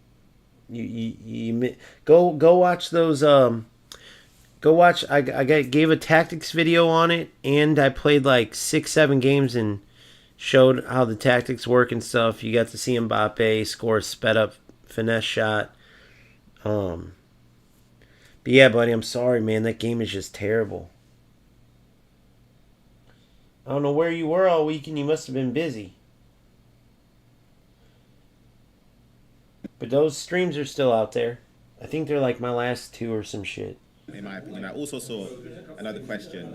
You go watch those. Go watch. I gave a tactics video on it, and I played like 6-7 games and showed how the tactics work and stuff. You got to see Mbappe score a sped up finesse shot. But yeah, buddy, I'm sorry, man. That game is just terrible. I don't know where you were all weekend. You must have been busy. But those streams are still out there. I think they're like my last 2 or some shit. In my opinion, I also saw another question.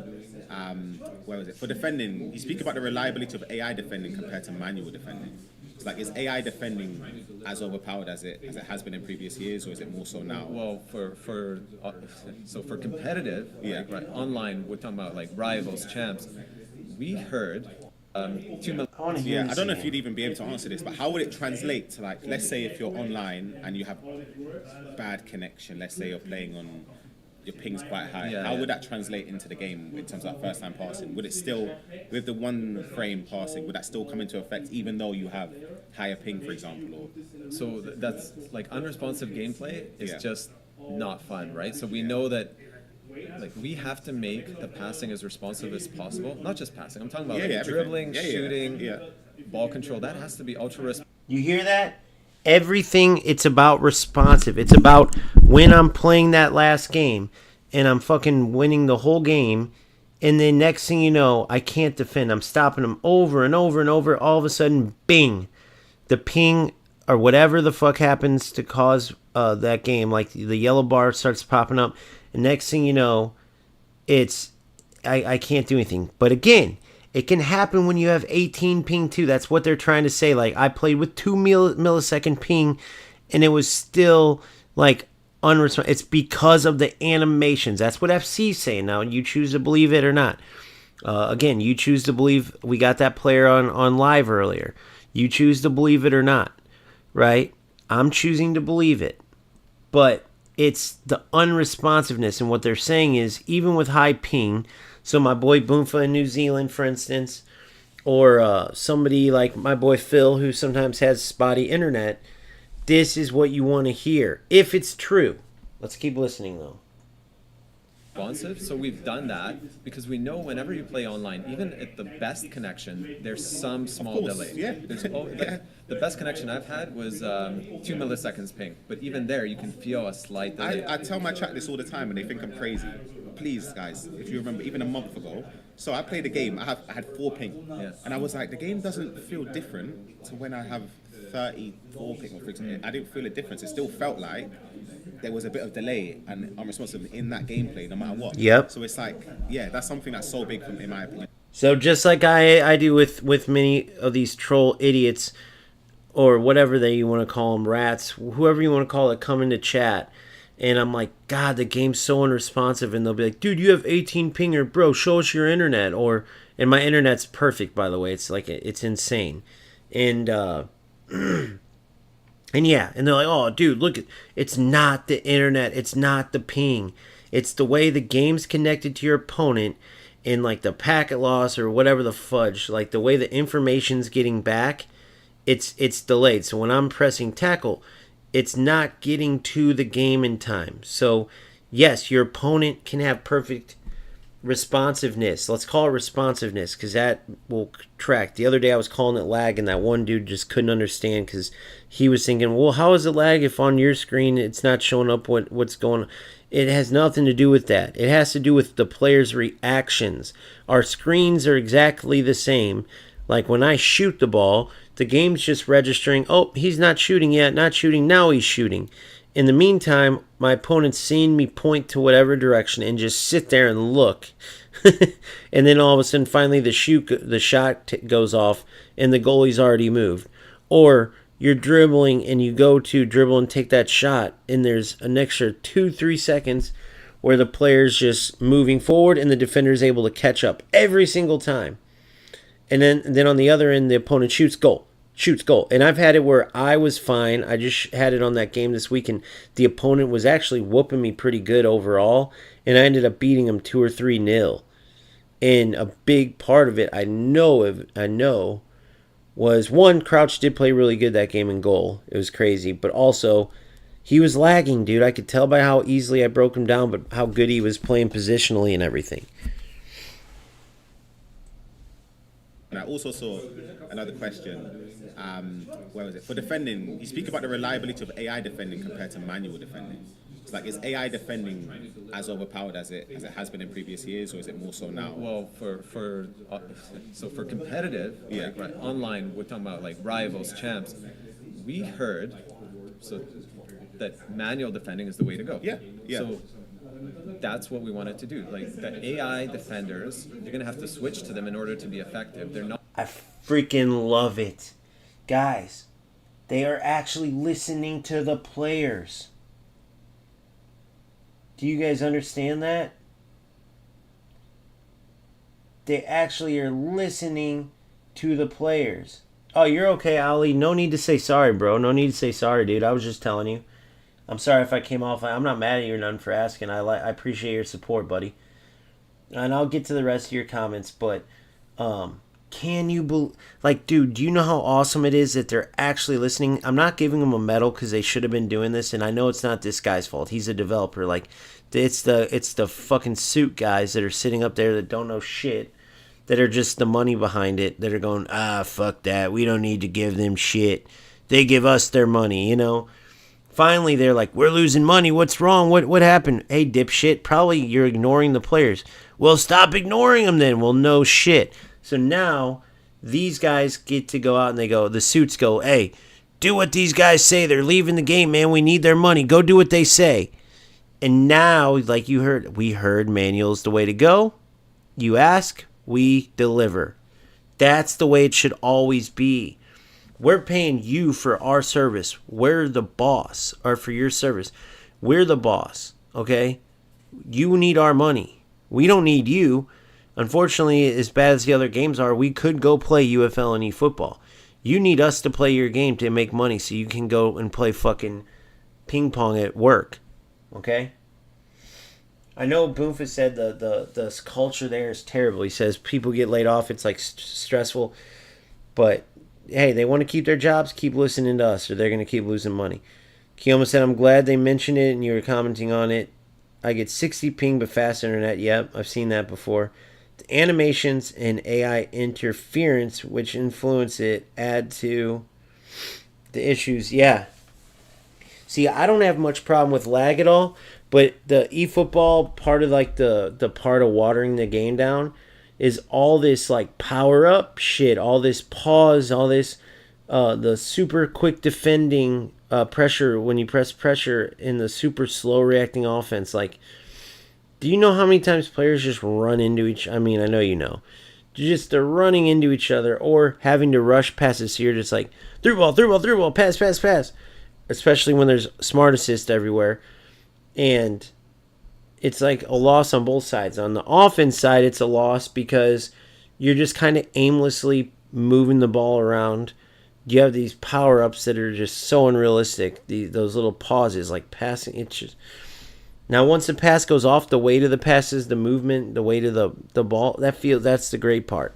Where was it? For defending, you speak about the reliability of AI defending compared to manual defending. It's like, is AI defending as overpowered as it has been in previous years, or is it more so now? Well, for competitive, right, online, we're talking about like rivals, champs. We heard. I don't know if you'd even be able to answer this, but how would it translate to, like, let's say if you're online and you have bad connection, let's say you're playing on, your ping's quite high, how would that translate into the game in terms of that first time passing? Would it still, with the one frame passing, would that still come into effect even though you have higher ping, for example? Or... So that's, like, unresponsive gameplay is just not fun, right? So we know that, like, we have to make the passing as responsive as possible. Not just passing. I'm talking about dribbling, shooting, ball control. That has to be ultra responsive. You hear that? Everything, it's about responsive. It's about when I'm playing that last game and I'm fucking winning the whole game, and then next thing you know, I can't defend. I'm stopping them over and over and over. All of a sudden, bing, the ping or whatever the fuck happens to cause that game, like the yellow bar starts popping up, and next thing you know, it's I can't do anything. But again, it can happen when you have 18 ping too. That's what they're trying to say. Like, I played with 2 millisecond ping, and it was still like unresponsive. It's because of the animations. That's what FC's saying. Now, you choose to believe it or not. Again, you choose to believe. We got that player on live earlier. You choose to believe it or not, right? I'm choosing to believe it. But it's the unresponsiveness, and what they're saying is, even with high ping, so my boy Boomfa in New Zealand, for instance, or somebody like my boy Phil, who sometimes has spotty internet, this is what you want to hear, if it's true. Let's keep listening, though. Responsive, so we've done that because we know whenever you play online, even at the best connection, there's some small delay. Yeah. The best connection I've had was 2 milliseconds ping, but even there you can feel a slight delay. I tell my chat this all the time and they think I'm crazy. Please, guys, if you remember, even a month ago, so I played a game, I had 4 ping, and I was like, the game doesn't feel different to when I have 34 ping, for example. I didn't feel a difference. It still felt like there was a bit of delay and unresponsive in that gameplay, no matter what. Yep. So it's like, yeah, that's something that's so big in my opinion. So just like I do with many of these troll idiots, or whatever you want to call them, rats, whoever you want to call it, come into chat, and I'm like, God, the game's so unresponsive, and they'll be like, dude, you have 18 pinger, bro, show us your internet, and my internet's perfect, by the way, it's like, it's insane, and and yeah, and they're like, oh, dude, look, it's not the internet, it's not the ping, it's the way the game's connected to your opponent, and like the packet loss or whatever the fudge, like the way the information's getting back, it's delayed. So when I'm pressing tackle, it's not getting to the game in time. So yes, your opponent can have perfect responsiveness. Let's call it responsiveness, because that will track. The other day I was calling it lag, and that one dude just couldn't understand, because he was thinking, well, how is it lag if on your screen it's not showing up what's going on? It has nothing to do with that. It has to do with the player's reactions. Our screens are exactly the same. Like when I shoot the ball, the game's just registering, oh, he's not shooting yet, not shooting, now he's shooting. In the meantime, my opponent's seeing me point to whatever direction and just sit there and look. And then all of a sudden, finally, the shot goes off and the goalie's already moved. Or you're dribbling and you go to dribble and take that shot, and there's an extra 2-3 seconds where the player's just moving forward and the defender's able to catch up every single time. And then on the other end, the opponent shoots goal. And I've had it where I was fine. I just had it on that game this week, and the opponent was actually whooping me pretty good overall, and I ended up beating him 2 or 3-0. And a big part of it, I know, was, one, Crouch did play really good that game in goal. It was crazy. But also, he was lagging, dude. I could tell by how easily I broke him down, but how good he was playing positionally and everything. And I also saw another question. Where was it? For defending, you speak about the reliability of AI defending compared to manual defending. It's like, is AI defending as overpowered as it has been in previous years, or is it more so now? Well, for competitive, yeah, like, right, online, we're talking about like rivals, champs. We heard that manual defending is the way to go. Yeah. So that's what we wanted to do. Like, the AI defenders, you're gonna have to switch to them in order to be effective. They're not. I freaking love it. Guys, they are actually listening to the players. Do you guys understand that? They actually are listening to the players. Oh, you're okay, Ali. No need to say sorry, bro. No need to say sorry, dude. I was just telling you. I'm sorry if I came off. I'm not mad at you or nothing for asking. I appreciate your support, buddy. And I'll get to the rest of your comments, but can you dude, do you know how awesome it is that they're actually listening? I'm not giving them a medal because they should have been doing this, and I know it's not this guy's fault. He's a developer. Like, it's the fucking suit guys that are sitting up there that don't know shit, that are just the money behind it, that are going, fuck that. We don't need to give them shit. They give us their money, you know. Finally, they're like, we're losing money. What's wrong? What happened? Hey, dipshit, probably you're ignoring the players. Well, stop ignoring them then. Well, no shit. So now these guys get to go out and the suits go, hey, do what these guys say. They're leaving the game, man. We need their money. Go do what they say. And now, like we heard manual's the way to go. You ask, we deliver. That's the way it should always be. We're paying you for our service. We're the boss, or for your service. We're the boss, okay? You need our money. We don't need you. Unfortunately, as bad as the other games are, we could go play UFL and eFootball. You need us to play your game to make money so you can go and play fucking ping pong at work, okay? I know Boomfa said the culture there is terrible. He says people get laid off. It's like stressful. But hey, they want to keep their jobs, keep listening to us, or they're going to keep losing money. Kiyoma said, I'm glad they mentioned it and you were commenting on it. I get 60 ping but fast internet. Yep, I've seen that before. The animations and AI interference, which influence it, add to the issues. Yeah. See, I don't have much problem with lag at all, but the eFootball part of like the part of watering the game down is all this like power up shit, all this pause, all this the super quick defending pressure when you press pressure in the super slow reacting offense. Like, do you know how many times players just run into each? I mean, I know you know. They're running into each other or having to rush passes. So you're just like through ball, pass. Especially when there's smart assist everywhere, and it's like a loss on both sides. On the offense side, it's a loss because you're just kind of aimlessly moving the ball around. You have these power-ups that are just so unrealistic. Those little pauses, like passing. It's just... Now, once the pass goes off, the weight of the passes, the movement, the weight of the ball, that's the great part.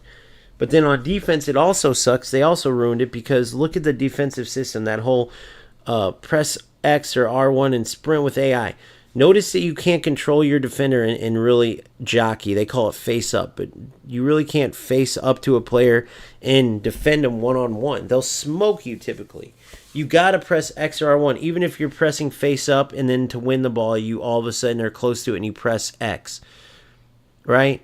But then on defense, it also sucks. They also ruined it because look at the defensive system, that whole press X or R1 and sprint with AI. Notice that you can't control your defender and really jockey. They call it face up, but you really can't face up to a player and defend them one-on-one. They'll smoke you typically. You got to press X or R1. Even if you're pressing face up and then to win the ball, you all of a sudden are close to it and you press X. Right?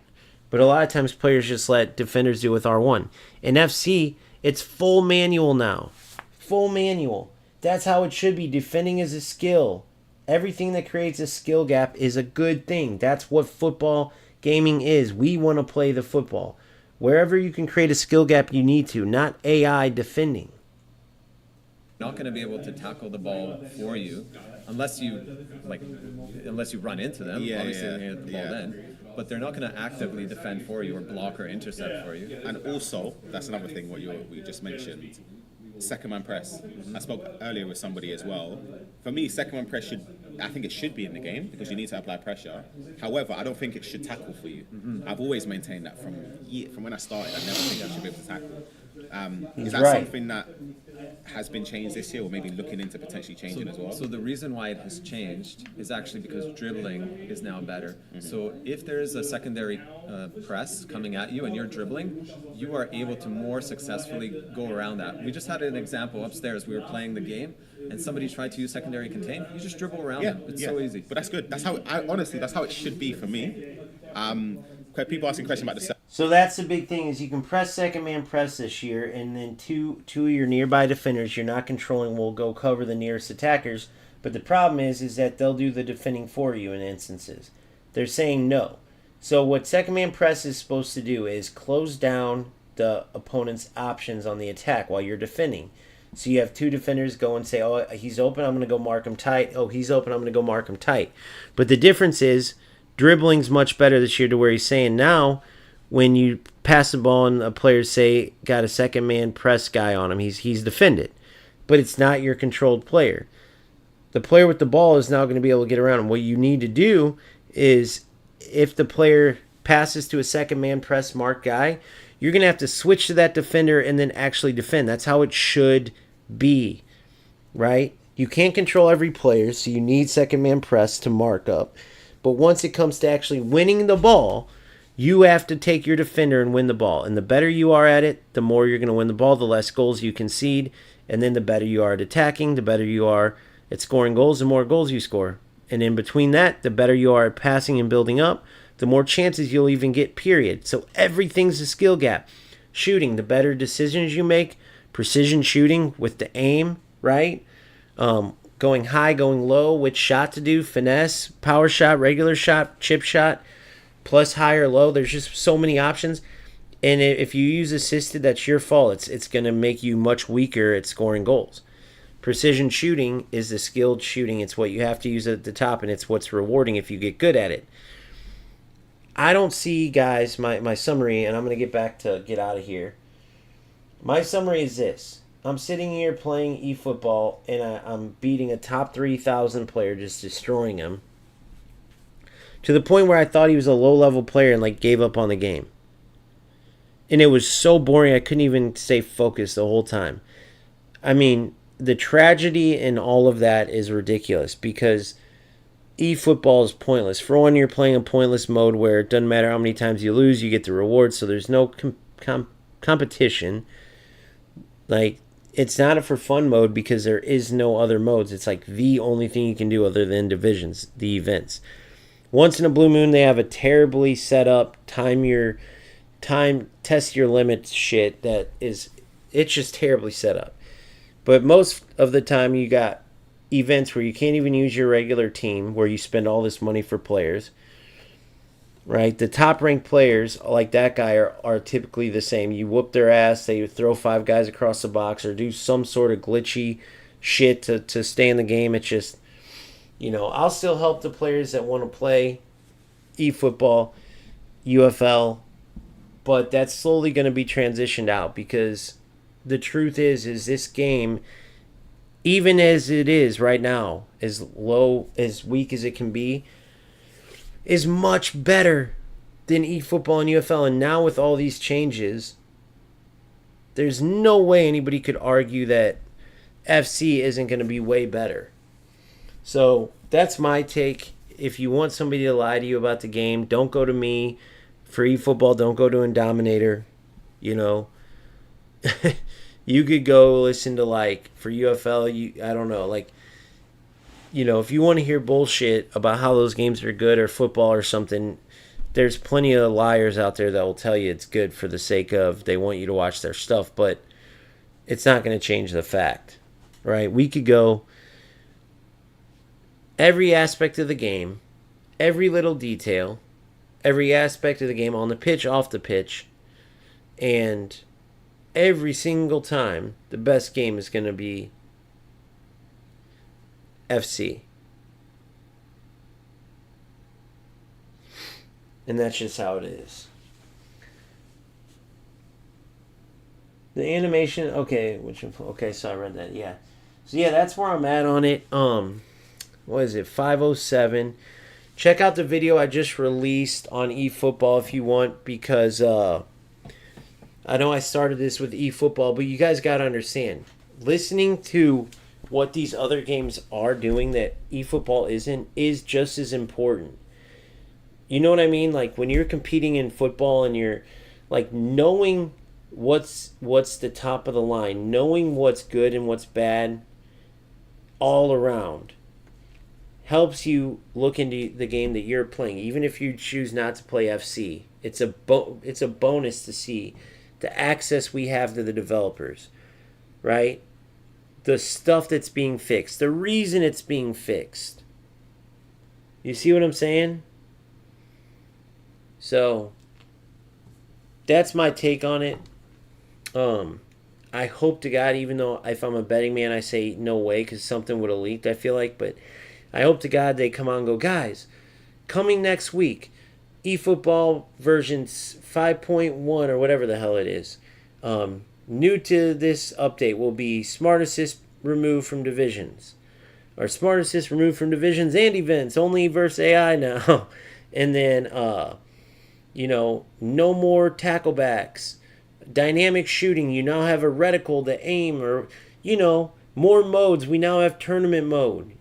But a lot of times players just let defenders do it with R1. In FC, it's full manual now. Full manual. That's how it should be. Defending is a skill. Everything that creates a skill gap is a good thing. That's what football gaming is. We want to play the football. Wherever you can create a skill gap, you need to, not AI defending. Not going to be able to tackle the ball for you unless you run into them. Yeah, obviously, yeah, they're going to get the ball then. But they're not going to actively defend for you or block or intercept for you. And also, that's another thing what you just mentioned. Second man press. I spoke earlier with somebody as well. For me, second man press I think it should be in the game because you need to apply pressure. However, I don't think it should tackle for you. I've always maintained that from when I started. I never think I should be able to tackle. Is that something that has been changed this year, or maybe looking into potentially changing as well? So the reason why it has changed is actually because dribbling is now better. So if there is a secondary press coming at you and you're dribbling, you are able to more successfully go around that. We just had an example upstairs. We were playing the game and somebody tried to use secondary contain. You just dribble around them. It's so easy. But that's good. That's how honestly, that's how it should be for me. People asking questions about the. So that's the big thing is you can press second man press this year, and then two of your nearby defenders you're not controlling will go cover the nearest attackers. But the problem is that they'll do the defending for you in instances. They're saying no. So what second man press is supposed to do is close down the opponent's options on the attack while you're defending. So you have two defenders go and say, oh, he's open, I'm going to go mark him tight. Oh, he's open, I'm going to go mark him tight. But the difference is dribbling's much better this year to where he's saying now when you pass the ball and a player say got a second man press guy on him, he's defended. But it's not your controlled player. The player with the ball is now going to be able to get around him. What you need to do is if the player passes to a second man press mark guy, you're going to have to switch to that defender and then actually defend. That's how it should be, right? You can't control every player, so you need second man press to mark up. But once it comes to actually winning the ball, you have to take your defender and win the ball. And the better you are at it, the more you're going to win the ball, the less goals you concede. And then the better you are at attacking, the better you are at scoring goals, the more goals you score. And in between that, the better you are at passing and building up, the more chances you'll even get, period. So everything's a skill gap. Shooting, the better decisions you make, precision shooting with the aim, right? Going high, going low, which shot to do, finesse, power shot, regular shot, chip shot, plus high or low. There's just so many options. And if you use assisted, that's your fault. It's going to make you much weaker at scoring goals. Precision shooting is the skilled shooting. It's what you have to use at the top, and it's what's rewarding if you get good at it. I don't see, guys, my summary, and I'm going to get out of here. My summary is this. I'm sitting here playing eFootball, and I'm beating a top 3,000 player, just destroying him, to the point where I thought he was a low-level player and like gave up on the game. And it was so boring, I couldn't even stay focused the whole time. I mean, the tragedy in all of that is ridiculous because eFootball is pointless. For one, you're playing a pointless mode where it doesn't matter how many times you lose, you get the reward, so there's no competition. Like, it's not a for fun mode because there is no other modes. It's like the only thing you can do other than divisions, the events. Once in a blue moon, they have a terribly set up test your limits shit it's just terribly set up. But most of the time you got events where you can't even use your regular team, where you spend all this money for players, right? The top ranked players like that guy are typically the same. You whoop their ass, they throw 5 guys across the box or do some sort of glitchy shit to stay in the game. It's just, I'll still help the players that want to play eFootball, UFL, but that's slowly going to be transitioned out because the truth is this game, even as it is right now, as low, as weak as it can be, is much better than eFootball and UFL. And now with all these changes, there's no way anybody could argue that FC isn't going to be way better. So that's my take. If you want somebody to lie to you about the game, don't go to me. For eFootball, don't go to Indominator. You could go listen to, for UFL, I don't know, if you want to hear bullshit about how those games are good or football or something, there's plenty of liars out there that will tell you it's good for the sake of they want you to watch their stuff, but it's not going to change the fact, right? We could go every aspect of the game, every little detail, every aspect of the game on the pitch, off the pitch, and every single time the best game is going to be FC. And that's just how it is. The animation, okay, so I read that, yeah. So yeah, that's where I'm at on it. What is it, 507. Check out the video I just released on eFootball if you want, because I know I started this with eFootball, but you guys got to understand, listening to what these other games are doing that eFootball isn't is just as important. You know what I mean? Like when you're competing in football and you're like knowing what's the top of the line, knowing what's good and what's bad all around, helps you look into the game that you're playing. Even if you choose not to play FC, it's a bonus to see the access we have to the developers, right? The stuff that's being fixed, the reason it's being fixed. You see what I'm saying? So that's my take on it. I hope to God, even though if I'm a betting man, I say no way because something would have leaked, I feel like, but I hope to God they come on and go, guys, coming next week, eFootball version 5.1 or whatever the hell it is. New to this update will be Smart Assist removed from divisions. Or Smart Assist removed from divisions and events, only versus AI now. And then, no more tackle-backs. Dynamic shooting, you now have a reticle to aim, or, more modes. We now have tournament mode.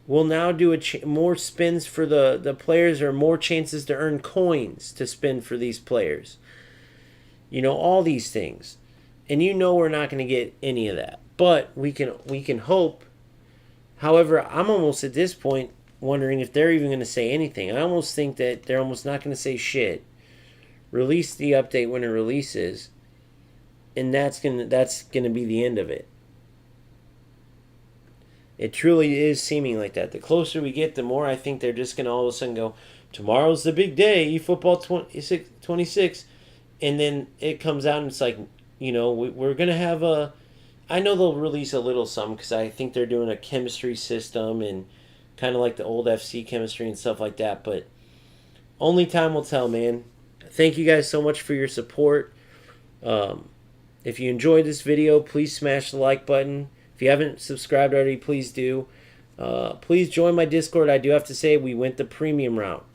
We'll now do more spins for the players, or more chances to earn coins to spin for these players. All these things. And we're not going to get any of that. But we can hope. However, I'm almost at this point wondering if they're even going to say anything. I almost think that they're almost not going to say shit. Release the update when it releases, and that's gonna be the end of it. It truly is seeming like that. The closer we get, the more I think they're just gonna all of a sudden go, tomorrow's the big day, eFootball 26, and then it comes out and it's like, we're gonna have a. I know they'll release a little some because I think they're doing a chemistry system and kind of like the old FC chemistry and stuff like that. But only time will tell, man. Thank you guys so much for your support. If you enjoyed this video, please smash the like button. If you haven't subscribed already, please do. Please join my Discord. I do have to say we went the premium route.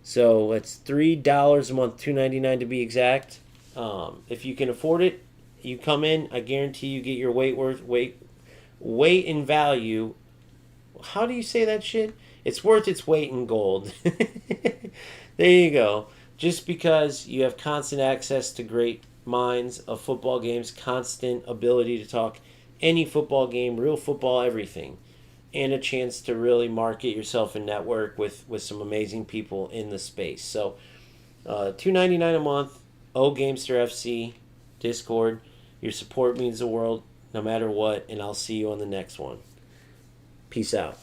So it's $3 a month, $2.99 to be exact. If you can afford it, you come in. I guarantee you get your weight in value. How do you say that shit? It's worth its weight in gold. There you go. Just because you have constant access to great minds of football games, constant ability to talk any football game, real football, everything, and a chance to really market yourself and network with some amazing people in the space. So $2.99 a month, Gamester FC, Discord. Your support means the world no matter what, and I'll see you on the next one. Peace out.